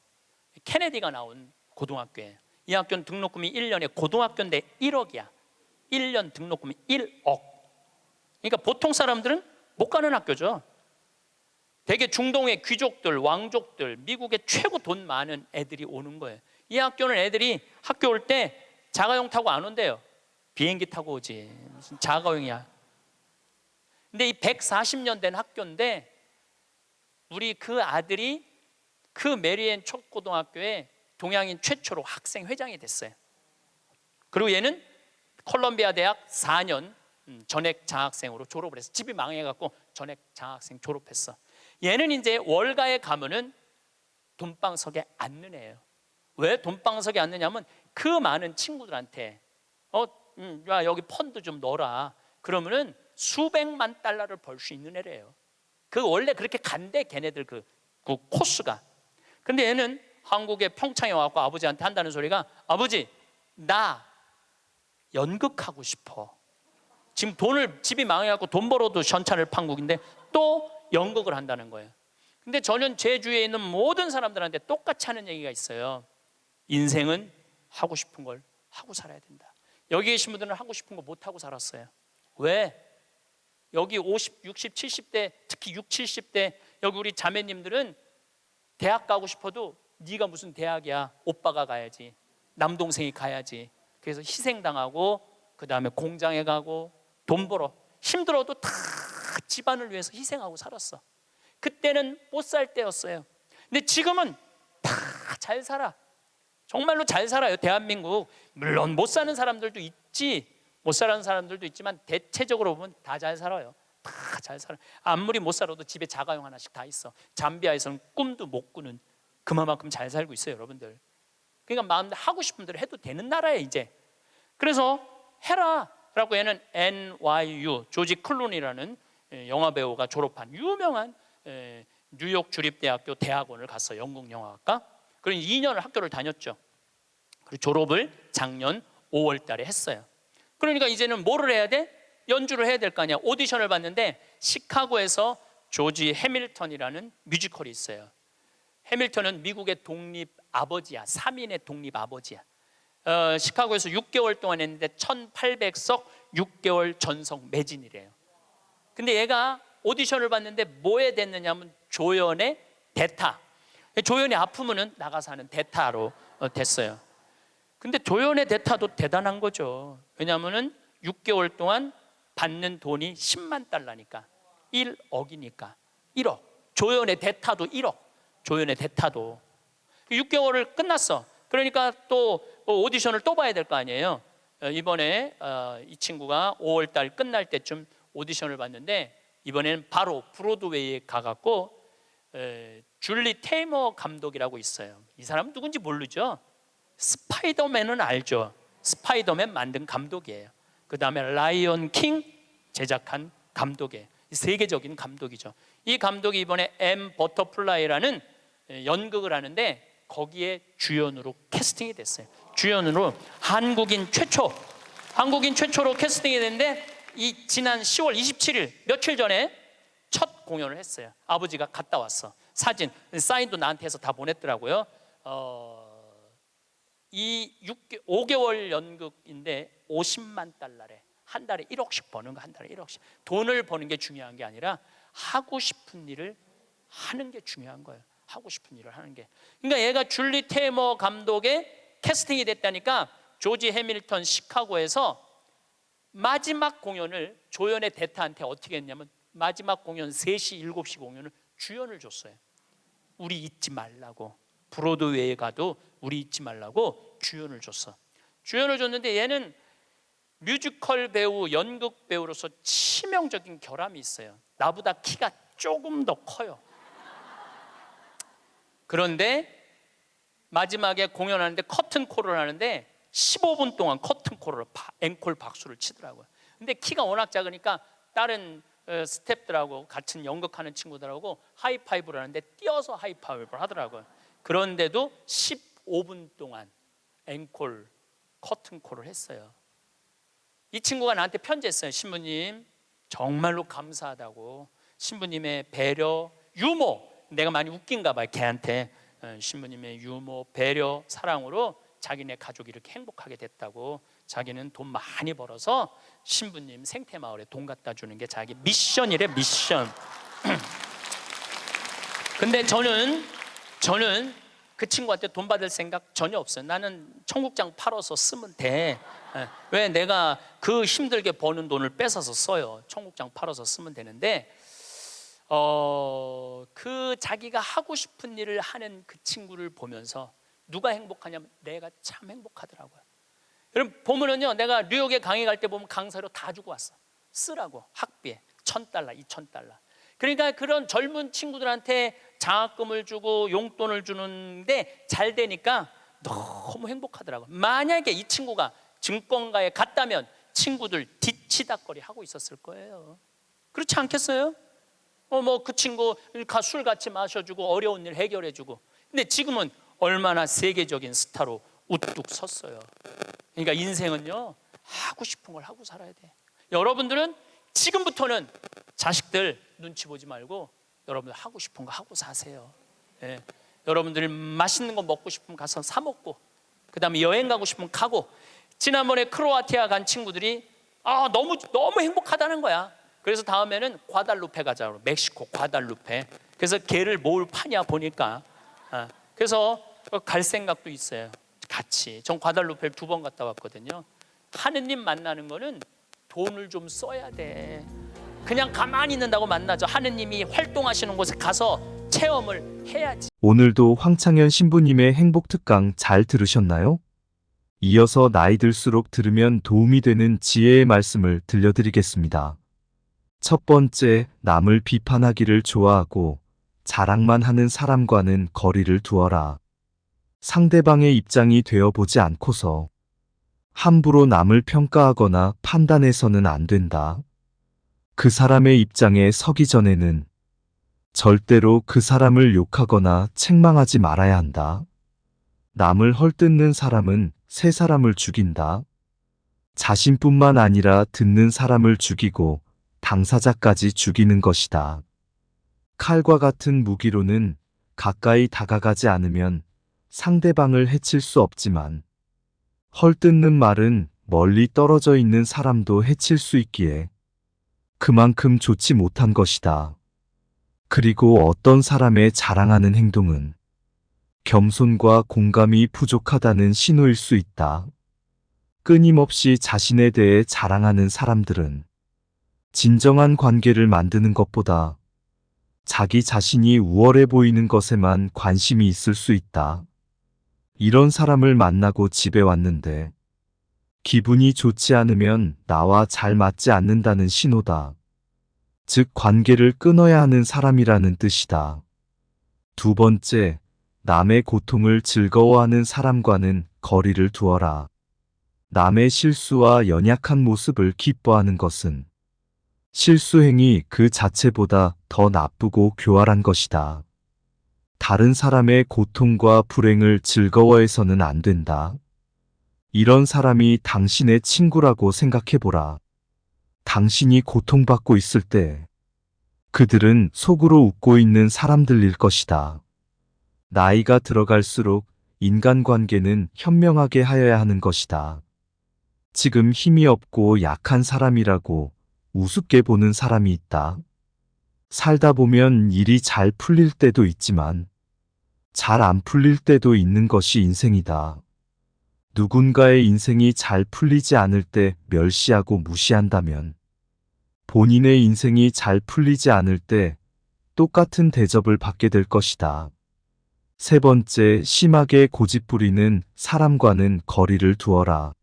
케네디가 나온 고등학교예요. 이 학교는 등록금이 1년에 고등학교인데 1억이야. 1년 등록금이 1억. 그러니까 보통 사람들은 못 가는 학교죠. 되게 중동의 귀족들, 왕족들, 미국의 최고 돈 많은 애들이 오는 거예요. 이 학교는 애들이 학교 올 때 자가용 타고 안 온대요. 비행기 타고 오지. 무슨 자가용이야. 근데 이 140년 된 학교인데 우리 그 아들이 그 메리앤 첫 고등학교에 동양인 최초로 학생 회장이 됐어요. 그리고 얘는 콜롬비아 대학 4년 전액 장학생으로 졸업을 했어. 집이 망해갖고 전액 장학생 졸업했어. 얘는 이제 월가에 가면은 돈방석에 앉는 애예요. 왜 돈방석에 앉느냐면 그 많은 친구들한테 야 여기 펀드 좀 넣어라. 그러면은 수백만 달러를 벌 수 있는 애래요. 그 원래 그렇게 간대 걔네들 그 코스가. 근데 얘는 한국에 평창에 와갖고 아버지한테 한다는 소리가 아버지 나 연극하고 싶어. 지금 집이 망해갖고 돈 벌어도 현찰을 판국인데 또 연극을 한다는 거예요. 근데 저는 제 주위에 있는 모든 사람들한테 똑같이 하는 얘기가 있어요. 인생은 하고 싶은 걸 하고 살아야 된다. 여기 계신 분들은 하고 싶은 거 못 하고 살았어요. 왜? 여기 50, 60, 70대 특히 6, 70대 여기 우리 자매님들은 대학 가고 싶어도 네가 무슨 대학이야. 오빠가 가야지. 남동생이 가야지. 그래서 희생당하고 그 다음에 공장에 가고 돈 벌어. 힘들어도 다 집안을 위해서 희생하고 살았어. 그때는 못 살 때였어요. 근데 지금은 다 잘 살아. 정말로 잘 살아요. 대한민국. 물론 못 사는 사람들도 있지. 못 사는 사람들도 있지만 대체적으로 보면 다 잘 살아요. 다 잘 살아. 아무리 못 살아도 집에 자가용 하나씩 다 있어. 잠비아에서는 꿈도 못 꾸는 그만큼 잘 살고 있어요, 여러분들. 그러니까 마음대로 하고 싶은 대로 해도 되는 나라예요, 이제. 그래서 해라라고 얘는 NYU 조지 클루니라는 영화 배우가 졸업한 유명한 뉴욕 주립대학교 대학원을 갔어. 영국 영화학과. 그리고 2년을 학교를 다녔죠. 그리고 졸업을 작년 5월 달에 했어요. 그러니까 이제는 뭐를 해야 돼? 연주를 해야 될 거 아니야. 오디션을 봤는데 시카고에서 조지 해밀턴이라는 뮤지컬이 있어요. 해밀턴은 미국의 독립 아버지야. 3인의 독립 아버지야. 시카고에서 6개월 동안 했는데 1800석 6개월 전석 매진이래요. 근데 얘가 오디션을 봤는데 뭐에 됐느냐면 조연의 대타. 조연이 아프면은 나가서 하는 대타로 됐어요. 근데 조연의 대타도 대단한 거죠. 왜냐하면은 6개월 동안 받는 돈이 10만 달러니까 1억이니까 1억. 조연의 대타도 1억. 조연의 대타도 6개월을 끝났어. 그러니까 또 오디션을 또 봐야 될 거 아니에요. 이번에 이 친구가 5월 달 끝날 때쯤 오디션을 봤는데 이번에는 바로 브로드웨이에 가갖고 줄리 테이머 감독이라고 있어요. 이 사람은 누군지 모르죠. 스파이더맨은 알죠. 스파이더맨 만든 감독이에요. 그 다음에 라이언 킹 제작한 감독이에요. 세계적인 감독이죠. 이 감독이 이번에 M 버터플라이라는 연극을 하는데 거기에 주연으로 캐스팅이 됐어요. 주연으로 한국인 최초로 캐스팅이 됐는데 이 지난 10월 27일 며칠 전에 첫 공연을 했어요. 아버지가 갔다 왔어. 사진, 사인도 나한테 해서 다 보냈더라고요. 이 5개월 연극인데 50만 달러래. 한 달에 1억씩 버는 거. 한 달에 1억씩. 돈을 버는 게 중요한 게 아니라 하고 싶은 일을 하는 게 중요한 거예요. 하고 싶은 일을 하는 게. 그러니까 얘가 줄리 테이머 감독의 캐스팅이 됐다니까 조지 해밀턴 시카고에서 마지막 공연을 조연의 대타한테 어떻게 했냐면 마지막 공연 3시 7시 공연을 주연을 줬어요. 우리 잊지 말라고. 브로드웨이에 가도 우리 잊지 말라고 주연을 줬어. 주연을 줬는데 얘는 뮤지컬 배우, 연극 배우로서 치명적인 결함이 있어요. 나보다 키가 조금 더 커요. 그런데 마지막에 공연하는데 커튼콜을 하는데 15분 동안 커튼콜을 앵콜 박수를 치더라고요. 근데 키가 워낙 작으니까 다른 스태프들하고 같은 연극하는 친구들하고 하이파이브를 하는데 뛰어서 하이파이브를 하더라고요. 그런데도 15분 동안 앵콜 커튼콜을 했어요. 이 친구가 나한테 편지했어요. 신부님 정말로 감사하다고. 신부님의 배려, 유머, 내가 많이 웃긴가 봐요 걔한테. 신부님의 유머, 배려, 사랑으로 자기네 가족이 이렇게 행복하게 됐다고. 자기는 돈 많이 벌어서 신부님 생태마을에 돈 갖다 주는 게 자기 미션이래, 미션. 근데 저는 그 친구한테 돈 받을 생각 전혀 없어요. 나는 청국장 팔아서 쓰면 돼. 왜 내가 그 힘들게 버는 돈을 뺏어서 써요. 청국장 팔아서 쓰면 되는데 그 자기가 하고 싶은 일을 하는 그 친구를 보면서 누가 행복하냐면 내가 참 행복하더라고요. 여러분 보면은요, 내가 뉴욕에 강의 갈 때 보면 강사료 다 주고 왔어. 쓰라고. 학비에 $1,000, $2,000. 그러니까 그런 젊은 친구들한테 장학금을 주고 용돈을 주는데 잘 되니까 너무 행복하더라고요. 만약에 이 친구가 증권가에 갔다면 친구들 뒤치다거리 하고 있었을 거예요. 그렇지 않겠어요? 뭐 그 친구 술 같이 마셔주고 어려운 일 해결해주고. 근데 지금은 얼마나 세계적인 스타로 우뚝 섰어요. 그러니까 인생은요, 하고 싶은 걸 하고 살아야 돼. 여러분들은 지금부터는 자식들 눈치 보지 말고 여러분들 하고 싶은 거 하고 사세요. 예. 여러분들이 맛있는 거 먹고 싶으면 가서 사 먹고, 그 다음에 여행 가고 싶으면 가고. 지난번에 크로아티아 간 친구들이 너무 행복하다는 거야. 그래서 다음에는 과달루페 가자고. 멕시코 과달루페. 그래서 개를 뭘 파냐 보니까 그래서 갈 생각도 있어요. 같이. 전 과달루페를 2번 갔다 왔거든요. 하느님 만나는 거는 돈을 좀 써야 돼. 그냥 가만히 있는다고 만나죠. 하느님이 활동하시는 곳에 가서 체험을 해야지. 오늘도 황창현 신부님의 행복 특강 잘 들으셨나요? 이어서 나이 들수록 들으면 도움이 되는 지혜의 말씀을 들려드리겠습니다. 첫 번째, 남을 비판하기를 좋아하고 자랑만 하는 사람과는 거리를 두어라. 상대방의 입장이 되어보지 않고서 함부로 남을 평가하거나 판단해서는 안 된다. 그 사람의 입장에 서기 전에는 절대로 그 사람을 욕하거나 책망하지 말아야 한다. 남을 헐뜯는 사람은 새 사람을 죽인다. 자신뿐만 아니라 듣는 사람을 죽이고 당사자까지 죽이는 것이다. 칼과 같은 무기로는 가까이 다가가지 않으면 상대방을 해칠 수 없지만 헐뜯는 말은 멀리 떨어져 있는 사람도 해칠 수 있기에 그만큼 좋지 못한 것이다. 그리고 어떤 사람의 자랑하는 행동은 겸손과 공감이 부족하다는 신호일 수 있다. 끊임없이 자신에 대해 자랑하는 사람들은 진정한 관계를 만드는 것보다 자기 자신이 우월해 보이는 것에만 관심이 있을 수 있다. 이런 사람을 만나고 집에 왔는데 기분이 좋지 않으면 나와 잘 맞지 않는다는 신호다. 즉 관계를 끊어야 하는 사람이라는 뜻이다. 두 번째, 남의 고통을 즐거워하는 사람과는 거리를 두어라. 남의 실수와 연약한 모습을 기뻐하는 것은 실수 행위 그 자체보다 더 나쁘고 교활한 것이다. 다른 사람의 고통과 불행을 즐거워해서는 안 된다. 이런 사람이 당신의 친구라고 생각해보라. 당신이 고통받고 있을 때 그들은 속으로 웃고 있는 사람들일 것이다. 나이가 들어갈수록 인간관계는 현명하게 하여야 하는 것이다. 지금 힘이 없고 약한 사람이라고 우습게 보는 사람이 있다. 살다 보면 일이 잘 풀릴 때도 있지만 잘 안 풀릴 때도 있는 것이 인생이다. 누군가의 인생이 잘 풀리지 않을 때 멸시하고 무시한다면 본인의 인생이 잘 풀리지 않을 때 똑같은 대접을 받게 될 것이다. 세 번째, 심하게 고집부리는 사람과는 거리를 두어라.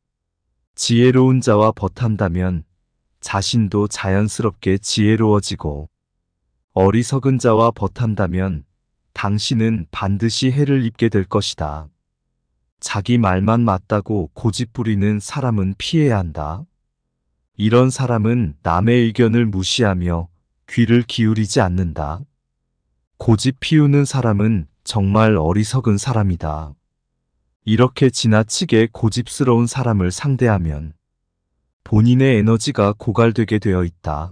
지혜로운 자와 벗한다면 자신도 자연스럽게 지혜로워지고 어리석은 자와 벗한다면 당신은 반드시 해를 입게 될 것이다. 자기 말만 맞다고 고집부리는 사람은 피해야 한다. 이런 사람은 남의 의견을 무시하며 귀를 기울이지 않는다. 고집 피우는 사람은 정말 어리석은 사람이다. 이렇게 지나치게 고집스러운 사람을 상대하면 본인의 에너지가 고갈되게 되어 있다.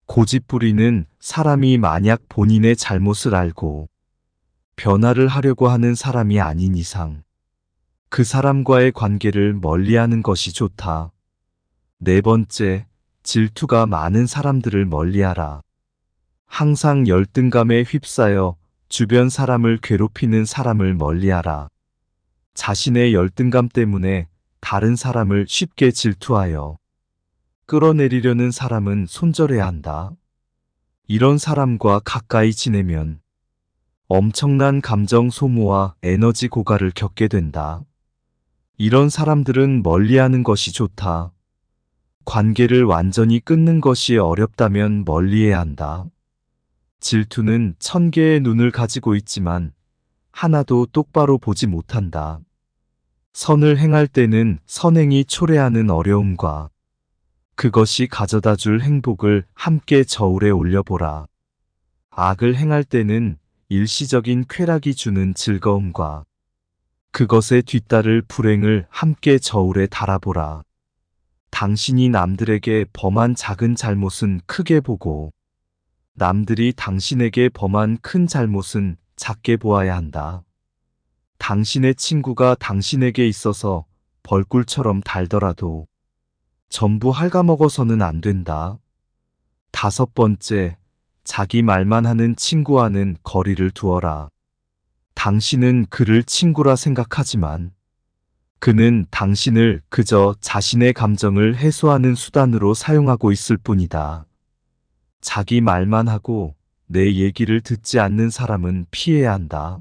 고집 부리는 사람이 만약 본인의 잘못을 알고 변화를 하려고 하는 사람이 아닌 이상 그 사람과의 관계를 멀리하는 것이 좋다. 네 번째, 질투가 많은 사람들을 멀리하라. 항상 열등감에 휩싸여 주변 사람을 괴롭히는 사람을 멀리하라. 자신의 열등감 때문에 다른 사람을 쉽게 질투하여 끌어내리려는 사람은 손절해야 한다. 이런 사람과 가까이 지내면 엄청난 감정 소모와 에너지 고갈을 겪게 된다. 이런 사람들은 멀리하는 것이 좋다. 관계를 완전히 끊는 것이 어렵다면 멀리해야 한다. 질투는 1000개의 눈을 가지고 있지만 하나도 똑바로 보지 못한다. 선을 행할 때는 선행이 초래하는 어려움과 그것이 가져다 줄 행복을 함께 저울에 올려보라. 악을 행할 때는 일시적인 쾌락이 주는 즐거움과 그것에 뒤따를 불행을 함께 저울에 달아보라. 당신이 남들에게 범한 작은 잘못은 크게 보고 남들이 당신에게 범한 큰 잘못은 작게 보아야 한다. 당신의 친구가 당신에게 있어서 벌꿀처럼 달더라도 전부 갉아먹어서는 안 된다. 다섯 번째, 자기 말만 하는 친구와는 거리를 두어라. 당신은 그를 친구라 생각하지만 그는 당신을 그저 자신의 감정을 해소하는 수단으로 사용하고 있을 뿐이다. 자기 말만 하고 내 얘기를 듣지 않는 사람은 피해야 한다.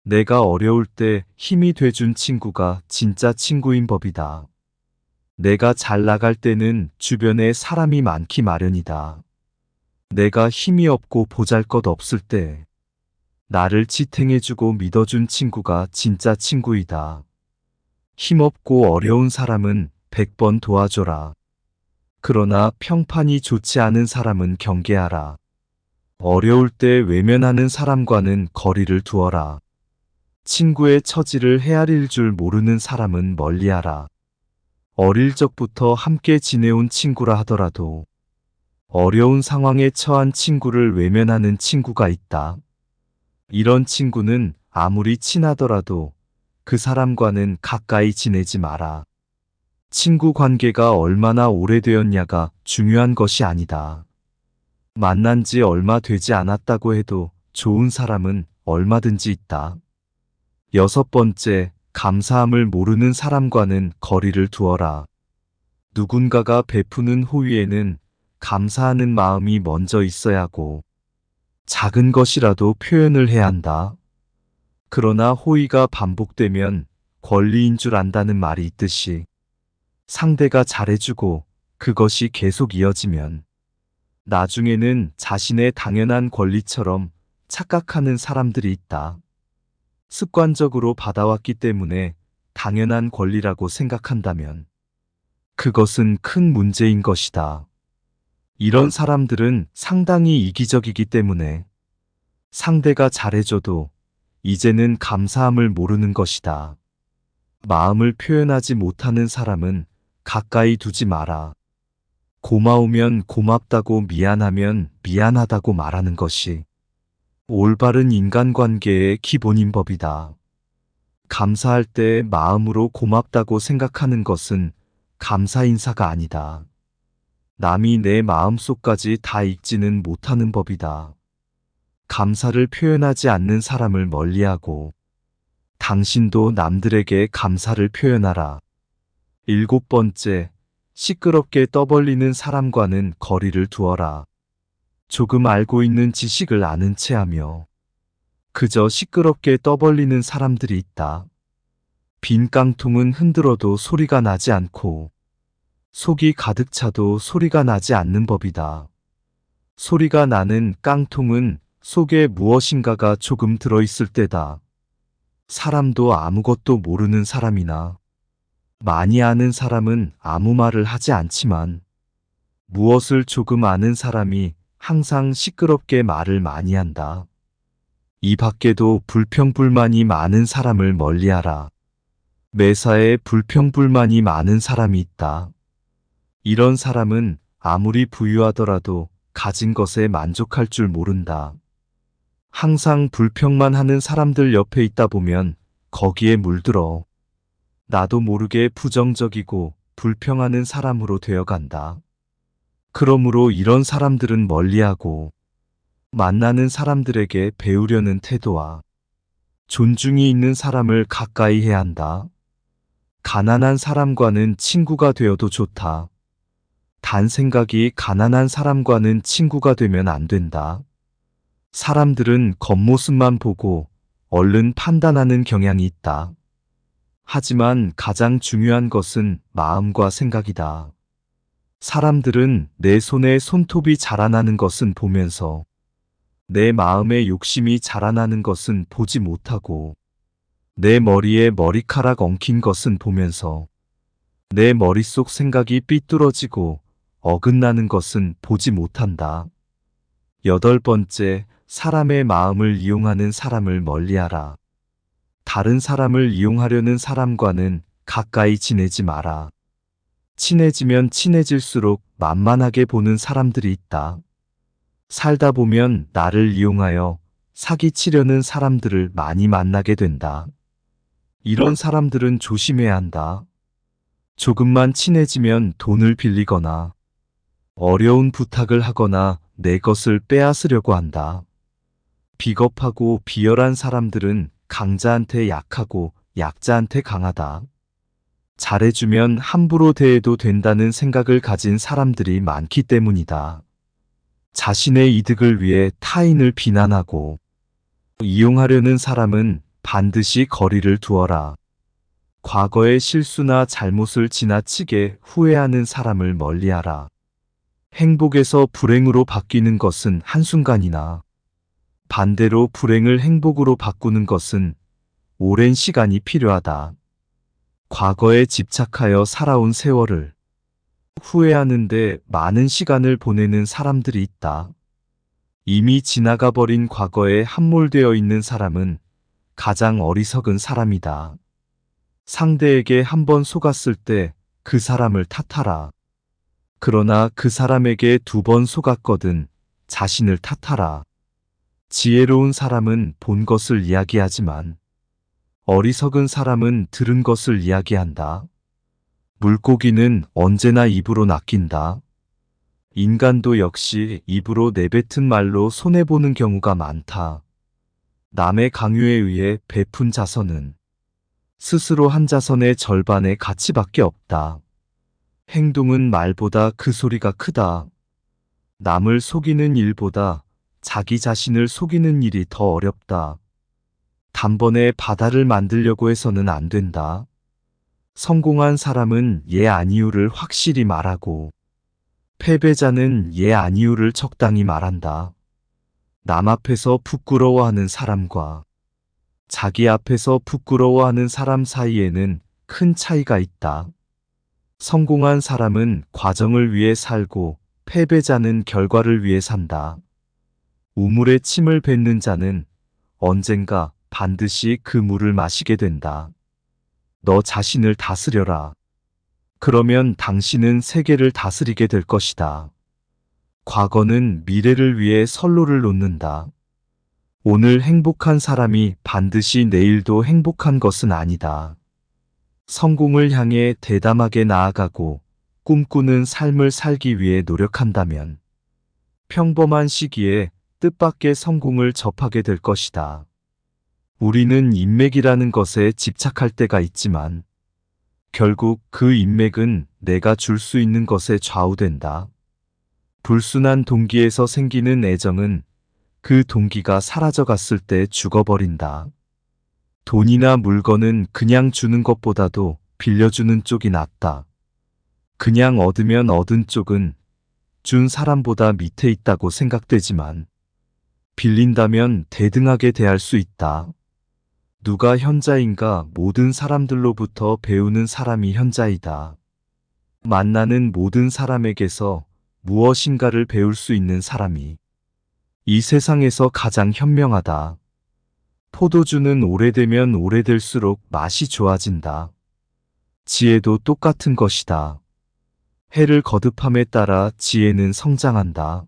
내가 어려울 때 힘이 돼준 친구가 진짜 친구인 법이다. 내가 잘 나갈 때는 주변에 사람이 많기 마련이다. 내가 힘이 없고 보잘것없을 때 나를 지탱해주고 믿어준 친구가 진짜 친구이다. 힘없고 어려운 사람은 100번 도와줘라. 그러나 평판이 좋지 않은 사람은 경계하라. 어려울 때 외면하는 사람과는 거리를 두어라. 친구의 처지를 헤아릴 줄 모르는 사람은 멀리하라. 어릴 적부터 함께 지내온 친구라 하더라도 어려운 상황에 처한 친구를 외면하는 친구가 있다. 이런 친구는 아무리 친하더라도 그 사람과는 가까이 지내지 마라. 친구 관계가 얼마나 오래되었냐가 중요한 것이 아니다. 만난 지 얼마 되지 않았다고 해도 좋은 사람은 얼마든지 있다. 여섯 번째, 감사함을 모르는 사람과는 거리를 두어라. 누군가가 베푸는 호의에는 감사하는 마음이 먼저 있어야 하고 작은 것이라도 표현을 해야 한다. 그러나 호의가 반복되면 권리인 줄 안다는 말이 있듯이 상대가 잘해주고 그것이 계속 이어지면 나중에는 자신의 당연한 권리처럼 착각하는 사람들이 있다. 습관적으로 받아왔기 때문에 당연한 권리라고 생각한다면 그것은 큰 문제인 것이다. 이런 사람들은 상당히 이기적이기 때문에 상대가 잘해줘도 이제는 감사함을 모르는 것이다. 마음을 표현하지 못하는 사람은 가까이 두지 마라. 고마우면 고맙다고 미안하면 미안하다고 말하는 것이 올바른 인간관계의 기본인 법이다. 감사할 때 마음으로 고맙다고 생각하는 것은 감사 인사가 아니다. 남이 내 마음속까지 다 읽지는 못하는 법이다. 감사를 표현하지 않는 사람을 멀리하고 당신도 남들에게 감사를 표현하라. 7번째, 시끄럽게 떠벌리는 사람과는 거리를 두어라. 조금 알고 있는 지식을 아는 체 하며 그저 시끄럽게 떠벌리는 사람들이 있다. 빈 깡통은 흔들어도 소리가 나지 않고 속이 가득 차도 소리가 나지 않는 법이다. 소리가 나는 깡통은 속에 무엇인가가 조금 들어있을 때다. 사람도 아무것도 모르는 사람이나 많이 아는 사람은 아무 말을 하지 않지만 무엇을 조금 아는 사람이 항상 시끄럽게 말을 많이 한다. 이 밖에도 불평불만이 많은 사람을 멀리하라. 매사에 불평불만이 많은 사람이 있다. 이런 사람은 아무리 부유하더라도 가진 것에 만족할 줄 모른다. 항상 불평만 하는 사람들 옆에 있다 보면 거기에 물들어 나도 모르게 부정적이고 불평하는 사람으로 되어간다. 그러므로 이런 사람들은 멀리하고 만나는 사람들에게 배우려는 태도와 존중이 있는 사람을 가까이 해야 한다. 가난한 사람과는 친구가 되어도 좋다. 단 생각이 가난한 사람과는 친구가 되면 안 된다. 사람들은 겉모습만 보고 얼른 판단하는 경향이 있다. 하지만 가장 중요한 것은 마음과 생각이다. 사람들은 내 손에 손톱이 자라나는 것은 보면서 내 마음에 욕심이 자라나는 것은 보지 못하고 내 머리에 머리카락 엉킨 것은 보면서 내 머릿속 생각이 삐뚤어지고 어긋나는 것은 보지 못한다. 8번째, 사람의 마음을 이용하는 사람을 멀리하라. 다른 사람을 이용하려는 사람과는 가까이 지내지 마라. 친해지면 친해질수록 만만하게 보는 사람들이 있다. 살다 보면 나를 이용하여 사기치려는 사람들을 많이 만나게 된다. 이런 사람들은 조심해야 한다. 조금만 친해지면 돈을 빌리거나 어려운 부탁을 하거나 내 것을 빼앗으려고 한다. 비겁하고 비열한 사람들은 강자한테 약하고 약자한테 강하다. 잘해주면 함부로 대해도 된다는 생각을 가진 사람들이 많기 때문이다. 자신의 이득을 위해 타인을 비난하고 이용하려는 사람은 반드시 거리를 두어라. 과거의 실수나 잘못을 지나치게 후회하는 사람을 멀리하라. 행복에서 불행으로 바뀌는 것은 한순간이나 반대로 불행을 행복으로 바꾸는 것은 오랜 시간이 필요하다. 과거에 집착하여 살아온 세월을 후회하는데 많은 시간을 보내는 사람들이 있다. 이미 지나가 버린 과거에 함몰되어 있는 사람은 가장 어리석은 사람이다. 상대에게 한번 속았을 때 그 사람을 탓하라. 그러나 그 사람에게 2번 속았거든 자신을 탓하라. 지혜로운 사람은 본 것을 이야기하지만 어리석은 사람은 들은 것을 이야기한다. 물고기는 언제나 입으로 낚인다. 인간도 역시 입으로 내뱉은 말로 손해보는 경우가 많다. 남의 강요에 의해 베푼 자선은 스스로 한 자선의 절반의 가치밖에 없다. 행동은 말보다 그 소리가 크다. 남을 속이는 일보다 자기 자신을 속이는 일이 더 어렵다. 단번에 바다를 만들려고 해서는 안 된다. 성공한 사람은 예 아니요를 확실히 말하고 패배자는 예 아니요를 적당히 말한다. 남 앞에서 부끄러워하는 사람과 자기 앞에서 부끄러워하는 사람 사이에는 큰 차이가 있다. 성공한 사람은 과정을 위해 살고 패배자는 결과를 위해 산다. 우물에 침을 뱉는 자는 언젠가 반드시 그 물을 마시게 된다. 너 자신을 다스려라. 그러면 당신은 세계를 다스리게 될 것이다. 과거는 미래를 위해 선로를 놓는다. 오늘 행복한 사람이 반드시 내일도 행복한 것은 아니다. 성공을 향해 대담하게 나아가고 꿈꾸는 삶을 살기 위해 노력한다면 평범한 시기에 뜻밖의 성공을 접하게 될 것이다. 우리는 인맥이라는 것에 집착할 때가 있지만 결국 그 인맥은 내가 줄 수 있는 것에 좌우된다. 불순한 동기에서 생기는 애정은 그 동기가 사라져갔을 때 죽어버린다. 돈이나 물건은 그냥 주는 것보다도 빌려주는 쪽이 낫다. 그냥 얻으면 얻은 쪽은 준 사람보다 밑에 있다고 생각되지만 빌린다면 대등하게 대할 수 있다. 누가 현자인가? 모든 사람들로부터 배우는 사람이 현자이다. 만나는 모든 사람에게서 무엇인가를 배울 수 있는 사람이 이 세상에서 가장 현명하다. 포도주는 오래되면 오래될수록 맛이 좋아진다. 지혜도 똑같은 것이다. 해를 거듭함에 따라 지혜는 성장한다.